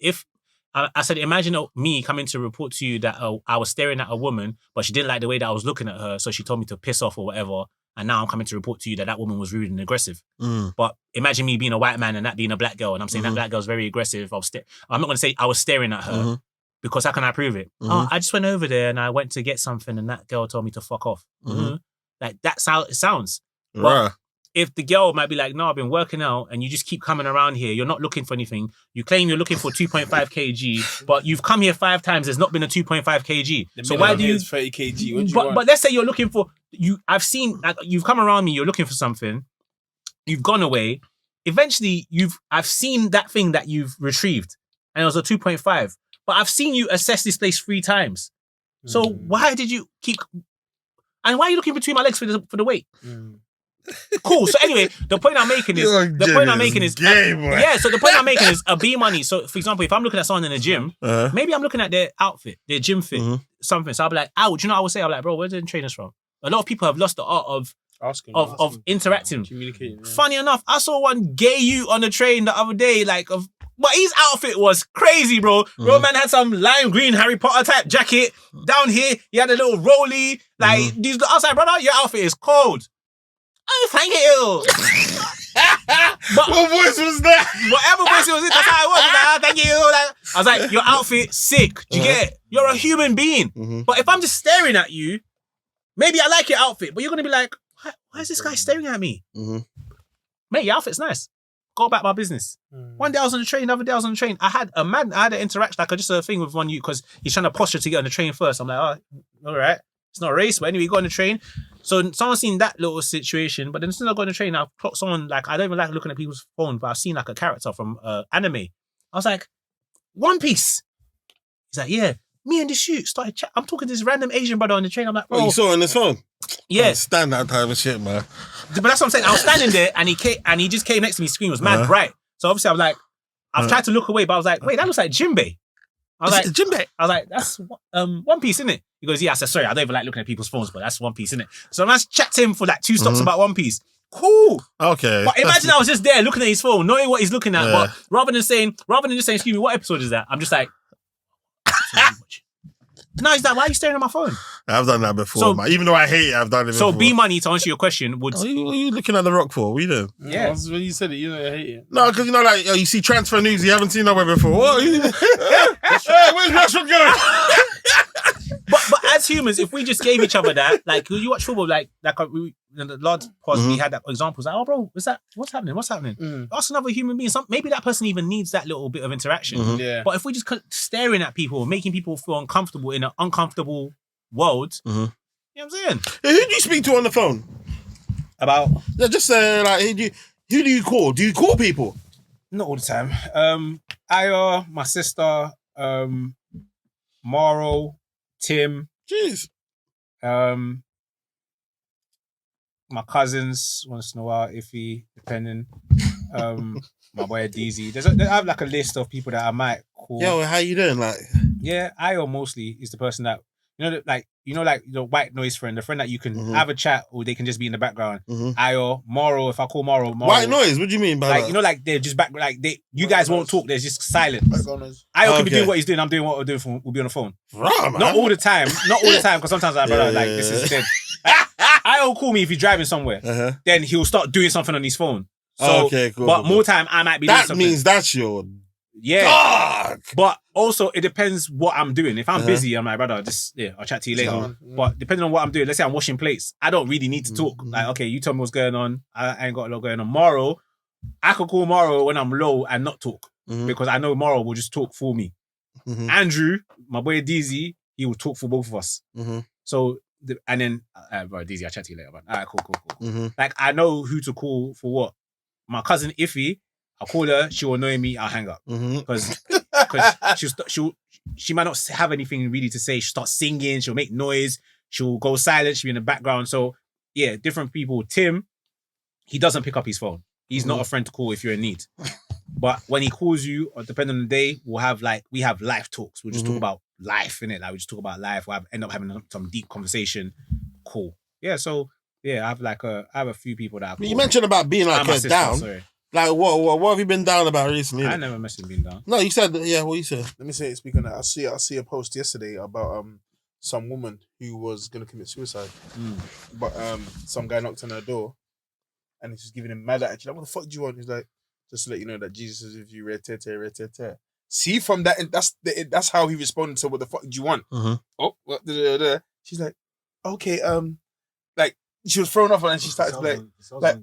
I said, imagine me coming to report to you that I was staring at a woman, but she didn't like the way that I was looking at her, so she told me to piss off or whatever. And now I'm coming to report to you that woman was rude and aggressive. But imagine me being a white man and that being a black girl, and I'm saying that black girl's very aggressive. I'm not going to say I was staring at her. Because how can I prove it? Oh, I just went over there and I went to get something and that girl told me to fuck off. Like, that's how it sounds. But if the girl might be like, no, I've been working out and you just keep coming around here, you're not looking for anything. You claim you're looking for 2.5 kg, but you've come here 5 times, there's not been a 2.5 kg. So why do you... 30 kg. What do you want? But let's say you're looking for... I've seen... Like, you've come around me, you're looking for something, you've gone away. Eventually, I've seen that thing that you've retrieved and it was a 2.5. But I've seen you assess this place 3 times. So why did you keep... And why are you looking between my legs for the weight? Cool. So anyway, the point I'm making is... So the point I'm making is a B Money. So for example, if I'm looking at someone in the gym, maybe I'm looking at their outfit, their gym fit, something. So I'll be like, do you know what I would say? I'm like, bro, where did the trainers from? A lot of people have lost the art of interacting. Communicating. Funny enough, I saw one gay you on the train the other day, but his outfit was crazy, bro. Bro, man had some lime green Harry Potter type jacket. Down here, he had a little rolly. I was like, brother, your outfit is cold. Oh, thank you. But what voice was that? Whatever voice it was, that's how it was. I was like, thank you. I was like, your outfit sick. Do you get it? You're a human being. But if I'm just staring at you, maybe I like your outfit, but you're going to be like, why is this guy staring at me? Mate, your outfit's nice. Go about my business. One day I was on the train, the other day I was on the train. I had an interaction, just a thing with one you, because he's trying to posture to get on the train first. I'm like, oh, all right. It's not a race, but anyway, you go on the train. So someone's seen that little situation, but then as soon as I go on the train, I've clocked someone, I don't even like looking at people's phone, but I've seen a character from anime. I was like, One Piece. He's like, yeah. Me and this shoot started chat. I'm talking to this random Asian brother on the train. I'm like, bro. You saw it on his phone? Yeah. Can't stand that type of shit, man. But that's what I'm saying. I was standing there and he just came next to me. His screen was mad bright. So obviously I was like, I've tried to look away, but I was like, wait, that looks like Jinbei. I was like, that's One Piece, isn't it? He goes, yeah. I said, sorry, I don't even like looking at people's phones, but that's One Piece, isn't it? So I chat to him for 2 stops about One Piece. Cool. Okay. But imagine I was just there looking at his phone, knowing what he's looking at, but rather than just saying, excuse me, what episode is that? I'm just like, no, he's like, why are you staring at my phone? I've done that before, man. Even though I hate it, I've done it before. So B Money, to answer your question, would... What are you looking at The Rock for? What are you doing? Yeah. When you said it, you know I hate it. No, because you see transfer news you haven't seen nowhere before. What? Hey, where's Rashford going? but as humans, if we just gave each other that, like you watch football, like we, in the last pause, we had that examples. Like, oh, bro, what's happening? What's happening? Ask another human being. Maybe that person even needs that little bit of interaction. Yeah. But if we just staring at people, making people feel uncomfortable in an uncomfortable world, you know what I'm saying? Who do you speak to on the phone? About Yeah, just like who do you call? Do you call people? not all the time. Aya, my sister, Maro, Tim, Jeez. my cousins once in a while, Iffy, depending. My boy DZ. I have like a list of people that I might call. Yo, how you doing? Like, Yeah, Io mostly is the person that like the white noise friend, the friend that you can have a chat or they can just be in the background. Io, Moro, if I call Moro, white noise. What do you mean by like that? you know, like they're just back, like you guys won't talk. There's just silence. Io can be doing what he's doing. I'm doing what we're doing. We'll be on the phone. Rah, man. Not all the time, because sometimes I'm like, this is dead. Io call me if he's driving somewhere. Then he'll start doing something on his phone. So, okay, cool. But more time, I might be doing That something. means that's your dog. But also, it depends what I'm doing. If I'm busy, I'm like, brother, I'll chat to you later. But depending on what I'm doing, let's say I'm washing plates, I don't really need to talk. Like, okay, you tell me what's going on. I ain't got a lot going on. Moro, I could call Moro when I'm low and not talk because I know Moro will just talk for me. Andrew, my boy DZ, he will talk for both of us. So, and then, bro, DZ, I'll chat to you later, man. All right, cool. Like, I know who to call for what. My cousin Iffy, I'll call her, she'll annoy me, I'll hang up. Because she might not have anything really to say. She'll start singing, she'll make noise, she'll go silent, she'll be in the background. So, yeah, different people. Tim, he doesn't pick up his phone. He's not a friend to call if you're in need. But when he calls you, or depending on the day, we have life talks. We'll just talk about life, innit? Like, we just talk about life. We'll end up having some deep conversation. Cool. Yeah, so... Yeah, I have a few people that I call. You mentioned about being like down. Sorry. Like what have you been down about recently? I never mentioned being down. No, you said what you said. Let me say, speaking of that, I see a post yesterday about some woman who was gonna commit suicide, but some guy knocked on her door, and he's giving him mad attitude. Like, what the fuck do you want? He's like, just to let you know that Jesus is with you. Re-te-te. See, from that, that's how he responded to what the fuck do you want? Oh, what? She's like, okay, like. She was thrown off and she started to like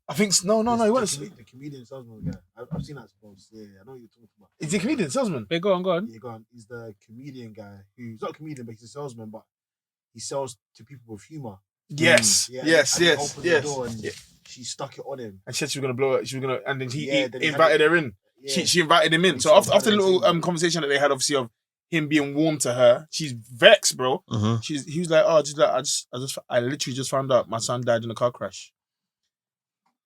I think no, you want to the comedian salesman guy. I've seen that post. Yeah, I know what you're talking about. Is he a comedian salesman? Hey, go on. Yeah, go on. He's the comedian guy who's not a comedian, but he's a salesman, but he sells to people with humor. Yes. The door and she stuck it on him. And she said she was gonna blow it. She was gonna, and then he then invited her in. Yeah. She invited him in. So after the little conversation that they had, obviously of him being warm to her, she's vexed, bro. He was like, I literally just found out my son died in a car crash.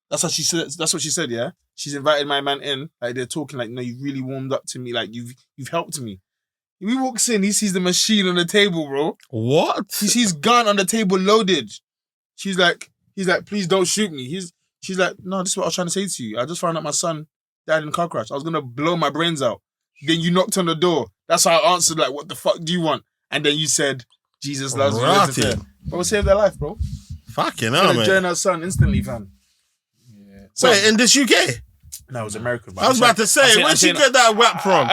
That's what she said. That's what she said. Yeah, she's invited my man in. Like, they're talking. Like, no, you really warmed up to me. Like, you've helped me. He walks in. He sees the machine on the table, bro. What? He sees gun on the table loaded. He's like, please don't shoot me. She's like, no, this is what I was trying to say to you. I just found out my son died in a car crash. I was gonna blow my brains out. Then you knocked on the door. That's how I answered, like, what the fuck do you want? And then you said, Jesus loves you. Bro, save their life, bro. Fucking hell, man. Join our son instantly, fam. Yeah. So, wait, in this UK? No, it was American. I was about to say, where'd she get that rap from?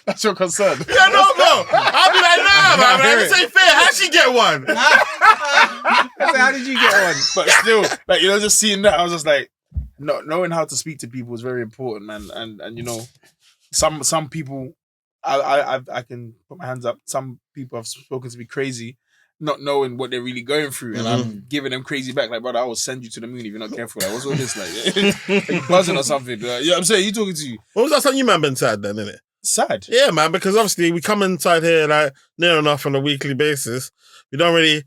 That's your concern. Yeah, no, bro. I'll be like, nah, man. This ain't fair. How'd she get one? How did you get one? But still, like, just seeing that, I was just like, knowing how to speak to people is very important, man. And some people, I can put my hands up. Some people have spoken to me crazy, not knowing what they're really going through, and I'm giving them crazy back. Like, brother, I will send you to the moon if you're not careful. Like, what's all this? Like, you buzzing or something? Yeah, I'm saying, you talking to you. What was that something you man been sad then, innit? Sad? Yeah, man, because obviously we come inside here like near enough on a weekly basis. We don't really, you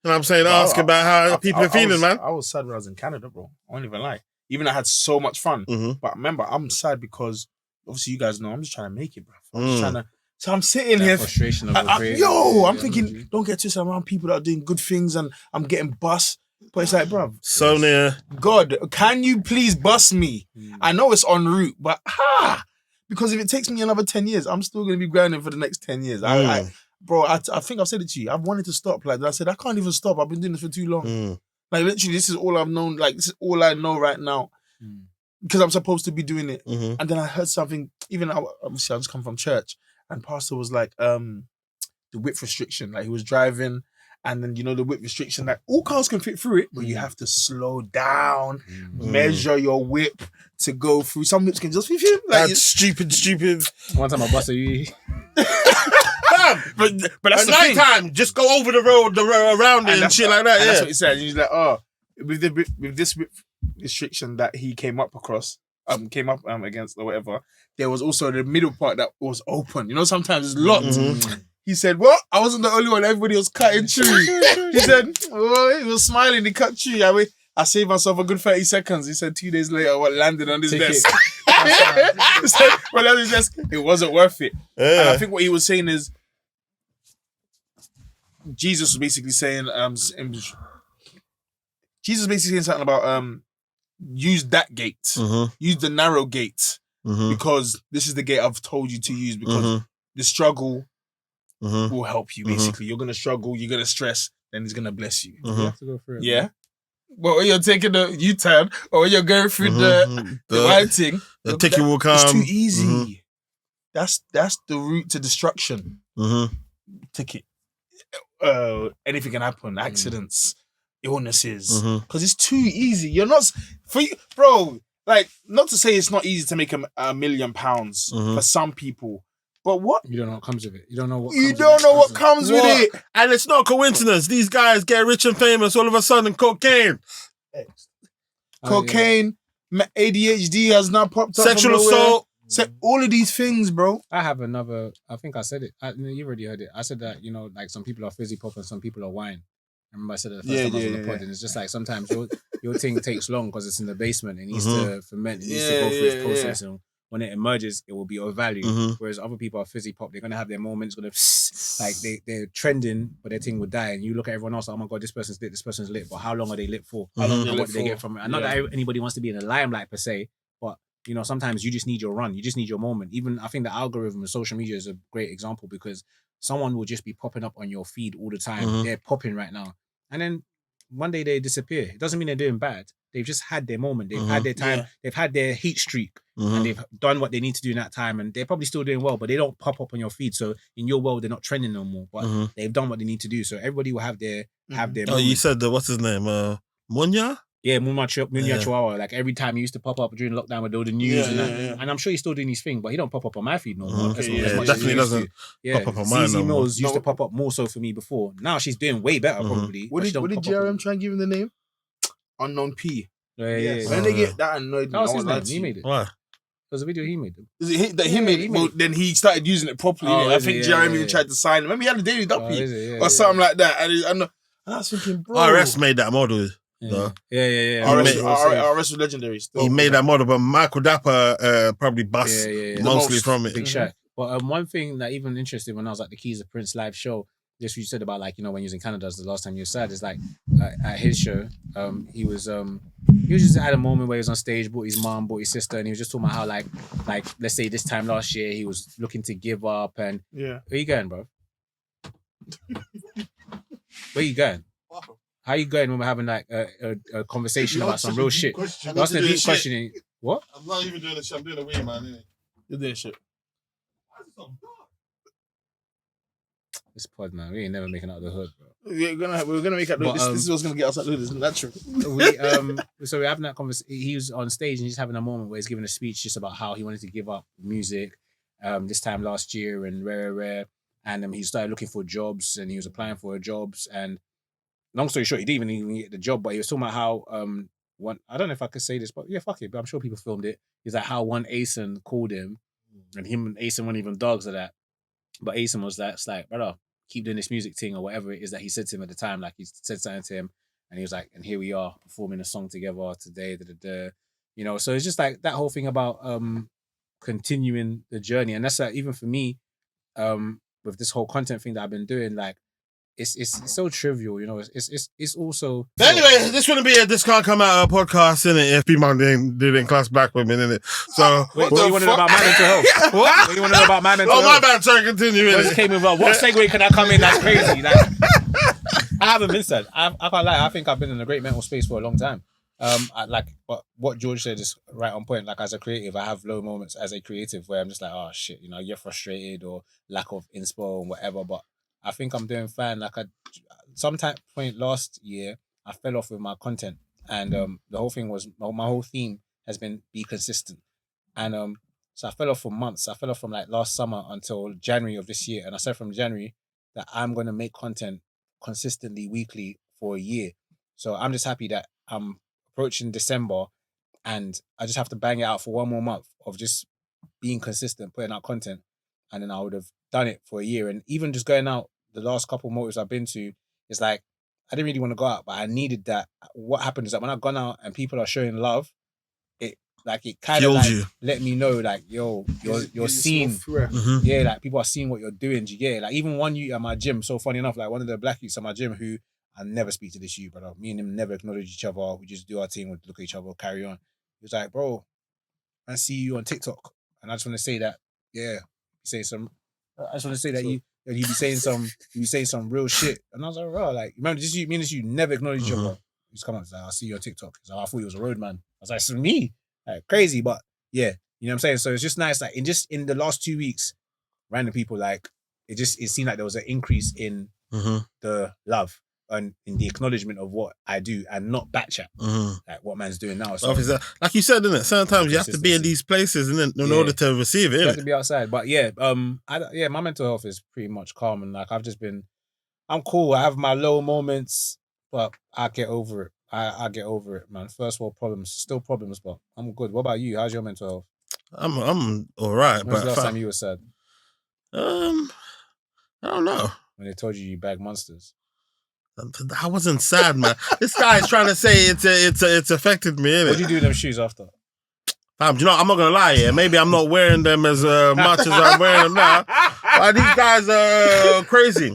know what I'm saying, ask about how people are feeling, man. I was sad when I was in Canada, bro. I won't even lie. Even I had so much fun. But remember, I'm sad because obviously you guys know I'm just trying to make it, bro. I'm just trying to. So I'm sitting here. Frustration of I'm thinking, don't get twisted around people that are doing good things and I'm getting bust. But it's like, bro. So near. God, can you please bust me? I know it's en route, but because if it takes me another 10 years, I'm still going to be grinding for the next 10 years. Bro, I think I've said it to you. I've wanted to stop. Like, I said, I can't even stop. I've been doing this for too long. Like, literally, this is all I've known. Like, this is all I know right now. Because I'm supposed to be doing it. And then I heard something, even obviously I just come from church, and Pastor was like, the width restriction. Like he was driving, and then the width restriction. Like all cars can fit through it, but you have to slow down, measure your whip to go through. Some whips can just fit through. Like That's stupid. One time I busted you. but that's At the night thing. time, just go over the road around it and that's shit like that. And that's Yeah. what he said. He's like, oh, with this width restriction that he came up against or whatever, there was also the middle part that was open. Sometimes it's locked. He said, what? I wasn't the only one. Everybody was cutting through. He said, oh, he was smiling. He cut through. I saved myself a good 30 seconds. He said 2 days later, what landed on his desk. He said, well, on his desk, it wasn't worth it. And I think what he was saying is, Jesus was basically saying something about use that gate, use the narrow gate, because this is the gate I've told you to use, because the struggle will help you. Basically, you're gonna struggle, you're gonna stress, then He's gonna bless you. You have to go through it. Yeah. But when you're taking the U-turn or when you're going through the wide thing, The ticket will come. It's too easy. That's the route to destruction. Ticket. Anything can happen. Accidents, illnesses. Because it's too easy. You're not bro. Like, not to say it's not easy to make £1 million for some people, but what? You don't know what comes with it. You don't know what. Comes with it. And it's not a coincidence. These guys get rich and famous all of a sudden. Cocaine, Cocaine, ADHD has now popped up. sexual from nowhere. assault. All of these things, bro. I have another. I think I said it. You already heard it. I said that like some people are fizzy pop and some people are wine. I remember I said it the first time I was on the pod, and it's just like sometimes your thing takes long because it's in the basement. It needs to ferment. It needs to go through its process, and when it emerges, it will be of value. Whereas other people are fizzy pop. They're gonna have their moments. Gonna like they're trending, but their thing will die. And you look at everyone else. Oh my god, this person's lit. This person's lit. But how long are they lit for? How long? And what do they get from it? And not that anybody wants to be in the limelight per se, but sometimes you just need your run. You just need your moment. Even I think the algorithm of social media is a great example because someone will just be popping up on your feed all the time. They're popping right now. And then one day they disappear. It doesn't mean they're doing bad. They've just had their moment. They've had their time. They've had their heat streak. And they've done what they need to do in that time. And they're probably still doing well, but they don't pop up on your feed. So in your world, they're not trending no more. But they've done what they need to do. So everybody will have their Oh, you said what's his name? Munya? Yeah, Munya Chihuahua. Like every time he used to pop up during lockdown with all the news and that. And I'm sure he's still doing his thing, but he don't pop up on my feed no more. Definitely doesn't pop up on mine ZZ no more. Mills used to pop up more so for me before. Now she's doing way better probably. What did JRM try and give him the name? Unknown P. Yeah. When they get that annoyed me, That was his name. He made it. Why? It was a video he made. Is it that he made it? Well, then he started using it properly. Oh, I is think it? Jeremy Yeah. tried to sign him. Remember he had a Daily Duppy Or something like that. And I was thinking, bro. RS made that model. though. Yeah. RS was legendary. Still. He made that model, but Michael Dapper probably bust mostly from it. Big shot. But one thing that even interesting when I was at the Keys of Prince live show, this you said about like when you was in Canada, the last time you were sad, is like at his show, he was just had a moment where he was on stage, brought his mom, brought his sister, and he was just talking about how like let's say this time last year he was looking to give up and where you going, bro? Where you going? How you going when we're having like a conversation about some real shit? That's the deep question. What? I'm not even doing this shit. I'm doing a weird man, innit? You're doing shit. This pod, man, we ain't never making out of the hood, bro. We're gonna make it. This is what's gonna get us out of the hood. It's natural. So we're having that conversation. He was on stage and he's having a moment where he's giving a speech just about how he wanted to give up music this time last year and rare. And he started looking for jobs and he was applying for jobs. And long story short, he didn't even get the job, but he was talking about how I don't know if I could say this, but yeah, fuck it. But I'm sure people filmed it. He's like how one Asen called him, and him and Asen weren't even dogs of that. But Asen was like, brother, keep doing this music thing or whatever it is that he said to him at the time. Like he said something to him, and he was like, and here we are performing a song together today. So it's just like that whole thing about continuing the journey, and that's like even for me, with this whole content thing that I've been doing, like. It's so trivial, it's also. But anyway, this wouldn't be this can't come out a podcast, innit? If B Moni didn't class black women, innit? So what do you want to know about my mental health? What do you want to know about my mental health? Oh, my bad. Sorry, continue. Well, just came with what segue can I come in? That's crazy. Like, I haven't been sad. I can't lie. I think I've been in a great mental space for a long time. Like what George said is right on point. Like as a creative, I have low moments as a creative where I'm just like, oh shit, you know, you're frustrated or lack of inspo and whatever. But I think I'm doing fine. Like some point last year, I fell off with my content, and the whole thing was my whole theme has been be consistent, and so I fell off for months. I fell off from like last summer until January of this year, and I said from January that I'm gonna make content consistently weekly for a year. So I'm just happy that I'm approaching December, and I just have to bang it out for one more month of just being consistent, putting out content, and then I would have done it for a year. And even just going out, the last couple of motives I've been to, it's like I didn't really want to go out, but I needed that. What happened is that when I've gone out and people are showing love, it kind of like let me know like, yo, you're seen. Yeah, like people are seeing what you're doing. Do you get it? Like even one youth at my gym, so funny enough, like one of the black youths at my gym who I never speak to this youth, brother. Me and him never acknowledge each other. We just do our thing, we look at each other, carry on. He was like, bro, I see you on TikTok. And I just want to say that, yeah, I just want to say that you be saying some real shit. And I was like, bro, like, remember this you, me and this you never acknowledge each other. He's come up, he's like, I see you on TikTok. He's like, I thought he was a road man. I was like, it's me. Like, crazy, but yeah, you know what I'm saying? So it's just nice, like, in the last 2 weeks, random people, like, it seemed like there was an increase in the love and in the acknowledgement of what I do and not backchat, like what man's doing now. So, like you said, innit? Sometimes you have to be in these places in order to receive it. You have to be outside. But yeah, my mental health is pretty much calm, and like I'm cool. I have my low moments, but I get over it. I get over it, man. First world problems, still problems, but I'm good. What about you? How's your mental health? I'm all right. When was the last time you were sad? I don't know. When they told you bag monsters. I wasn't sad, man. This guy is trying to say it's affected me, innit? What do you do with them shoes after? Do you know, I'm not going to lie here. Maybe I'm not wearing them as much as I'm wearing them now. But these guys are crazy.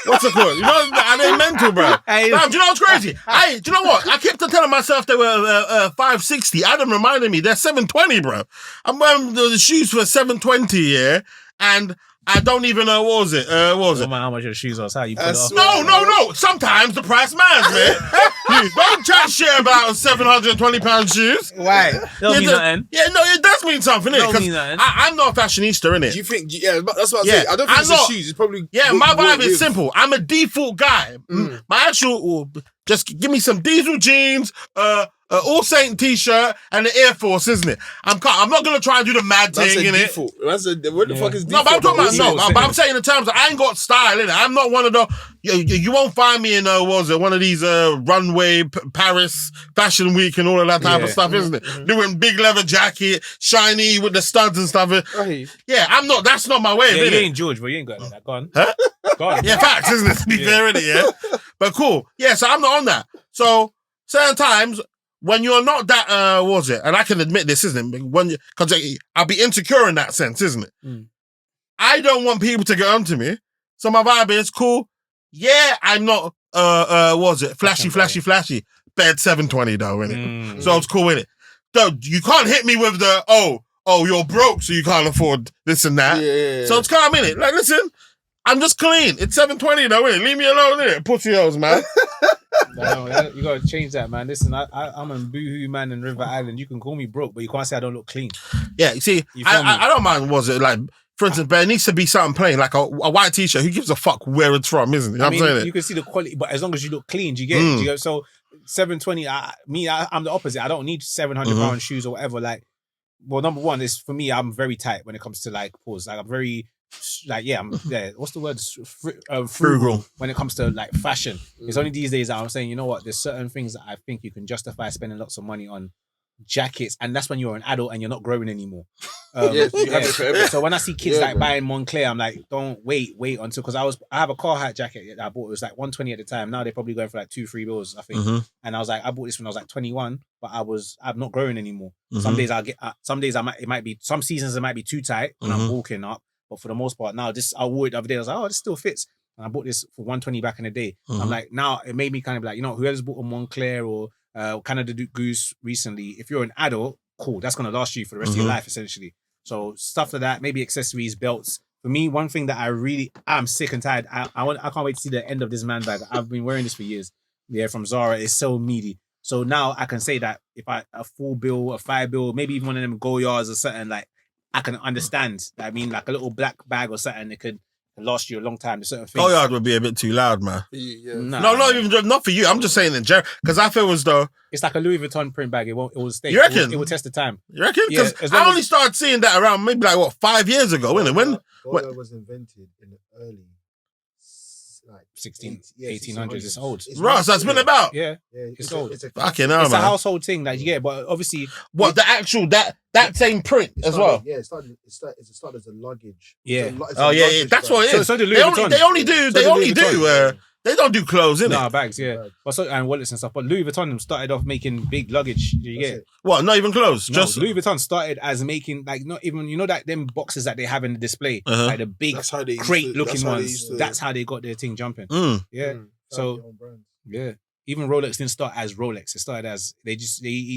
What's it called? You know, are they mental, bro? Do you know what's crazy? Do you know what? I kept telling myself they were 560. Adam reminded me they're 720, bro. I'm wearing the shoes for 720, yeah? And I don't even know, what was it? No matter how much your shoes are, how you put it off. No. Sometimes the price matters, man. Don't chat shit about £720 shoes. Why? Don't mean nothing. Yeah, no, it does mean something, innit? Don't mean nothing. I'm not a fashionista, innit? Do you think, that's what I'm saying. I don't think it's the shoes. It's probably... Yeah, my vibe is simple. I'm a default guy. My actual... Just give me some diesel jeans, All Saint t-shirt, and the Air Force, isn't it? I'm not gonna try and do the mad thing in it. What the fuck is default? No, but I'm talking about but I'm saying in terms of I ain't got style in it. I'm not one of the. You won't find me in one of these runway Paris Fashion Week and all of that type of stuff, isn't it? Doing big leather jacket, shiny with the studs and stuff. Right. Yeah, I'm not. That's not my way. Yeah, you ain't George, but you ain't got that. Go on. Huh? Go on. Yeah, facts, isn't it? To be fair, innit? Yeah, but cool. Yeah, so I'm not on that. So certain times. When you're not that, and I can admit this, isn't it? Because I'll be insecure in that sense, isn't it? I don't want people to get onto me. So my vibe is cool. Yeah, I'm not, flashy. Bed 720 though, innit? So it's cool, innit? So you can't hit me with the, you're broke, so you can't afford this and that. Yeah. So it's calm, innit? Like, listen, I'm just clean. It's 720 though, innit? Leave me alone, innit? Pussy hoes, man. No, you gotta change that, man. Listen, I'm a boohoo man in River Island. You can call me broke, but you can't say I don't look clean. Yeah, you see, I don't mind. For instance, but it needs to be something plain, like a white t-shirt. Who gives a fuck where it's from, isn't it? You know what I'm saying? You can see the quality, but as long as you look clean, do you get it? Do you get, so 720. I'm the opposite. I don't need 700 pound shoes or whatever. Like, well, number one is for me, I'm very tight when it comes to like pause. Like, I'm very. What's the word? Frugal when it comes to like fashion. It's only these days that I'm saying, you know what? There's certain things that I think you can justify spending lots of money on jackets, and that's when you're an adult and you're not growing anymore. So when I see kids buying Moncler, I'm like, don't wait until, because I have a car hat jacket that I bought. It was like 120 at the time. Now they're probably going for like 2-3 bills, I think. And I was like, I bought this when I was like 21, but I'm not growing anymore. Some days it might be some seasons it might be too tight when I'm walking up. But for the most part, now I wore it the other day. I was like, this still fits. And I bought this for 120 back in the day. I'm like, now it made me kind of like, whoever's bought a Moncler or Canada Goose recently, if you're an adult, cool. That's going to last you for the rest of your life, essentially. So stuff like that, maybe accessories, belts. For me, one thing that I'm sick and tired. I can't wait to see the end of this man bag. I've been wearing this for years. Yeah, from Zara. It's so meaty. So now I can say that if a 4 bill, a 5 bill, maybe even one of them Goyards or something, like I can understand. I mean, like a little black bag or something, it could last you a long time. There's certain things. Goyard would be a bit too loud, man. Yeah. No, not for you. I'm just saying in general because I feel as though it's like a Louis Vuitton print bag. It will stay. You reckon? It will test the time. You reckon? Yeah, Because I only started seeing that around maybe like 5 years ago, wasn't it? When Goyard was invented in the early 1800s. It's old. Right, so it's been about. Yeah, it's old. Fucking hell, It's a man. household thing that you get, but obviously, What the actual that same print as well? Yeah, it started as a luggage. Yeah. It's a Yeah. luggage That's bag. what it is. So do Louis They Vuitton. only do. They don't do clothes, innit? nah, bags, yeah, and wallets and stuff. But Louis Vuitton started off making big luggage. You That's get it. What? Not even clothes. no, Just Louis Vuitton started as making like not even that them boxes that they have in the display, like the big That's how they used crate to- looking that's how they ones. used to- That's how they got their thing jumping. Yeah. Found So your own brand. yeah, even Rolex didn't start as Rolex. It started as he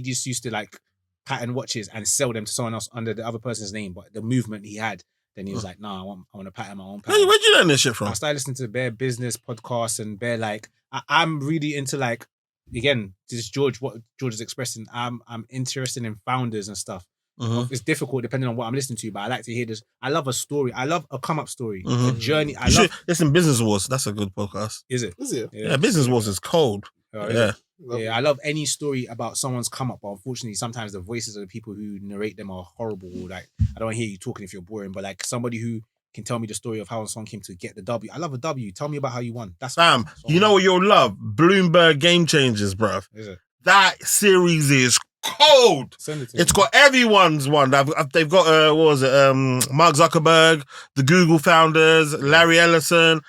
just used to like pattern watches and sell them to someone else under the other person's name. But the movement he had, then he was like, nah, I want to pattern my own pattern. where'd you learn this shit from? I started listening to bare business podcasts and bare like I'm really into like again this is what George is expressing. I'm interested in founders and stuff. It's difficult depending on what I'm listening to, but I like to hear this. I love a story. I love a come up story, a journey. I love. Listen, Business Wars. That's a good podcast. Is it? Is it? Yeah, Business Wars is cold. Oh, is Yeah. it? Yeah, I love any story about someone's come up, but unfortunately, sometimes the voices of the people who narrate them are horrible. Like, I don't hear you talking if you're boring, but like somebody who can tell me the story of how someone came to get the W. I love a W. Tell me about how you won. That's Fam, you know what you'll love? Bloomberg Game Changers, bruv. Is it? That series is cold. Send it to It's me. got everyone's one. They've got what was it? Mark Zuckerberg, the Google founders, Larry Ellison,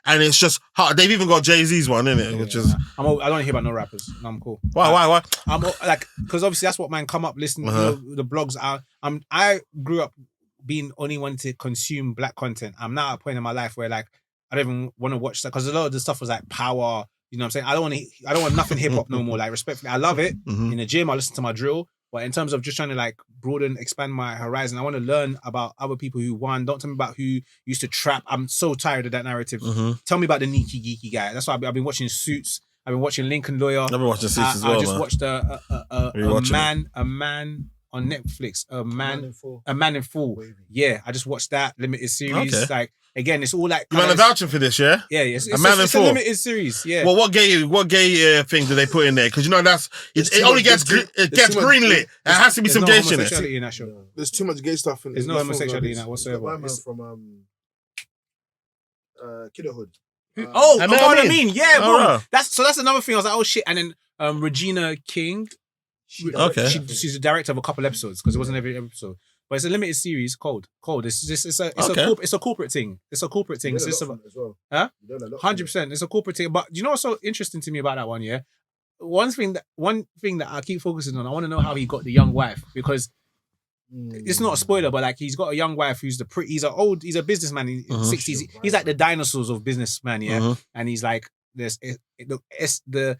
and it's just hard. They've even got Jay-Z's one in it, which is I don't hear about no rappers. No, I'm cool. why? I'm like because obviously that's what man come up listening. You know, the blogs. I grew up being only one to consume black content. I'm now at a point in my life where like I don't even want to watch that because a lot of the stuff was like power. You know what I'm saying? I don't want nothing hip hop no more. Like respectfully, I love it. In the gym, I listen to my drill. But in terms of just trying to like broaden, expand my horizon, I want to learn about other people who won. Don't tell me about who used to trap. I'm so tired of that narrative. Tell me about the Nikki Geeky guy. That's why I've been watching Suits. I've been watching Lincoln Lawyer. I've been watching Suits as well. I just man. watched a man on Netflix. A man in full. Wavy. Yeah, I just watched that limited series. Okay. Like again, it's all like You man are vouching for this, yeah? yeah, it's A Man in it's a Full. limited series. Yeah. Well, what gay thing do they put in there? Because you know it only gets greenlit. It has to be There's some no gay shit in it. homosexuality in that show. There's too much gay stuff in There's no homosexuality in that The whatsoever. white man It's- from Kidderhood. Oh, I you know know what what I I mean. mean? Yeah, Oh, bro. right. That's another thing. I was like, oh shit. And then Regina King. Okay. She's the director of a couple episodes because it wasn't every episode. But it's a limited series. Cold. It's a corporate thing. It's a corporate thing. It's just about, as well. Huh? You learn a lot from it. 100%. It's a corporate thing. But do you know what's so interesting to me about that one? Yeah. One thing that I keep focusing on, I want to know how he got the young wife because it's not a spoiler, but like he's got a young wife who's he's a businessman in his 60s. He's like the dinosaurs of businessman, yeah. And he's like the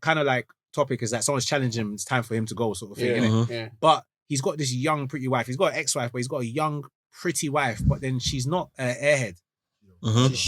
kind of like topic is that someone's challenging him. It's time for him to go, sort of thing, innit? Yeah. But he's got this young pretty wife. He's got an ex-wife, but he's got a young pretty wife. But then she's not an airhead.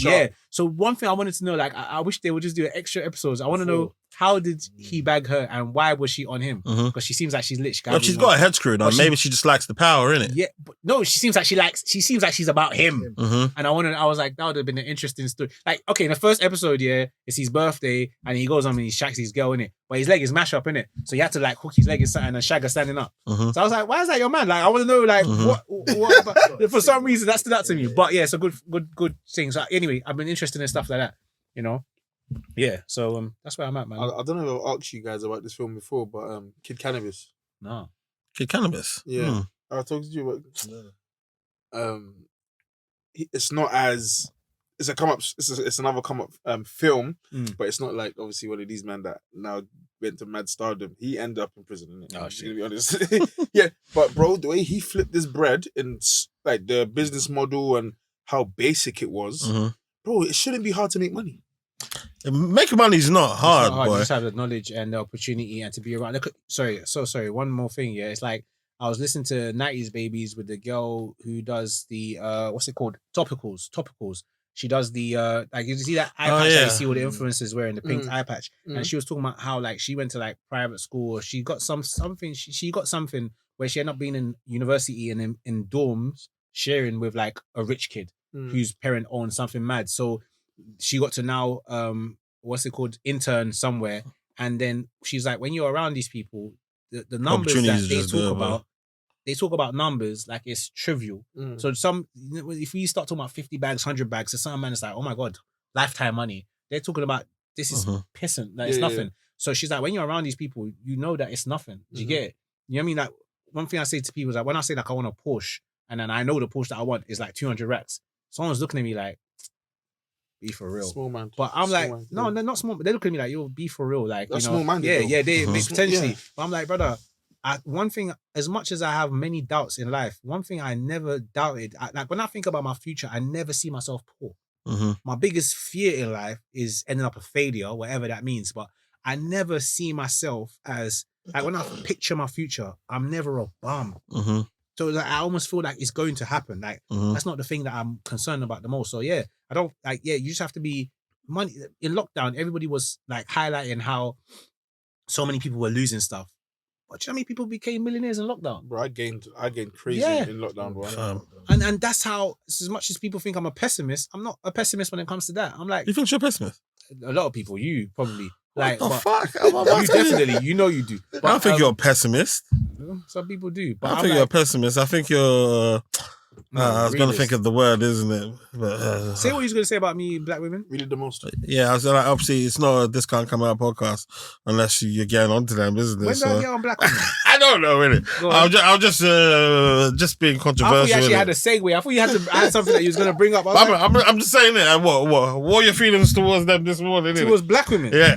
Yeah. So one thing I wanted to know, like, I wish they would just do extra episodes. I want to know how did he bag her and why was she on him? Because she seems like she's lit. Well, she's got a head screwed on. Maybe she just likes the power, innit? Yeah, but no, she seems like she's about him. And I was like, that would have been an interesting story. Like, okay, in the first episode, yeah, it's his birthday and he goes on and he shacks his girl in it, but his leg is mashed up in it, so you had to like hook his leg in something and shag her standing up. So I was like, why is that your man? Like, I want to know, like, what about, for some reason that stood out to me. But yeah, it's a good thing. So anyway, I've been interested in stuff like that, you know. Yeah, so that's where I'm at, man. I don't know if I've asked you guys about this film before, but Kid Cannabis. No. Kid Cannabis. Yeah. I talked to you about it's not as it's a come up it's another come up film, but it's not like obviously one of these men that now went to mad stardom. He ended up in prison, innit? Oh, shit. To be honest. Yeah. But bro, the way he flipped this bread and like the business model and how basic it was, bro, it shouldn't be hard to make money. Making money is not hard, You boy. just have the knowledge and the opportunity and to be around. Sorry. One more thing, yeah. It's like I was listening to 90s Babies with the girl who does the what's it called? Topicals. She does the like you see that eye patch that you see all the Mm. influencers wearing the pink Mm. eye patch, Mm. and she was talking about how like she went to like private school, or she got something. She got something where she ended up being in university and in dorms sharing with like a rich kid Mm. whose parent owned something mad. So she got to now what's it called, intern somewhere, and then she's like, when you're around these people, the numbers that Opportunities they just talk there, about. They talk about numbers like it's trivial. Mm. So if we start talking about 50 bags, 100 bags, to some man it's like, oh my God, lifetime money. They're talking about this is pissant, like it's Yeah, yeah, nothing. So she's like, when you're around these people, you know that it's nothing. Do you get it? You know what I mean? Like one thing I say to people is like, when I say like I want a Porsche, and then I know the Porsche that I want is like 200 racks, someone's looking at me like, be for real. Small man. But I'm Small like, man, no, yeah. they're not small. They're looking at me like, yo, be for real. Like, That's you know, small-minded, yeah, though. yeah, they potentially. Yeah. But I'm like, brother, one thing, as much as I have many doubts in life, one thing I never doubted, like when I think about my future, I never see myself poor. My biggest fear in life is ending up a failure, whatever that means. But I never see myself as, like when I picture my future, I'm never a bum. So like, I almost feel like it's going to happen. Like that's not the thing that I'm concerned about the most. So yeah, I don't like, yeah, you just have to be money. In lockdown, everybody was like highlighting how so many people were losing stuff. But do you know how many people became millionaires in lockdown? Bro, I gained crazy Yeah. in lockdown, bro. And that's how, as much as people think I'm a pessimist, I'm not a pessimist when it comes to that. I'm like, You think you're a pessimist? a lot of people, you probably. Like, What the but fuck? you definitely, you know you do. But, I don't think you're a pessimist. some people do. But I don't I'm think like, you're a pessimist. I think you're. I was going to realist. think of the word, isn't it? But, Say what you're going to say about me, black women. Really the most. yeah, I was like, obviously, it's not a Discount Come Out podcast unless you're getting onto them, isn't it? When do I get on black women? I don't know, really. Go on. I'm just being I controversial. thought you actually innit? had a segue. I thought you had something that you was going to bring up. I was like, I'm just saying it. What are your feelings towards them this morning? innit? towards black women. Yeah,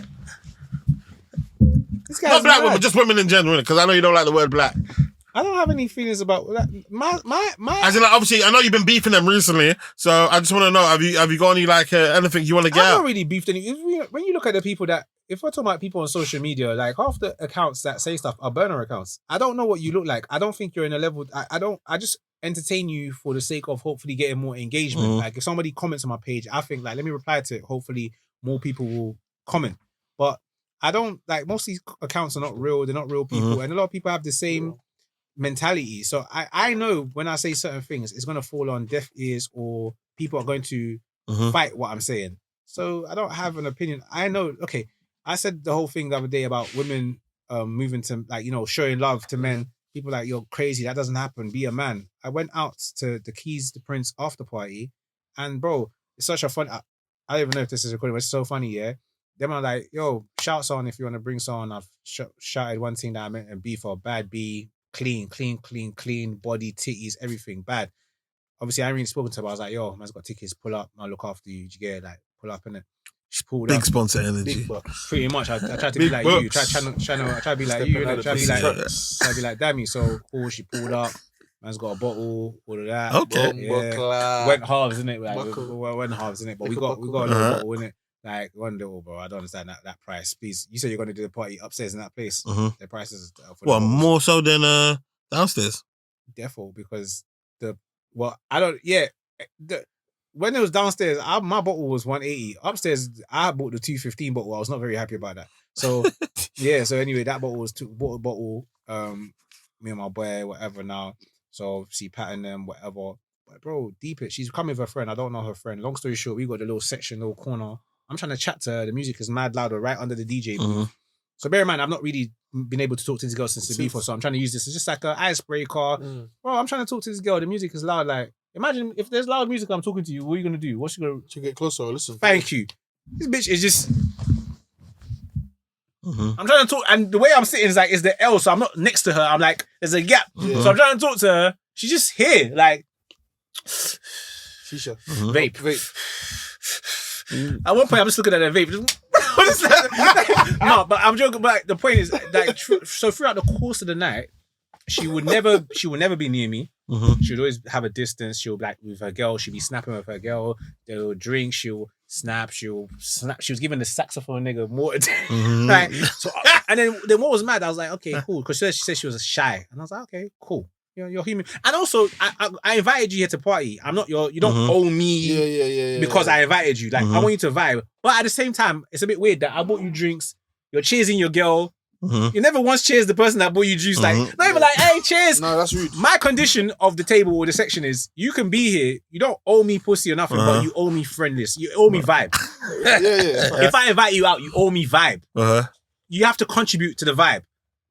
This guy's not black mad. women, just women in general. Because I know you don't like the word black. I don't have any feelings about that. My. As in, like, obviously, I know you've been beefing them recently, so I just want to know: have you got any like anything you want to get I'm out? not really beefed any. When you look at the people that, if we're talking about people on social media, like half the accounts that say stuff are burner accounts. I don't know what you look like. I don't think you're in a level. I just entertain you for the sake of hopefully getting more engagement. Like if somebody comments on my page, I think like, let me reply to it. Hopefully more people will comment. But I don't like, most of these accounts are not real. They're not real people, and a lot of people have the same mentality. So I know when I say certain things, it's going to fall on deaf ears, or people are going to fight what I'm saying. So I don't have an opinion. I know, okay, I said the whole thing the other day about women moving to, like, you know, showing love to men. People like, you're crazy, that doesn't happen, be a man. I went out to the Keys to Prince after party, and bro, it's such a fun, I don't even know if this is recorded, but it's so funny, yeah. Them are like, yo, shout someone if you want to bring someone. I've shouted one thing that I meant, and B for bad B, clean, body, titties, everything bad. Obviously, I ain't really spoken to her, but I was like, yo, man's got tickets, pull up, I'll look after you. Did you get it? Like, pull up, innit? She pulled Big up. sponsor energy. Big bucks. Pretty much. I tried to be like you. Try to be like you, innit? Try to be like Dammy. So cool, she pulled up. Man's got a bottle, all of that. Okay. Yeah. Went halves, innit? Like, Buckle. went halves, innit? But we Buckle, got a little buckle. bottle, innit? Like one little, bro. I don't understand that price. Please, you said you're gonna do the party upstairs in that place. The prices for the What, bottles. more so than downstairs? Defo, because I don't. Yeah, when it was downstairs, my bottle was 180. Upstairs, I bought the 215 bottle. I was not very happy about that. So yeah. So anyway, that bottle was bought a bottle. Me and my boy, whatever. Now, so she patting them, whatever. But bro, deep it. She's coming with her friend. I don't know her friend. Long story short, we got the little section, little corner. I'm trying to chat to her. The music is mad louder, right under the DJ booth. So bear in mind, I've not really been able to talk to this girl since the before. So I'm trying to use this as just like an icebreaker. Bro, I'm trying to talk to this girl. The music is loud. Like, imagine if there's loud music, I'm talking to you. What are you gonna do? What's you gonna? To get closer, listen. Thank you. This bitch is just. I'm trying to talk, and the way I'm sitting is like, is the L, so I'm not next to her. I'm like, there's a gap. So I'm trying to talk to her. She's just here, like. Shisha. Vape. At one point, I'm just looking at her vape. No, but I'm joking. But the point is, like, so throughout the course of the night, she would never be near me. She would always have a distance. She'll like with her girl. She'll be snapping with her girl. They'll drink. She'll snap. She was giving the saxophone nigga more. Like, so, and then what was mad? I was like, okay, cool, because she said she was shy, and I was like, okay, cool. You're human. And also, I invited you here to party. I'm not you don't owe me Yeah. because I invited you. Like, I want you to vibe. But at the same time, it's a bit weird that I bought you drinks, you're cheersing your girl. You never once cheers the person that bought you juice. Like, not even like, hey, cheers. No, that's rude. My condition of the table or the section is you can be here. You don't owe me pussy or nothing, but you owe me friendliness. You owe me vibe. Yeah. If I invite you out, you owe me vibe. You have to contribute to the vibe.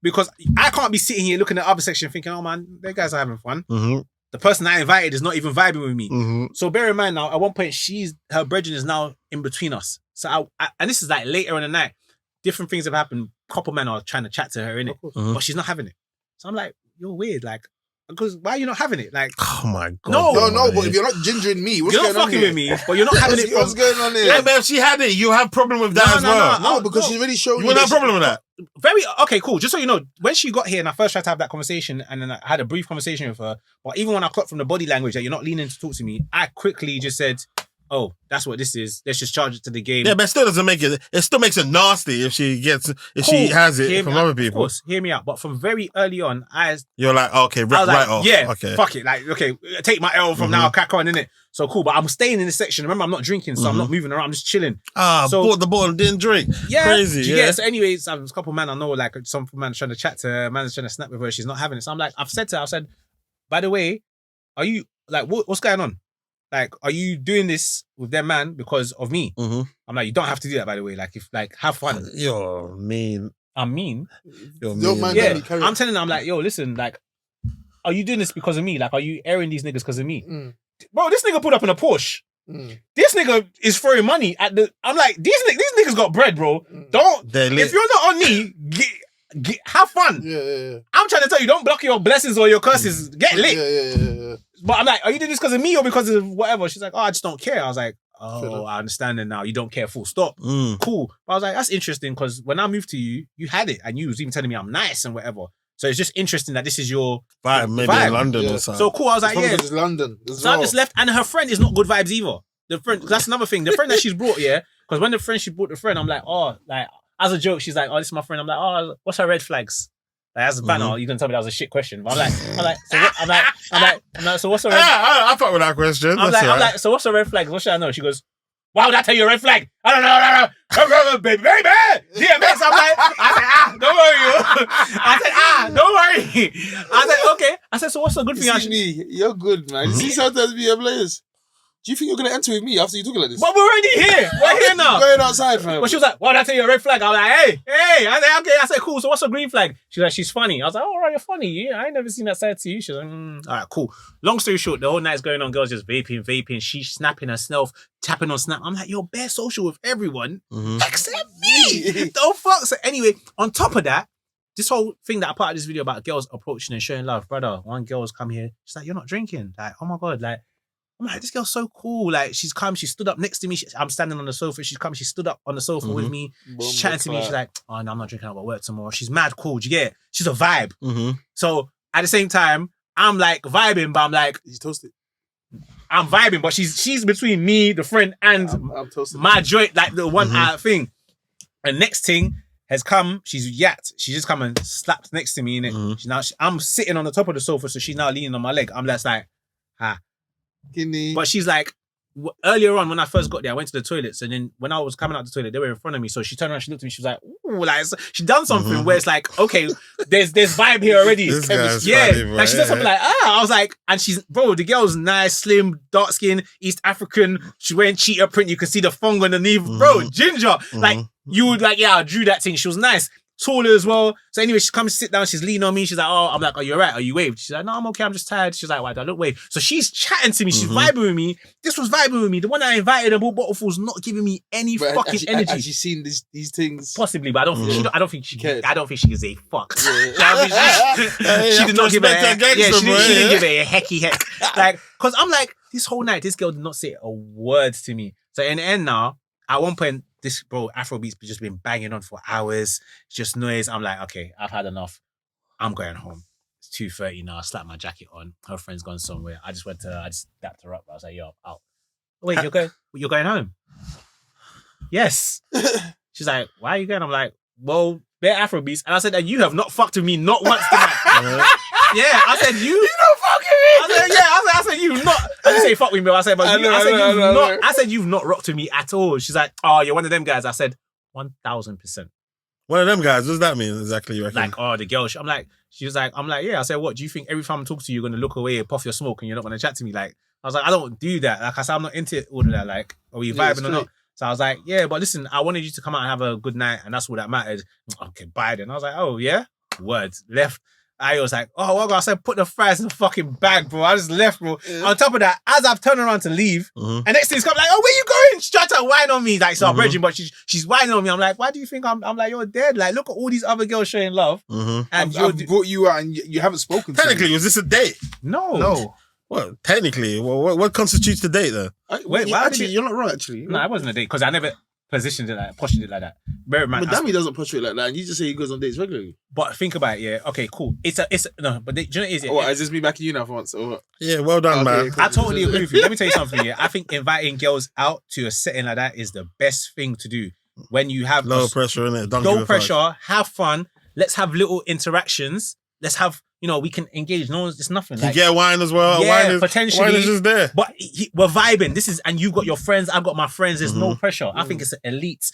Because I can't be sitting here looking at the other section thinking, oh man, they guys are having fun. The person I invited is not even vibing with me. So bear in mind now, at one point, her brethren is now in between us. So and this is like later in the night. Different things have happened. Couple men are trying to chat to her, innit? But she's not having it. So I'm like, you're weird. Like, because why are you not having it? Like, Oh my god. No, but if you're not gingering me, what's you're not going on fucking here? with me, but you're not having it. What's going on here? Yeah, but if she had it, you have problem with that as well. No, because she's really showing You wouldn't have a problem with that. Okay, cool. Just so you know, when she got here and I first tried to have that conversation and then I had a brief conversation with her, but even when I clocked from the body language that you're not leaning to talk to me, I quickly just said, oh, that's what this is. Let's just charge it to the game. Yeah, but it still doesn't make it. It still makes it nasty if she has it from other people. Of course, hear me out. But from very early on, You're like, okay, I was right like, off. yeah, Okay. fuck it. Like, okay, take my L from now, crack on, innit? So cool, but I'm staying in this section. Remember, I'm not drinking, so I'm not moving around. I'm just chilling. Bought the ball and didn't drink. Yeah, Crazy. do you Yeah. get it? So anyways, there's a couple of men I know, like some man trying to chat to her, man's trying to snap with her. She's not having it. So I'm like, I've said to her, I said, by the way, are you, like, what's going on? Like, are you doing this with their man because of me? I'm like, you don't have to do that, by the way. Like, if like, have fun. You're mean. I'm mean. You're Don't mean. mind Yeah, me, carry I'm on. telling them, I'm like, yo, listen, like, are you doing this because of me? Like, are you airing these niggas because of me? Bro, this nigga put up in a Porsche. This nigga is throwing money at the. I'm like, these niggas got bread, bro. Don't. They're lit. If you're not on me, have fun. Yeah. I'm trying to tell you, don't block your blessings or your curses. Get lit. Yeah. But I'm like, are you doing this because of me or because of whatever? She's like, oh, I just don't care. I was like, oh, I understand it now. You don't care, full stop. Cool. But I was like, that's interesting because when I moved to you, you had it and you was even telling me I'm nice and whatever. So it's just interesting that this is your Vibe, maybe vibe. in London Yeah. or something. So cool. I was like, yeah. It's London. As So I well. just left, and her friend is not good vibes either. The friend, that's another thing. The friend that she's brought, yeah, because when the friend she brought the friend, I'm like, oh, like as a joke, she's like, oh, this is my friend. I'm like, oh, what's her red flags? Like as a banner, you can tell me that was a shit question. But I'm like, so what's her red? I fuck with that question. I'm like, so what's her red flags? What should I know? She goes, why would I tell you a red flag? I don't know, baby, DMX. I'm like, don't worry. I said, don't worry. I said, okay. I said, so what's the good thing? You see me, you're good, man. You see sometimes be a players. Do you think you're gonna enter with me after you talking like this? But we're already here. We're here now. Going outside, fam. But she was like, why did I tell you a red flag? I was like, hey. I said, okay. I said, cool. So what's a green flag? She's like, she's funny. I was like, oh, all right, you're funny. Yeah, I ain't never seen that side to you. She's like, all right, cool. Long story short, the whole night's going on. Girls just vaping. She's snapping herself, tapping on Snap. I'm like, you're bare social with everyone except me. Don't fuck. So anyway, on top of that, this whole thing that I put out this video about girls approaching and showing love, brother. One girl's come here. She's like, you're not drinking. Like, oh my God, like. I'm like, this girl's so cool. Like, she's come, she stood up next to me. I'm standing on the sofa. She's come, she stood up on the sofa with me. She's chatting to me. She's like, oh, no, I'm not drinking. I've got work tomorrow. She's mad cool. Do you get it? She's a vibe. So at the same time, I'm like vibing, but I'm like, He's toasted. I'm vibing, but she's between me, the friend, and I'm toasted. my joint, like the one thing. And next thing has come, she's yacked. She just come and slapped next to me. I'm sitting on the top of the sofa, so she's now leaning on my leg. I'm just like, Guinea. But she's like, earlier on when I first got there, I went to the toilets, and then when I was coming out the toilet, they were in front of me. So she turned around, she looked at me, she was like, ooh, like she done something where it's like, okay, there's vibe here already. This guy's yeah, funny, bro. like she did something like, I was like, and she's, bro, the girl's nice, slim, dark skin, East African. She's wearing cheetah print. You can see the thong underneath, bro, ginger. Like you would like, yeah, I drew that thing. She was nice. Taller as well. So anyway, she comes to sit down. She's leaning on me. She's like, oh, I'm like, are you alright? Are you waved? She's like, no, I'm okay. I'm just tired. She's like, why do I look wave? So she's chatting to me. She's vibing with me. This was vibing with me. The one I invited and bought bottle was not giving me any fucking energy. Has she seen these things? Possibly, but I don't think I don't think she cared. I don't think she gives a fuck. She Hey, did not give respect that gangster, she boy, didn't give a hecky heck. Like, cause I'm like, this whole night, this girl did not say a word to me. So in the end now, at one point, this bro, Afrobeats just been banging on for hours, just noise. I'm like, okay, I've had enough. I'm going home. It's 2:30 now. I slapped my jacket on. Her friend's gone somewhere. I just dapped her up. I was like, yo, out. Wait, you're going home? Yes. She's like, why are you going? I'm like, well, they're Afrobeats. And I said, and you have not fucked with me not once tonight. Yeah, I said you. You don't fucking me. I said, yeah, I said you've not. I didn't say fuck with me, but I said, but I you, know, I said I know, you've I know, not. I know. I said you've not rocked with me at all. She's like, oh, you're one of them guys. I said 1000%. One of them guys. What does that mean exactly? You reckon? Like, oh, the girl. I'm like, she was like, I'm like, yeah. I said, what? Do you think every time I talk to you, you're gonna look away, puff your smoke, and you're not gonna chat to me? Like, I was like, I don't do that. Like I said, I'm not into all of that. Like, are we vibing or not? So I was like, yeah, but listen, I wanted you to come out and have a good night, and that's all that mattered. Okay, bye then. I was like, oh yeah, words left. I was like, oh, well, I said, put the fries in the fucking bag, bro. I just left, bro. Yeah. On top of that, as I've turned around to leave, and next thing's come like, oh, where you going? She tried to whine on me, like, so I'm bridging, but she's whining on me. I'm like, why do you think I'm like, you're dead? Like, look at all these other girls showing love. And I've brought you out and you haven't spoken to me. Technically, was this a date? No. Well, technically, what constitutes a date then? Wait, actually, you're not right, actually. No, it wasn't a date, because I never positioned it like, posted it like that. Bear But Dammy doesn't portray it like that, and you just say he goes on dates regularly. But think about it, yeah. Okay, cool. No, but do you know what it is? Yeah, What, is this me backing you now for once? Or what? Yeah, well done, man. I totally agree with you. Let me tell you something, yeah. I think inviting girls out to a setting like that is the best thing to do. When you have low pressure, innit? Low pressure, have fun. Let's have little interactions. Let's have, we can engage. No one's, it's nothing. You get wine as well. Yeah, potentially. Wine is just there. But we're vibing. And you've got your friends, I've got my friends. There's no pressure. I think it's an elite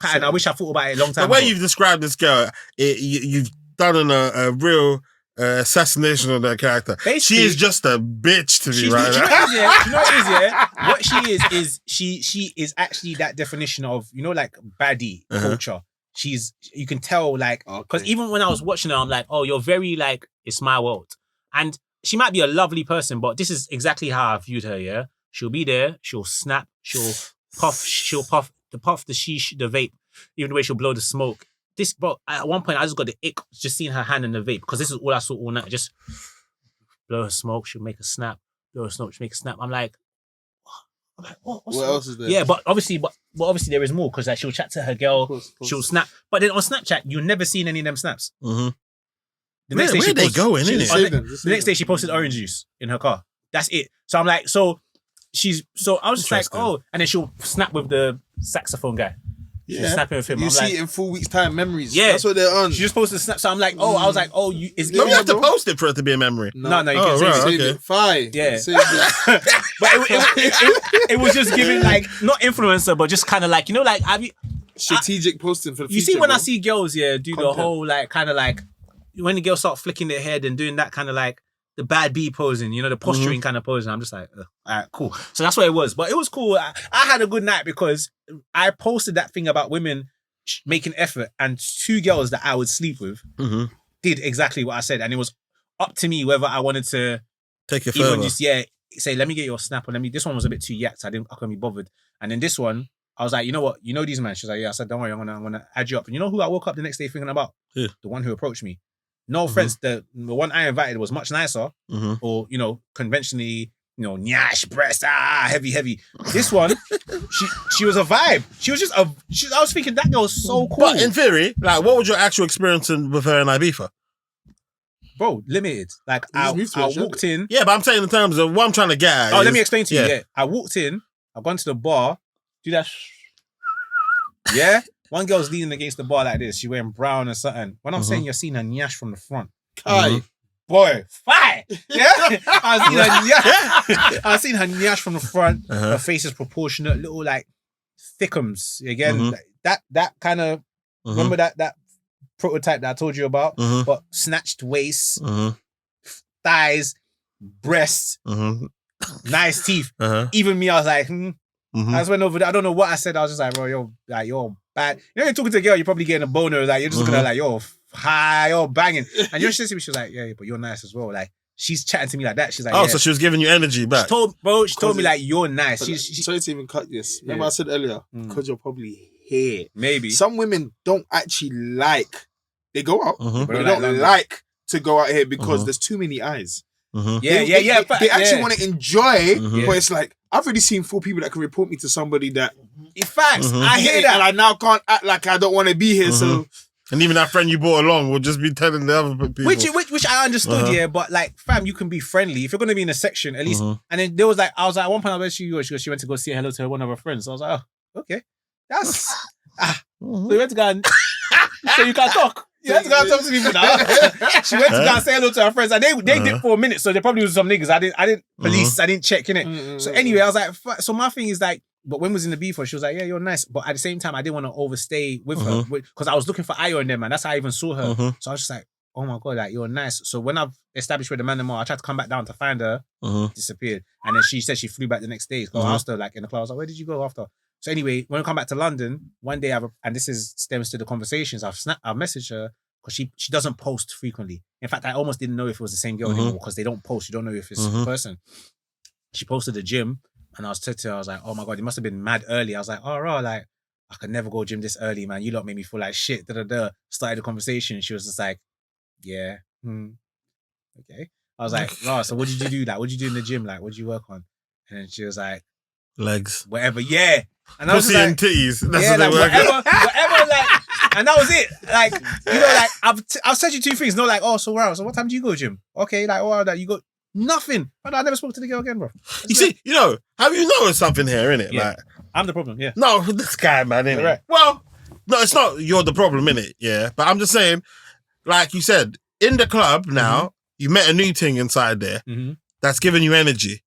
pattern. I wish I thought about it a long time ago. The way you've described this girl, you've done a real assassination of that character. Basically, she is just a bitch to me right now. Do you know what it is, yeah? What she is she is actually that definition of, like baddie culture. You can tell, like, because even when I was watching her, I'm like, oh, you're very, like, it's my world. And she might be a lovely person, but this is exactly how I viewed her, yeah? She'll be there, she'll snap, she'll puff the sheesh, the vape, even the way she'll blow the smoke. But at one point, I just got the ick just seeing her hand in the vape, because this is all I saw all night. Just blow her smoke, she'll make a snap. Blow her smoke, she'll make a snap. I'm like, what else is there? Yeah, but obviously there is more, because like, she'll chat to her girl, of course. She'll snap. But then on Snapchat, you've never seen any of them snaps. The next day they going, innit? The next day she posted orange juice in her car. That's it. So I'm like, I was just like, oh, and then she'll snap with the saxophone guy. Yeah, snapping with him. You I'm see like, it in 4 weeks' time, memories. Yeah, that's what they're on. She just posted a snap, so I'm like, oh, I was like, oh, you have to post it for it to be a memory. No, you can save it. Fine. Yeah, but it was just giving, like, not influencer, but just kind of like, like, strategic posting for the future. You see, when I see girls, do the whole, like, kind of like, when the girls start flicking their head and doing that kind of like the bad B posing, the posturing kind of posing, I'm just like, all right, cool. So that's what it was. But it was cool. I had a good night because I posted that thing about women making effort, and 2 girls that I would sleep with did exactly what I said. And it was up to me whether I wanted to take it further. Just, say, let me get your snap, or this one was a bit too yacked. I couldn't be bothered. And then this one, I was like, you know what? You know these men? She's like, yeah. I said, don't worry, I'm gonna add you up. And you know who I woke up the next day thinking about? Yeah. The one who approached me. No offense, the one I invited was much nicer, or conventionally, nyash, breast, heavy. This one, she was a vibe. She was just I was thinking that girl was so cool. But in theory, like, what was your actual experience with her in Ibiza? Bro, limited. Like, I walked in. Yeah, but I'm saying in terms of what I'm trying to get at. Oh, let me explain to you. Yeah, I walked in. I've gone to the bar. Do that. Yeah. One girl's leaning against the bar like this. She wearing brown or something. When I'm saying you're seeing her nyash from the front. Boy, fight! Yeah? I seen her nyash from the front. Her face is proportionate. Little, like, thickums. Again, that kind of... Remember that prototype that I told you about? But snatched waist, thighs, breasts, nice teeth. Even me, I was like, I just went over there. I don't know what I said. I was just like, bro, you're bad. You're talking to a girl, you're probably getting a boner. Like, you're just gonna like, you're high, you're banging. And you're just, she was like, yeah, but you're nice as well. Like, she's chatting to me like that. She's like, so she was giving you energy back. She told me like, you're nice. Sorry to even cut this. Remember I said earlier, because you're probably here. Maybe. Some women don't actually like, they go out, but they don't like to go out here because there's too many eyes. They actually want to enjoy, but it's like, I've already seen 4 people that can report me to somebody that... In fact, I hear that. And I now can't act like I don't want to be here, so... And even that friend you brought along will just be telling the other people. Which I understood, but like, fam, you can be friendly. If you're going to be in a section, at least... And then there was like, I was like, at one point, I was she went to go say hello to one of her friends. So I was like, oh, okay. That's... So you went to go and... So you can't talk. You had to go and talk to people now. She went to go and say hello to her friends, and they did for a minute, so there probably was some niggas. I didn't police, I didn't check in it. So anyway, I was like, so my thing is like, but when we was in the before, she was like, yeah, you're nice, but at the same time, I didn't want to overstay with her because I was looking for Ayo and them, and that's how I even saw her. So I was just like, oh my god, like you're nice. So when I've established where the man and I tried to come back down to find her, disappeared, and then she said she flew back the next day. So I asked her like in the class, I was like, where did you go after? So anyway, when I come back to London, one day and this stems to the conversations, I've messaged her because she doesn't post frequently. In fact, I almost didn't know if it was the same girl anymore because they don't post. You don't know if it's a person. She posted the gym, and I was to her, I was like, oh my god, it must have been mad early. I was like, oh, right, like I could never go gym this early, man. You lot made me feel like shit. Started the conversation. She was just like, yeah, okay. I was like, oh, so what did you do? Like, what did you do in the gym? Like, what did you work on? And then she was like, legs, whatever. Yeah. And I was pussy just like, and titties. That's yeah, what like they work whatever, like, and that was it. Like, you know, like I've said you two things. No, like, oh, so wow, so what time do you go gym? Okay, like, oh, that you go nothing. But I never spoke to the girl again, bro. You see, you know, have you noticed something here, innit? Yeah. Like, I'm the problem. Yeah. no, this guy, man, innit? Right. Well, no, it's not you're the problem, innit? Yeah, but I'm just saying, like you said, in the club now, you met a new thing inside there that's giving you energy.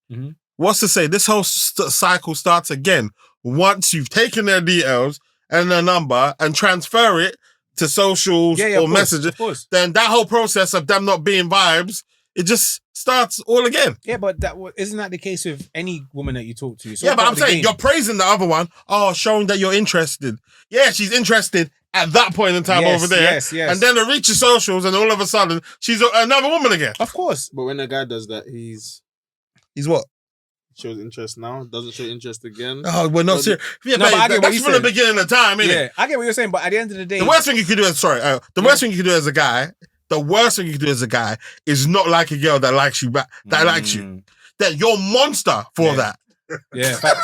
What's to say? This whole cycle starts again once you've taken their details and their number and transfer it to socials or messages. Then that whole process of them not being vibes, it just starts all again. Yeah, but isn't that the case with any woman that you talk to? Yeah, but I'm saying you're praising the other one. Oh, showing that you're interested. Yeah, she's interested at that point in time over there. Yes. And then it reaches socials and all of a sudden she's another woman again. Of course. But when a guy does that, he's what? Shows interest now, doesn't show interest again. Oh, we're not serious. Yeah, No, but I get what that's you're from the saying. beginning of time, innit? Yeah, I get what you're saying, but at the end of the day, The worst thing you could do is worst thing you could do as a guy. The worst thing you could do as a guy is not like a girl that likes you back. That likes you. That you're a monster for that. Yeah, facts.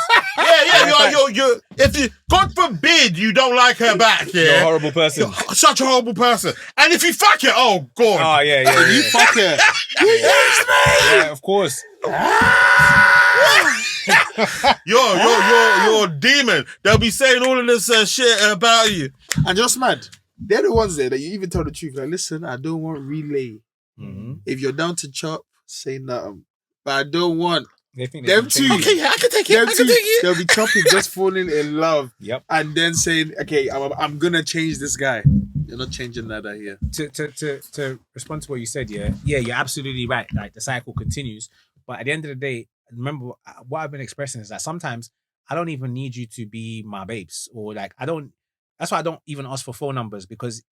You're. If you, God forbid, you don't like her back. Yeah, You're a horrible person. You're such a horrible person. And if you fuck it, oh god. Oh yeah. You fuck her. You used me. Yeah, of course. You're a demon. They'll be saying all of this shit about you. And just mad. They're the ones there that you even tell the truth. Like, listen, I don't want relay. If you're down to chop, say nothing. But I don't want them two. Okay, yeah, I can take it. They'll be chopping, just falling in love. Yep. And then saying, okay, I'm gonna change this guy. You're not changing that here. To respond to what you said, yeah, you're absolutely right. Like the cycle continues, but at the end of the day, remember what I've been expressing is that sometimes I don't even need you to be my babes, or like I don't. That's why I don't even ask for phone numbers, because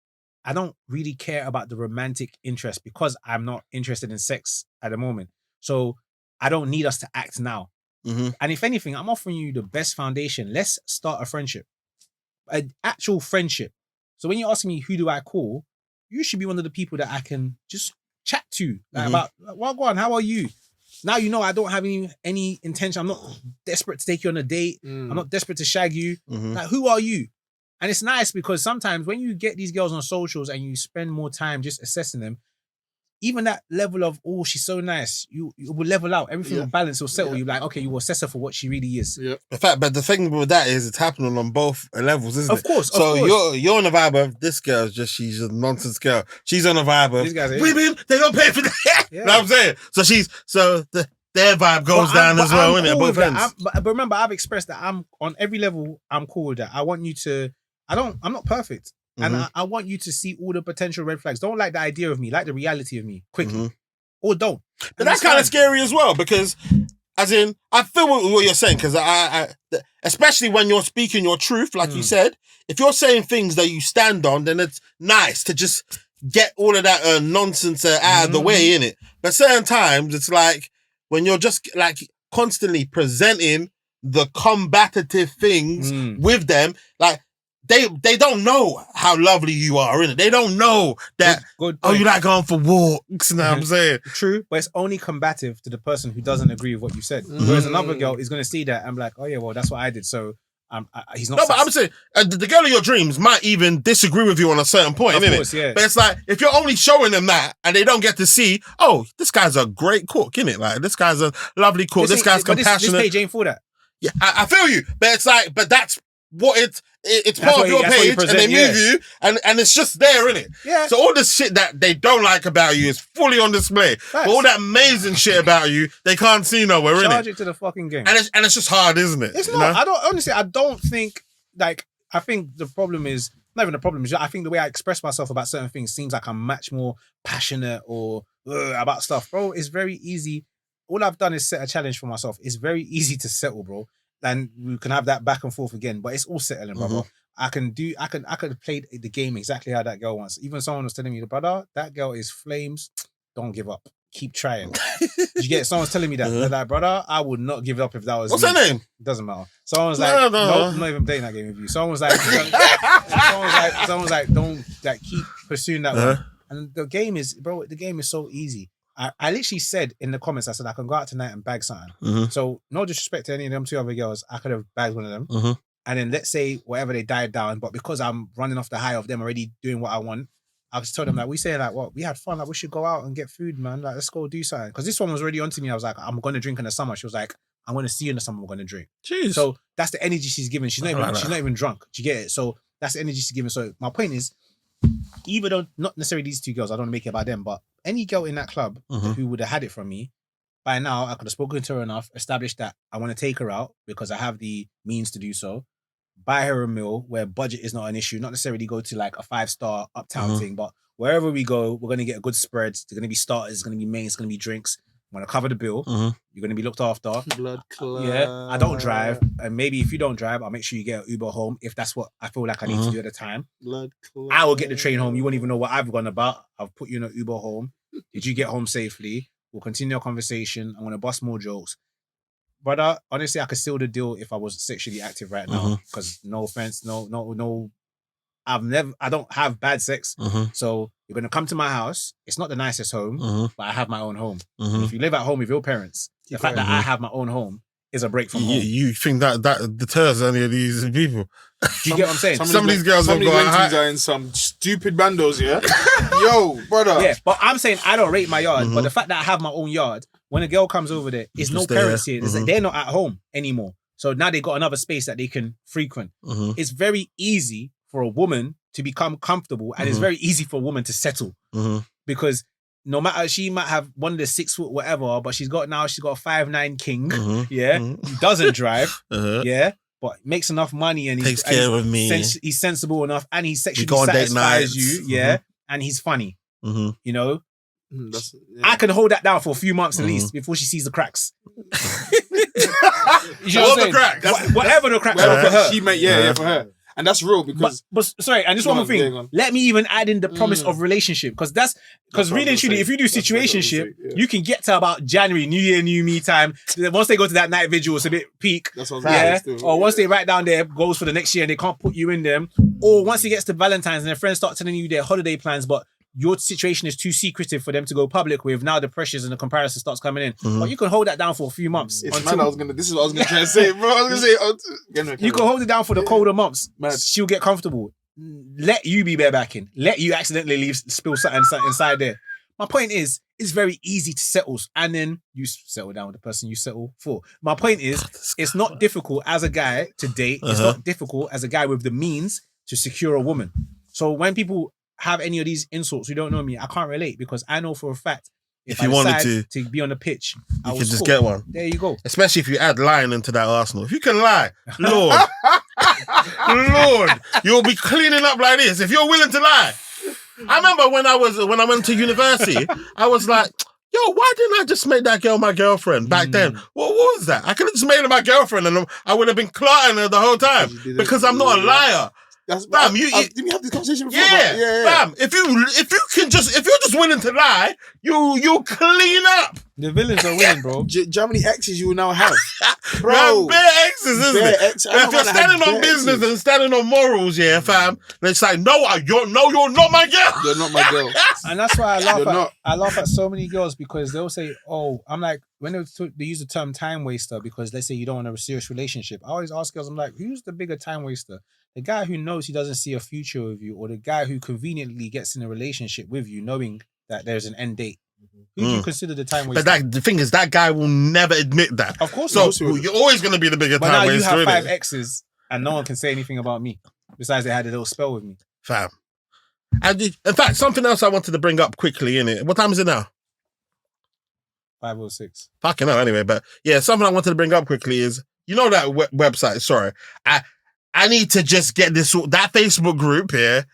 I don't really care about the romantic interest, because I'm not interested in sex at the moment. So I don't need us to act now. And if anything, I'm offering you the best foundation. Let's start a friendship, an actual friendship. So when you're asking me who do I call, you should be one of the people that I can just chat to about, well, go on, how are you? Now you know I don't have any intention. I'm not desperate to take you on a date. I'm not desperate to shag you. Like, who are you? And it's nice because sometimes when you get these girls on socials and you spend more time just assessing them, even that level of, oh, she's so nice, you will level out. Everything will balance, will settle. You're like, okay, you will assess her for what she really is. Yeah. In fact, but the thing with that is it's happening on both levels, isn't it? Of course. So you're on the vibe of this girl's she's a nonsense girl. She's on the vibe of women, they don't pay for that. You know what I'm saying? So their vibe goes down as well, innit? Both ends. But remember, I've expressed that I'm on every level, I'm cool with that. I want you to, I'm not perfect. And I want you to see all the potential red flags. Don't like the idea of me, like the reality of me quickly. Or don't. But that's kind of scary as well, because, as in, I feel what you're saying, because I especially when you're speaking your truth, like you said, if you're saying things that you stand on, then it's nice to just get all of that nonsense out of the way, innit? But certain times, it's like, when you're just like constantly presenting the combative things with them, like, they don't know how lovely you are, innit? They don't know that, good you like going for walks, you know what I'm saying? True, but it's only combative to the person who doesn't agree with what you said. Whereas another girl is going to see that and be like, oh yeah, well, that's what I did, so he's not... No, but I'm saying, the girl of your dreams might even disagree with you on a certain point, innit? Of course, yeah. But it's like, if you're only showing them that and they don't get to see, oh, this guy's a great cook, innit? Like, this guy's a lovely cook, this guy's compassionate. This page ain't for that. Yeah, I feel you, but it's like, but that's it's part of your page and they move you and it's just there, innit? Yeah. So all the shit that they don't like about you is fully on display. But all that amazing shit about you, they can't see nowhere, innit? Charge it to the fucking game. And it's just hard, isn't it? It's not. I don't think, like, I think the problem is, not even the problem, is I think the way I express myself about certain things seems like I'm much more passionate or about stuff. Bro, it's very easy. All I've done is set a challenge for myself. It's very easy to settle, bro. And we can have that back and forth again, but it's all settling, brother. I could play the game exactly how that girl wants. Even someone was telling me, brother, that girl is flames. Don't give up. Keep trying. Did you get it? Someone's telling me that. They're like, brother, I would not give up if that was What's me. her name? Doesn't matter. Someone's like, nope, I'm not even playing that game with you. Someone's like, don't like keep pursuing that one. And the game is so easy. I literally said in the comments, I said, I can go out tonight and bag something. So no disrespect to any of them two other girls, I could have bagged one of them. And then let's say whatever they died down, but because I'm running off the high of them already doing what I want, I just told them like, we say like, what, we had fun, like we should go out and get food, man. Like, let's go do something. Because this one was already onto me. I was like, I'm going to drink in the summer. She was like, I'm going to see you in the summer, we're going to drink. Jeez. So that's the energy she's giving. She's not even drunk. Do you get it? So that's the energy she's giving. So my point is, even though not necessarily these two girls, I don't want to make it about them, but any girl in that club who would have had it from me, by now I could have spoken to her enough, established that I want to take her out because I have the means to do so, buy her a meal where budget is not an issue, not necessarily go to like a 5-star uptown thing, but wherever we go, we're going to get a good spread. There's going to be starters, it's going to be mains, it's going to be drinks. I'm going to cover the bill. You're going to be looked after. Blood clot. Yeah, I don't drive. And maybe if you don't drive, I'll make sure you get an Uber home if that's what I feel like I need to do at the time. Blood clot. I will get the train home. You won't even know what I've gone about. I'll put you in an Uber home. Did you get home safely? We'll continue our conversation. I'm going to bust more jokes. Brother, honestly, I could seal the deal if I was sexually active right now. Because no offense, no. I don't have bad sex. So you're going to come to my house. It's not the nicest home, but I have my own home. And if you live at home with your parents, the fact that I have my own home is a break from home. You think that deters any of these people? Do you get what I'm saying? Some of these girls have got are in some stupid bandos, yeah? Yo, brother. Yeah, but I'm saying I don't rate my yard, but the fact that I have my own yard, when a girl comes over there, it's no parents here. It's like they're not at home anymore. So now they got another space that they can frequent. It's very easy for a woman to become comfortable and it's very easy for a woman to settle because no matter, she might have one of the 6 foot whatever, but she's got a 5'9" king, he doesn't drive, but makes enough money and takes care of me. He's sensible enough and he sexually satisfies you, and he's funny, you know. I can hold that down for a few months at least before she sees the cracks. You know what I'm saying? Whatever the cracks are for her. She meant, for her. And that's real because... But sorry, and just one more thing. Let me even add in the promise of relationship. Because really and truly, if you do situationship, you can get to about January, New Year, New Me time. Once they go to that night vigil, it's a bit peak. That's what I'm saying. Or once they write down their goals for the next year and they can't put you in them. Or once it gets to Valentine's and their friends start telling you their holiday plans, but your situation is too secretive for them to go public with. Now the pressures and the comparison starts coming in. But you can hold that down for a few months. This is what I was going to try to say, bro. I was going to say... You can hold it down for the colder months. She'll get comfortable. Let you be barebacking. Let you accidentally spill something inside there. My point is, it's very easy to settle. And then you settle down with the person you settle for. My point is, it's not difficult as a guy to date. It's not difficult as a guy with the means to secure a woman. So when people have any of these insults who don't know me, I can't relate because I know for a fact if you wanted to be on the pitch, you could just get one. There you go. Especially if you add lying into that arsenal. If you can lie, Lord, you'll be cleaning up like this. If you're willing to lie. I remember when I went to university, I was like, yo, why didn't I just make that girl my girlfriend back then? What was that? I could have just made her my girlfriend and I would have been clotting her the whole time because I'm not a liar. Bam, did we have this conversation before? Bam, if you're just willing to lie, you clean up. The villains are winning, bro. How many exes you will now have? Bro, bare exes, isn't it? If you're standing on business and standing on morals, fam, then it's like, you're not my girl. You're not my girl. And that's why I laugh at so many girls because they'll say, oh, I'm like, when they use the term time waster because they say you don't want a serious relationship. I always ask girls, I'm like, who's the bigger time waster? The guy who knows he doesn't see a future with you or the guy who conveniently gets in a relationship with you knowing that there's an end date? Who do you consider the time waster? But the thing is, that guy will never admit that. Of course so you're always going to be the bigger time waster. But now you have 5 exes and no one can say anything about me. Besides, they had a little spell with me. Fam. And in fact, something else I wanted to bring up quickly, innit? What time is it now? 5:06. Fucking hell, anyway. But yeah, something I wanted to bring up quickly is, you know that website, sorry. I need to just get this, that Facebook group here.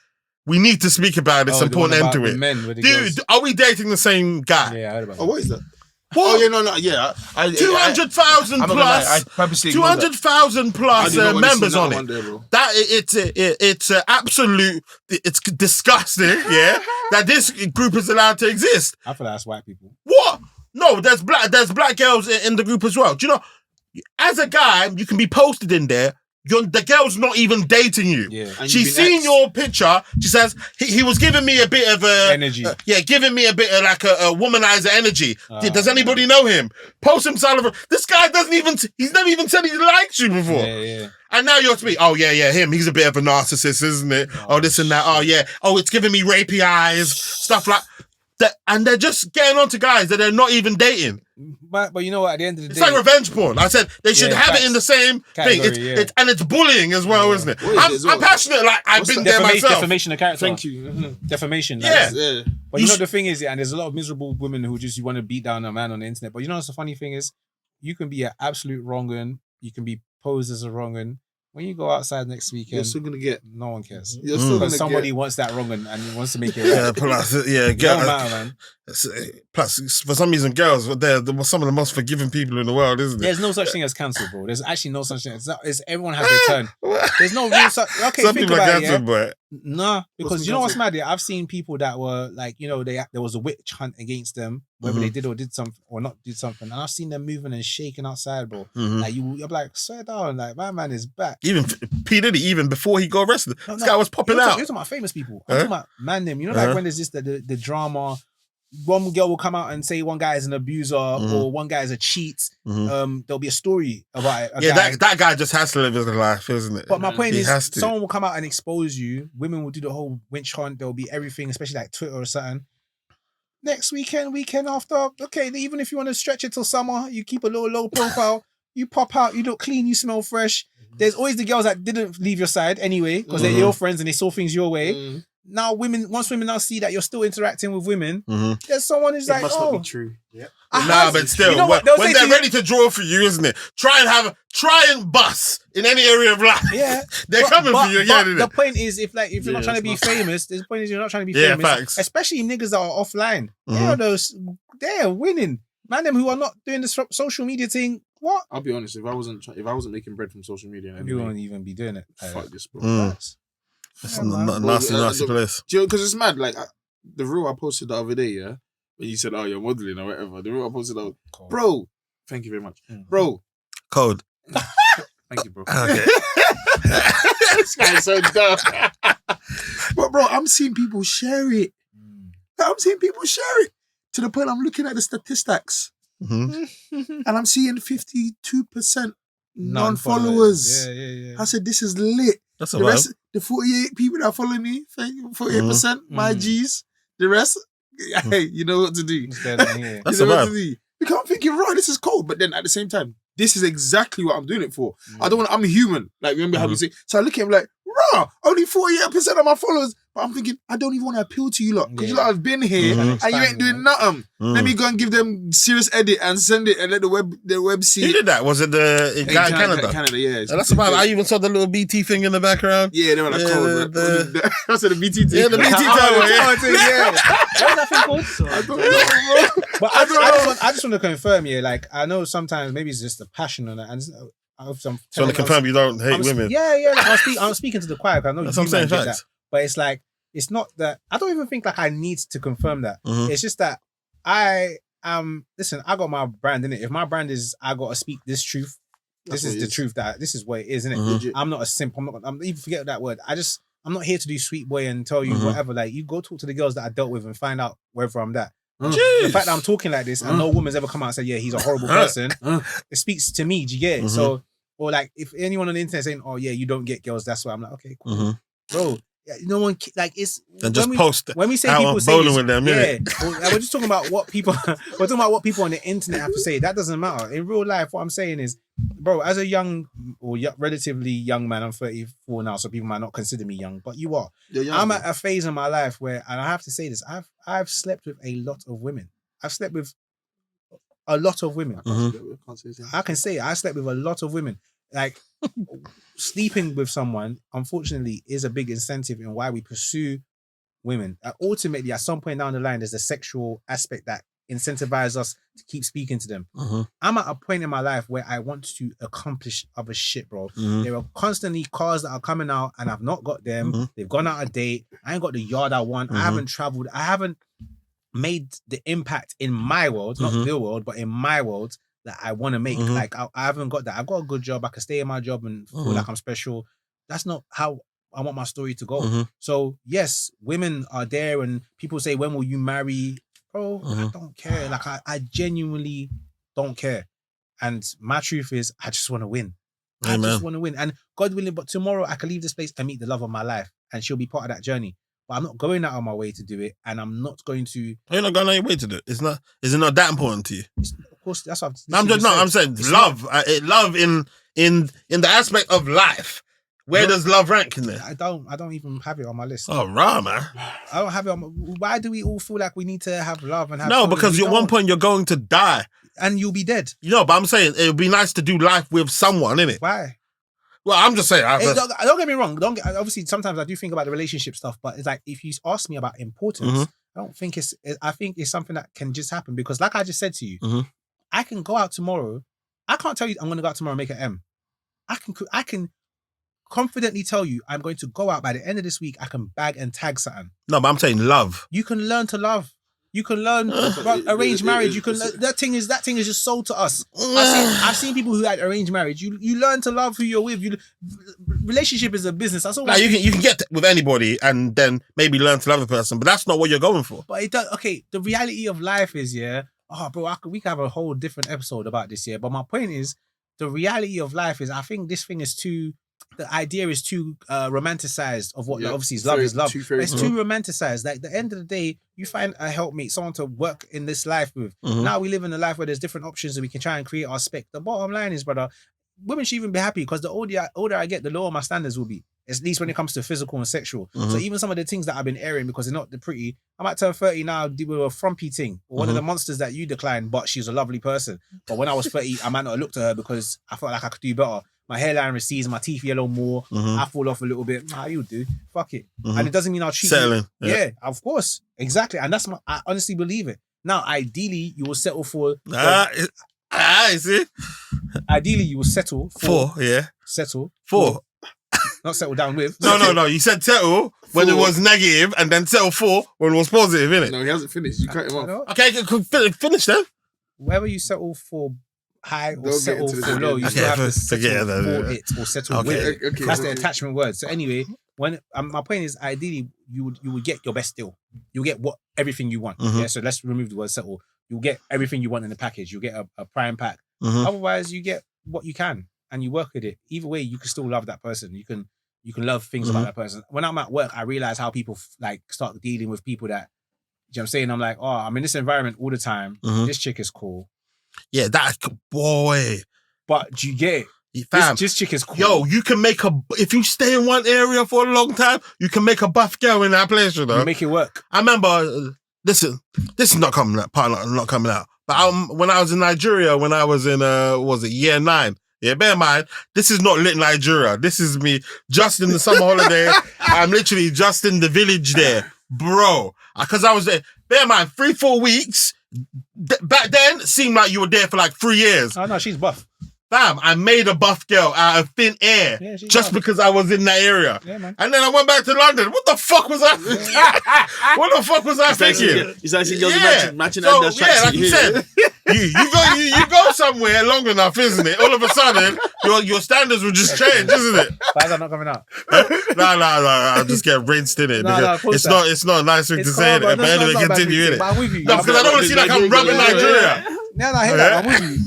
We need to speak about it. It's important to enter it. Dude, are we dating the same guy? Yeah, I heard about Oh, what is that? What? Oh, yeah, no, yeah. 200,000 plus. I purposely 200,000 plus members on it. That it's absolute. It's disgusting. Yeah, that this group is allowed to exist. I feel like that's white people. What? No, there's black girls in the group as well. Do you know? As a guy, you can be posted in there. The girl's not even dating you. Yeah. She's seen your picture. She says, he was giving me a bit of energy. Giving me a bit of like a womanizer energy. Does anybody know him? Post him, this guy he's never even said he likes you before. Yeah. And now you're speaking, oh yeah, him. He's a bit of a narcissist, isn't it? Oh, this and that. Oh yeah. Oh, it's giving me rapey eyes. Stuff like that. And they're just getting on to guys that they're not even dating. But you know what? At the end of the day, it's like revenge porn. I said they should have it in the same thing. It's bullying as well, isn't it? I'm passionate. Like I've been there myself. Defamation of character. Thank you. Defamation. Yeah. But you know the thing is, and there's a lot of miserable women who just want to beat down a man on the internet. But you know what's the funny thing is, you can be an absolute wrong un. You can be posed as a wrong un. When you go outside next weekend, you're still gonna get. No one cares. You're still gonna somebody wants that wrong and wants to make it right. It don't matter, man. Plus, for some reason, girls, they're some of the most forgiving people in the world, isn't it? There's no such thing as cancel, bro. There's actually no such thing. Everyone has their turn. There's no real such. Okay, some think people about are cancelled, it. Nah, because you know what's mad? I've seen people that were like, there was a witch hunt against them, whether they did something or not did something, and I've seen them moving and shaking outside, bro. Like you're like, swear down, like my man is back. Even P Diddy, even before he got arrested, this guy was popping out. You're talking about famous people. I'm talking about man them. You know, like when there's this the drama. One girl will come out and say one guy is an abuser or one guy is a cheat. There'll be a story about it. That guy just has to live his life, isn't it? But my point is, someone will come out and expose you. Women will do the whole witch hunt. There'll be everything, especially like Twitter or something. Next weekend after, okay, even if you want to stretch it till summer, you keep a little low profile. You pop out, you look clean, you smell fresh. There's always the girls that didn't leave your side anyway because they're your friends and they saw things your way. Now once women now see that you're still interacting with women, there's someone who's like, must not be true. Yeah. Nah, but still, you know when they're ready to draw for you, isn't it? Try and bust in any area of life. Yeah, they're coming for you. Yeah, the point is, if you're not trying to be famous, the point is you're not trying to be famous. Facts. Especially niggas that are offline. They're winning. Man, them who are not doing the social media thing. What? I'll be honest. If I wasn't making bread from social media, you won't even be doing it. Fuck this, bro. It's a nasty place. Because it's mad. Like the reel I posted the other day, yeah, when you said, "Oh, you're modeling or whatever." The reel I posted, bro. Thank you very much, bro. Code. Thank you, bro. Okay. This guy's so dumb. But bro, I'm seeing people share it. To the point I'm looking at the statistics, and I'm seeing 52% non-followers. Yeah. I said, this is lit. That's the rest, the 48 people that follow me, 48%, my G's. The rest, hey, you know what to do. That's a vibe. Because I'm thinking, right, this is cold. But then at the same time, this is exactly what I'm doing it for. I don't want. I'm human. Like, remember how we say? So I look at him like, raw, only 48% of my followers. But I'm thinking, I don't even want to appeal to you lot. Because you lot have been here and you ain't doing nothing. Let me go and give them serious edit and send it and let the web see. Who did that? Was it the guy in Canada? Canada, yeah. That's about it. I even saw the little BT thing in the background. Yeah, they were like, I said the BT thing. Yeah, the BT thing. Yeah. What's that thing called? I don't know, bro. But I just want to confirm, like, I know sometimes maybe it's just the passion on it. And so to confirm you don't hate women. Yeah. Like, I'm speaking to the choir. I know that's what I'm saying. That. But it's like, it's not that, I don't even think like I need to confirm that. It's just that listen, I got my brand, innit? If my brand is, I got to speak this truth, this is the truth, that this is what it is, innit? I'm not a simp. I'm even forget that word. I'm not here to do sweet boy and tell you whatever. Like, you go talk to the girls that I dealt with and find out whether I'm that. The fact that I'm talking like this and no woman's ever come out and said, yeah, he's a horrible person, it speaks to me. Do you get it? So, or like, if anyone on the internet saying, oh yeah, you don't get girls, that's why, I'm like, okay, cool. Bro, no one, like, it's... And just post when we say people say bowling with them, we're just talking about what people, we're talking about what people on the internet have to say. That doesn't matter. In real life, what I'm saying is, bro, as a young or relatively young man, I'm 34 now, so people might not consider me young, but you are. You're young, I'm bro. at a phase in my life where, and I have to say this, I've slept with a lot of women. I've slept with a lot of women. Can't say that. I can say I slept with a lot of women. Like sleeping with someone, unfortunately, is a big incentive in why we pursue women. Ultimately, at some point down the line, there's a sexual aspect that incentivizes us to keep speaking to them. I'm at a point in my life where I want to accomplish other shit, bro. There are constantly cars that are coming out and I've not got them. They've gone out a date. I ain't got the yard I want. I haven't traveled. I haven't made the impact in my world, not the world, but in my world that I want to make. Like I haven't got that. I've got a good job. I can stay in my job and feel like I'm special. That's not how I want my story to go. So yes, women are there and people say, when will you marry? Bro, I don't care. Like I genuinely don't care. And my truth is, I just want to win. I just want to win. And God willing, but tomorrow I can leave this place and meet the love of my life and she'll be part of that journey. But I'm not going out on my way to do it, and I'm not going to. You're not going out your way to do it. Is it not that important to you? Of course, that's what I'm saying love. Love in the aspect of life. Where does love rank in there? I don't even have it on my list. Oh, rah, man. I don't have it on why do we all feel like we need to have love and have No, fun? because at one point you're going to die. And you'll be dead. You know, but I'm saying it would be nice to do life with someone, innit? Why? Well, I'm just saying. Don't get me wrong. Obviously, sometimes I do think about the relationship stuff, but it's like if you ask me about importance, I don't think I think it's something that can just happen because, like I just said to you, I can go out tomorrow. I can't tell you I'm going to go out tomorrow and make an M. I can confidently tell you I'm going to go out by the end of this week. I can bag and tag something. No, but I'm saying love. You can learn to love. You can learn about arranged marriage. You can that thing is just sold to us. I've seen people who had arranged marriage. You learn to love who you're with. Relationship is a business. That's all. Now you can get with anybody and then maybe learn to love the person, but that's not what you're going for. But it does. Okay, the reality of life is bro. We could have a whole different episode about this. But my point is, the reality of life is, I think this thing is too. The idea is too romanticized of what obviously is love is love. It's too romanticized. Like, at the end of the day, you find a helpmate, someone to work in this life with. Now we live in a life where there's different options and we can try and create our spec. The bottom line is, brother, women should even be happy because the older I get, the lower my standards will be. At least when it comes to physical and sexual. So even some of the things that I've been airing because they're not the pretty, I might turn 30 now with a frumpy thing. One of the monsters that you declined, but she's a lovely person. But when I was 30, I might not have looked at her because I felt like I could do better. My hairline recedes, my teeth yellow more. I fall off a little bit. You do. Fuck it. And it doesn't mean I'll treat Settling. you. Yeah, of course. Exactly. And I honestly believe it. Now, ideally, you will settle for... I see. Ideally, you will settle for... Settle. Not settle down with. No. You said settle when it was negative and then settle for when it was positive, innit? No, he hasn't finished. You cut him off. Okay, finish then. Whether you settle for high or Don't settle get into for this low, again. you still have to settle Yeah, for it or settle with it. Okay. That's the attachment word. So anyway, when my point is, ideally, you would get your best deal. You'll get everything you want. Yeah. So let's remove the word settle. You'll get everything you want in the package. You'll get a prime pack. Otherwise, you get what you can and you work with it. Either way, you can still love that person. You can love things about that person. When I'm at work, I realize how people start dealing with people that, you know what I'm saying? I'm like, I'm in this environment all the time. This chick is cool. Yeah, that boy. But do you get it? Fam, this chick is cool. Yo, you can make if you stay in one area for a long time, you can make a buff girl in that place, you know? You make it work. I remember, this is not coming out, not coming out. But when I was in Nigeria, when I was in, year 9, yeah, bear in mind, this is not lit Nigeria. This is me just in the summer holiday. I'm literally just in the village there. Bro, because I was there. Bear in mind, 3-4 weeks. Back then, it seemed like you were there for like 3 years. Oh, no, she's buff. Fam, I made a buff girl out of thin air just because I was in that area. Yeah, man. And then I went back to London. What the fuck was I What the fuck was I thinking? He's actually matching so, that like you said, you go somewhere long enough, isn't it? All of a sudden, your standards will just change, isn't it? Why is that not coming out? No, I just get rinsed in it. It's not a nice thing to say, but anyway, continue in it. I'm with you. No, because I don't want to see like I'm rubbing Nigeria. No, I hear that. I'm with you.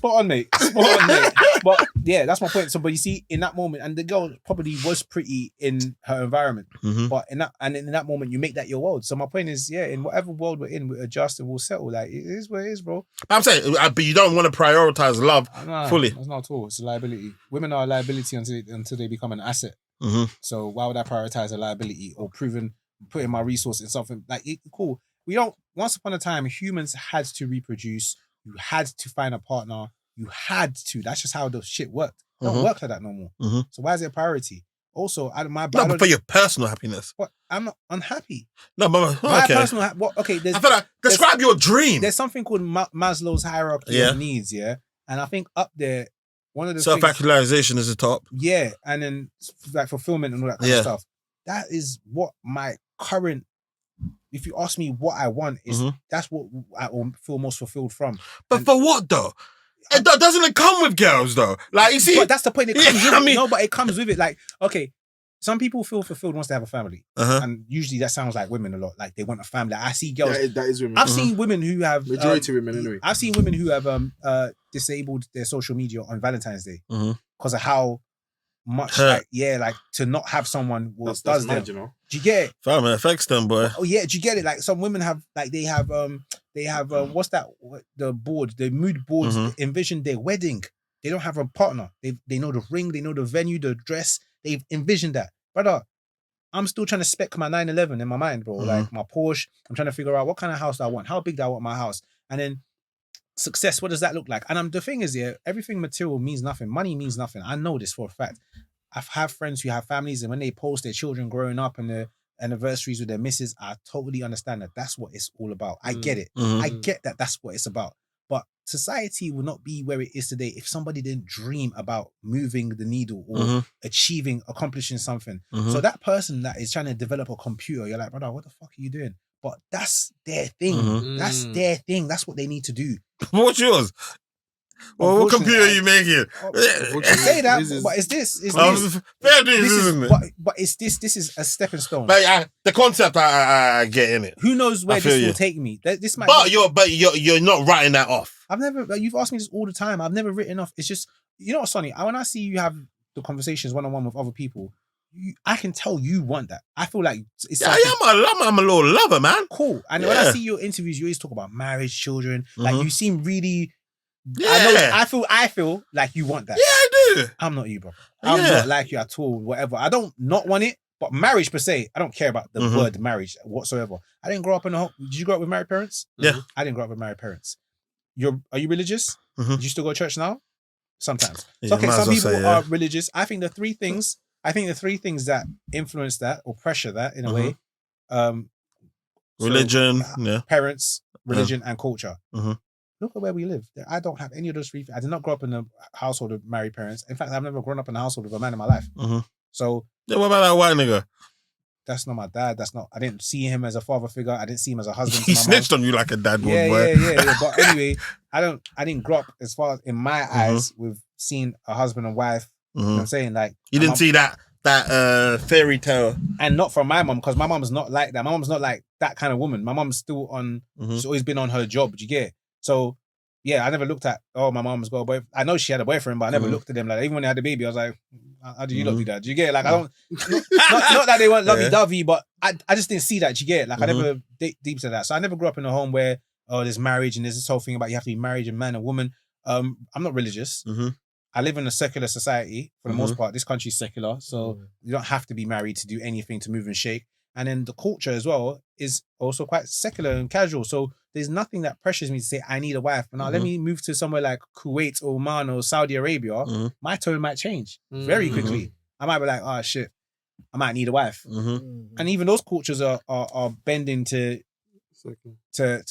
Spot on, mate. Spot on, mate. But yeah, that's my point. So, but you see, in that moment, and the girl probably was pretty in her environment, but in that moment, you make that your world. So my point is, yeah, in whatever world we're in, we adjust and we'll settle. Like it is what it is, bro. I'm saying, but you don't want to prioritize love fully. That's not at all. It's a liability. Women are a liability until they become an asset. So why would I prioritize a liability or putting my resource in something like cool? We don't. Once upon a time, humans had to reproduce. You had to find a partner. You had to. That's just how the shit worked. It don't work like that no more. So why is it a priority? Also, but for your personal happiness. What? I'm not unhappy. No, but my personal. Okay, I feel like describe your dream. There's something called Maslow's hierarchy of needs. Yeah, and I think up there, one of the self-actualization is the top. Yeah, and then like fulfillment and all that kind of stuff. That is what my current. If you ask me what I want, is that's what I will feel most fulfilled from. But for what though? Doesn't it come with girls though? Like you see, but that's the point. It comes with it. No, but it comes with it. Like, okay, some people feel fulfilled once they have a family, and usually that sounds like women a lot. Like they want a family. I see girls. Yeah, that is women. I've seen women who have majority women anyway. I've seen women who have disabled their social media on Valentine's Day because of how much like to not have someone does them. Mad, you know? Do you get it? Fam, it affects them, boy. Oh yeah, do you get it? Like some women have like they have what's that? The mood boards envision their wedding. They don't have a partner. They know the ring, they know the venue, the dress. They've envisioned that. Brother, I'm still trying to spec my 911 in my mind, bro. Like my Porsche. I'm trying to figure out what kind of house I want, how big do I want my house, and then success. What does that look like? And the thing is, everything material means nothing. Money means nothing. I know this for a fact. I've had friends who have families, and when they post their children growing up and their anniversaries with their missus, I totally understand that that's what it's all about. I get it. I get that that's what it's about. But society will not be where it is today if somebody didn't dream about moving the needle or accomplishing something. So that person that is trying to develop a computer, you're like, brother, what the fuck are you doing? But that's their thing. That's their thing. That's what they need to do. What's yours? Well, what computer are you making? Say that, but it's this. It's this. Fair dues, isn't it? But it's this. This is a stepping stone. But the concept I get in it. Who knows where this will take me? This might. But you're not writing that off. I've never. You've asked me this all the time. I've never written off. It's just, you know what, Sonny? When I see you have the conversations one-on-one with other people, I can tell you want that. I feel like it's. Yeah, I'm a little lover, man. Cool. And when I see your interviews, you always talk about marriage, children. Like you seem really. Yeah. I feel like you want that. Yeah, I do. I'm not you, bro. I'm not like you at all, whatever. I don't not want it, but marriage per se, I don't care about the word marriage whatsoever. I didn't grow up in a home. Did you grow up with married parents? Yeah. I didn't grow up with married parents. Are you religious? Do you still go to church now? Sometimes. Yeah, so, okay, some people are religious. I think the three things that influence that or pressure that in a way, religion, parents, religion, and culture. Look at where we live. I don't have any of those three. I did not grow up in a household of married parents. In fact, I've never grown up in a household of a man in my life. So, yeah, what about that white nigga? That's not my dad. I didn't see him as a father figure. I didn't see him as a husband. He snitched on you like a dad would, boy. Yeah. But anyway, I didn't grow up, as far as in my eyes, with seeing a husband and wife. You know what I'm saying? Like, you didn't see that fairy tale. And not from my mom, because my mom's not like that. My mom's not like that kind of woman. My mom's still on, she's always been on her job. Do you get it? So, yeah, I never looked at, my mom's got a boyfriend. I know she had a boyfriend, but I never looked at them. Like, even when they had a baby, I was like, how do you not do that? Do you get it? Like, I don't, not that they weren't lovey-dovey, but I just didn't see that. Do you get it? Like, I never deep to that. So I never grew up in a home where, there's marriage and there's this whole thing about you have to be married and man and woman. I'm not religious. I live in a secular society for the most part. This country's secular, so you don't have to be married to do anything, to move and shake. And then the culture as well is also quite secular and casual. So there's nothing that pressures me to say, I need a wife. But now let me move to somewhere like Kuwait or Oman or Saudi Arabia. My tone might change very quickly. I might be like, oh shit, I might need a wife. And even those cultures are bending to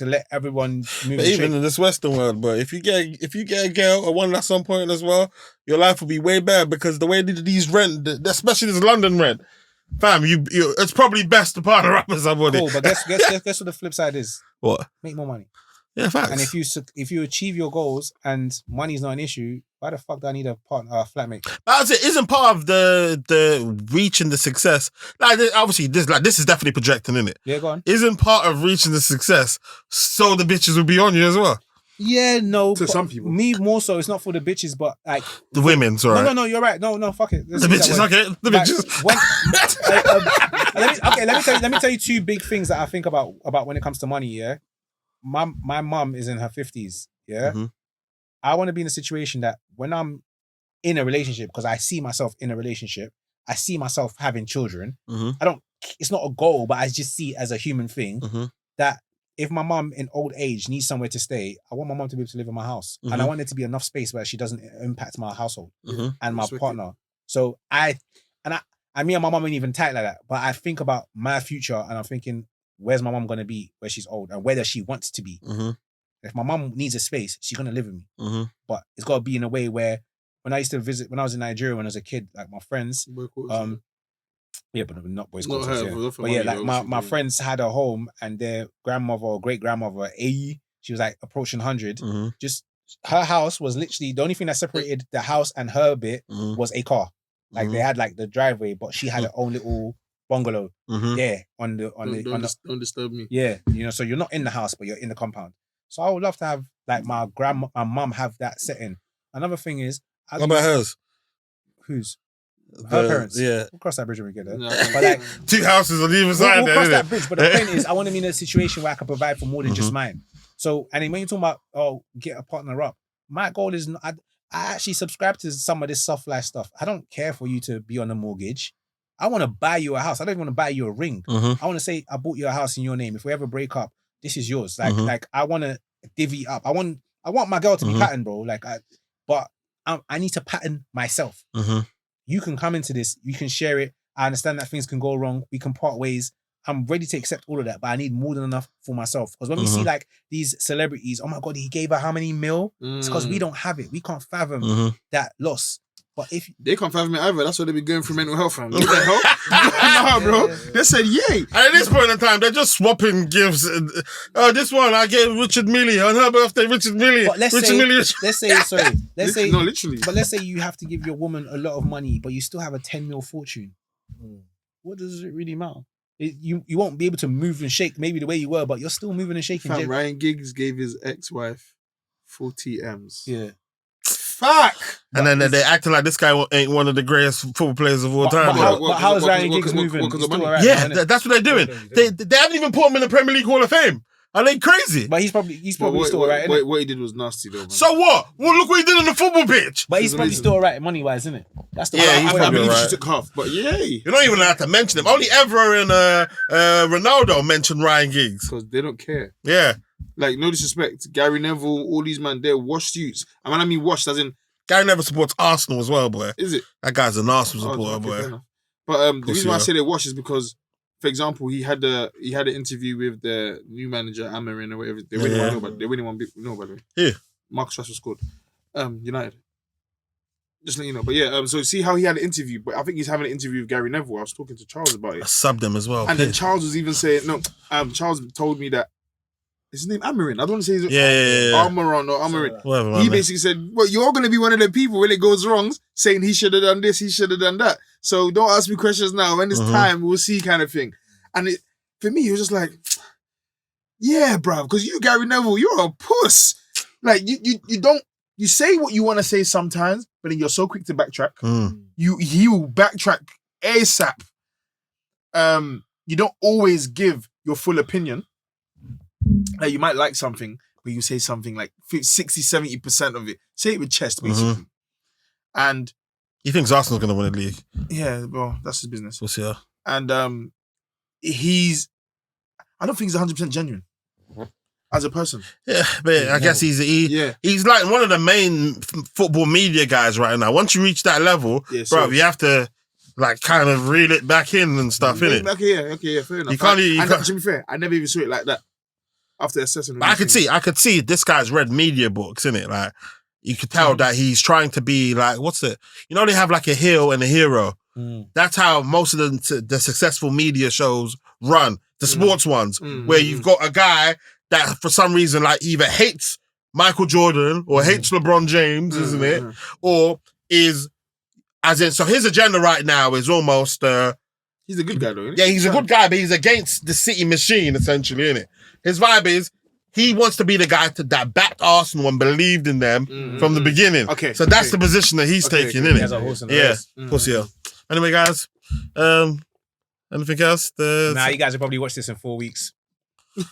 let everyone move. But even in this Western world, but if you get a girl or one at some point as well, your life will be way better, because the way these rent, especially this London rent, fam, it's probably best to partner up with somebody. Cool, but guess what the flip side is? What? Make more money. Yeah, facts. And if you achieve your goals and money's not an issue, why the fuck do I need a flatmate? That's it. Isn't part of the reaching the success. Like, obviously, this is definitely projecting, isn't it? Yeah, go on. Isn't part of reaching the success so the bitches will be on you as well? Yeah, no. To but some people. Me more so. It's not for the bitches, but like The women's, all right. No, you're right. No, fuck it. Let's The do it that bitches, way. okay. The Like, bitches. let me tell you two big things that I think about when it comes to money. Yeah, my mum is in her 50s. Yeah, Mhm. I want to be in a situation that when I'm in a relationship, because I see myself in a relationship, I see myself having children. Mhm. It's not a goal, but I just see it as a human thing Mhm. that if my mum in old age needs somewhere to stay, I want my mum to be able to live in my house. And I want there to be enough space where she doesn't impact my household and my Respect it. partner. So me and my mum ain't even tight like that. But I think about my future and I'm thinking, where's my mum gonna be where she's old and where does she want to be? Mhm. If my mum needs a space, she's gonna live with me. Mhm. But it's gotta be in a way where when I used to visit, when I was in Nigeria when I was a kid, like my friends, yeah, but not boys' Not quarters. her, Yeah. but for But yeah, money, like obviously, my yeah. friends had a home and their grandmother or great grandmother, she was like approaching 100. Mhm. Just her house was literally the only thing that separated the house and her bit Mhm. was a car. Like they had like the driveway, but she had her own little bungalow Mhm. there on the Don't disturb me. yeah, so you're not in the house, but you're in the compound. So I would love to have like my mum have that setting. Another thing is, What about hers? whose? Her parents. Yeah. We'll cross that bridge when we get there. No, But like, Two houses on either we'll side. cross there, that bridge. But the point is, I want to be in a situation where I can provide for more than just mine. So, and then when you're talking about, get a partner up, my goal is, I actually subscribe to some of this soft life stuff. I don't care for you to be on a mortgage. I want to buy you a house. I don't even want to buy you a ring. Mhm. I want to say, I bought you a house in your name. If we ever break up, this is yours. Like I want to divvy up. I want my girl to be patterned, bro. But I need to pattern myself. Mhm. You can come into this, you can share it. I understand that things can go wrong. We can part ways. I'm ready to accept all of that, but I need more than enough for myself. Because when we see like these celebrities, oh my God, he gave her how many mil? It's because we don't have it. We can't fathom that loss. But if They can't fathom it either. That's why they be going through mental health, fam. What the hell? Nah, bro. They said, yay. And at this point in time, they're just swapping gifts. Oh, this one I gave Richard Millie on her birthday. Richard Millie. But let's Richard say, Millie. let's say, No, literally. But let's say you have to give your woman a lot of money, but you still have a 10 mil fortune. What does it really matter? You won't be able to move and shake maybe the way you were, but you're still moving and shaking. Fam, Ryan Giggs gave his ex-wife 40 M's. Yeah. Fuck! And then they're acting like this guy ain't one of the greatest football players of all time. But how is Ryan Giggs moving? Because He's of still money. alright Yeah, now, innit? that's what they're doing. They haven't even put him in the Premier League Hall of Fame. Are they crazy? But he's probably What, still alright, innit? what he did was nasty, though, man. So what? Well, look what he did on the football pitch. But he's probably still alright money wise, isn't it? That's the Yeah, he's I probably believe alright. she took half, but yay. You're not even allowed to mention him. Only Evra and Ronaldo mentioned Ryan Giggs. Because they don't care. Yeah. Like, no disrespect. Gary Neville, all these man, they're washed suits. And when I mean washed, as in, Gary never supports Arsenal as well, boy. is it? That guy's an Arsenal supporter, okay, fair boy. enough. But the reason why I yeah. say they wash is because, for example, he had an interview with the new manager Amarin or whatever. They really want to know about. They really want to know, by the way. Yeah. Marcus Rashford scored. United. Just let you know. But yeah, so see how he had an interview. But I think he's having an interview with Gary Neville. I was talking to Charles about I it, subbed him as well. and then Charles was even saying no. Charles told me that is his name Amarin. I don't want to say his Yeah. Amaron or Amarin. Whatever, He man. basically said, well, you're going to be one of the people when it goes wrong, saying he should have done this, he should have done that. So don't ask me questions now. When it's time, we'll see kind of thing. And for me, it was just like, yeah, bro, because you, Gary Neville, you're a puss. Like, you say what you want to say sometimes, but then you're so quick to backtrack. He will backtrack ASAP. You don't always give your full opinion. You might like something, but you say something like 60, 70% of it. Say it with chest, basically. And He thinks Arsenal's going to win the league. yeah, well, that's his business. We'll see. Yeah. And I don't think he's 100% genuine as a person. Yeah, but I guess he's like one of the main football media guys right now. Once you reach that level, bro, you have to like kind of reel it back in and stuff, innit? Okay, fair enough. To be fair, I never even saw it like that after assessing. But I could see this guy's read media books, innit? Like you could tell that he's trying to be like, what's it? You know, they have like a heel and a hero. That's how most of the successful media shows run, the sports ones, where you've got a guy that for some reason like either hates Michael Jordan or hates LeBron James, isn't it? Or is, as in, so his agenda right now is almost... he's a good guy though, isn't he? Yeah, he's a good guy, but he's against the city machine, essentially, isn't it? His vibe is, he wants to be the guy that backed Arsenal and believed in them from the beginning. Okay, So that's okay. the position that he's taking, He innit? has a horse in the Yeah, race. pussy hell. Anyway, guys, anything else? Nah, you guys will probably watch this in 4 weeks. Yeah,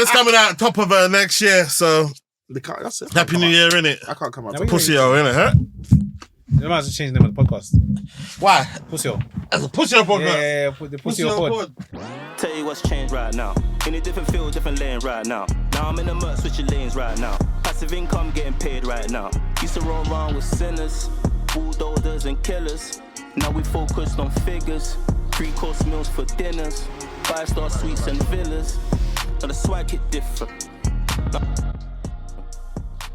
it's coming out top of next year, so That's it. Happy New Year, innit? I can't come out. Now, we- Pussy hell, innit, huh? You might as well change the name of the podcast. Why? Pussy hole. As a pussy hell podcast. Yeah, the Pussy Hole pod. Tell you what's changed right now. In a different field, different lane right now. Now I'm in the mud, switching lanes right now. Passive income getting paid right now. Used to roll around with sinners, bulldozers and killers. Now we focused on figures. 3-course meals for dinners. 5-star suites and villas. Now the swag hit different.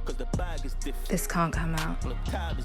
Cause the bag is different. This can't come out. The tab is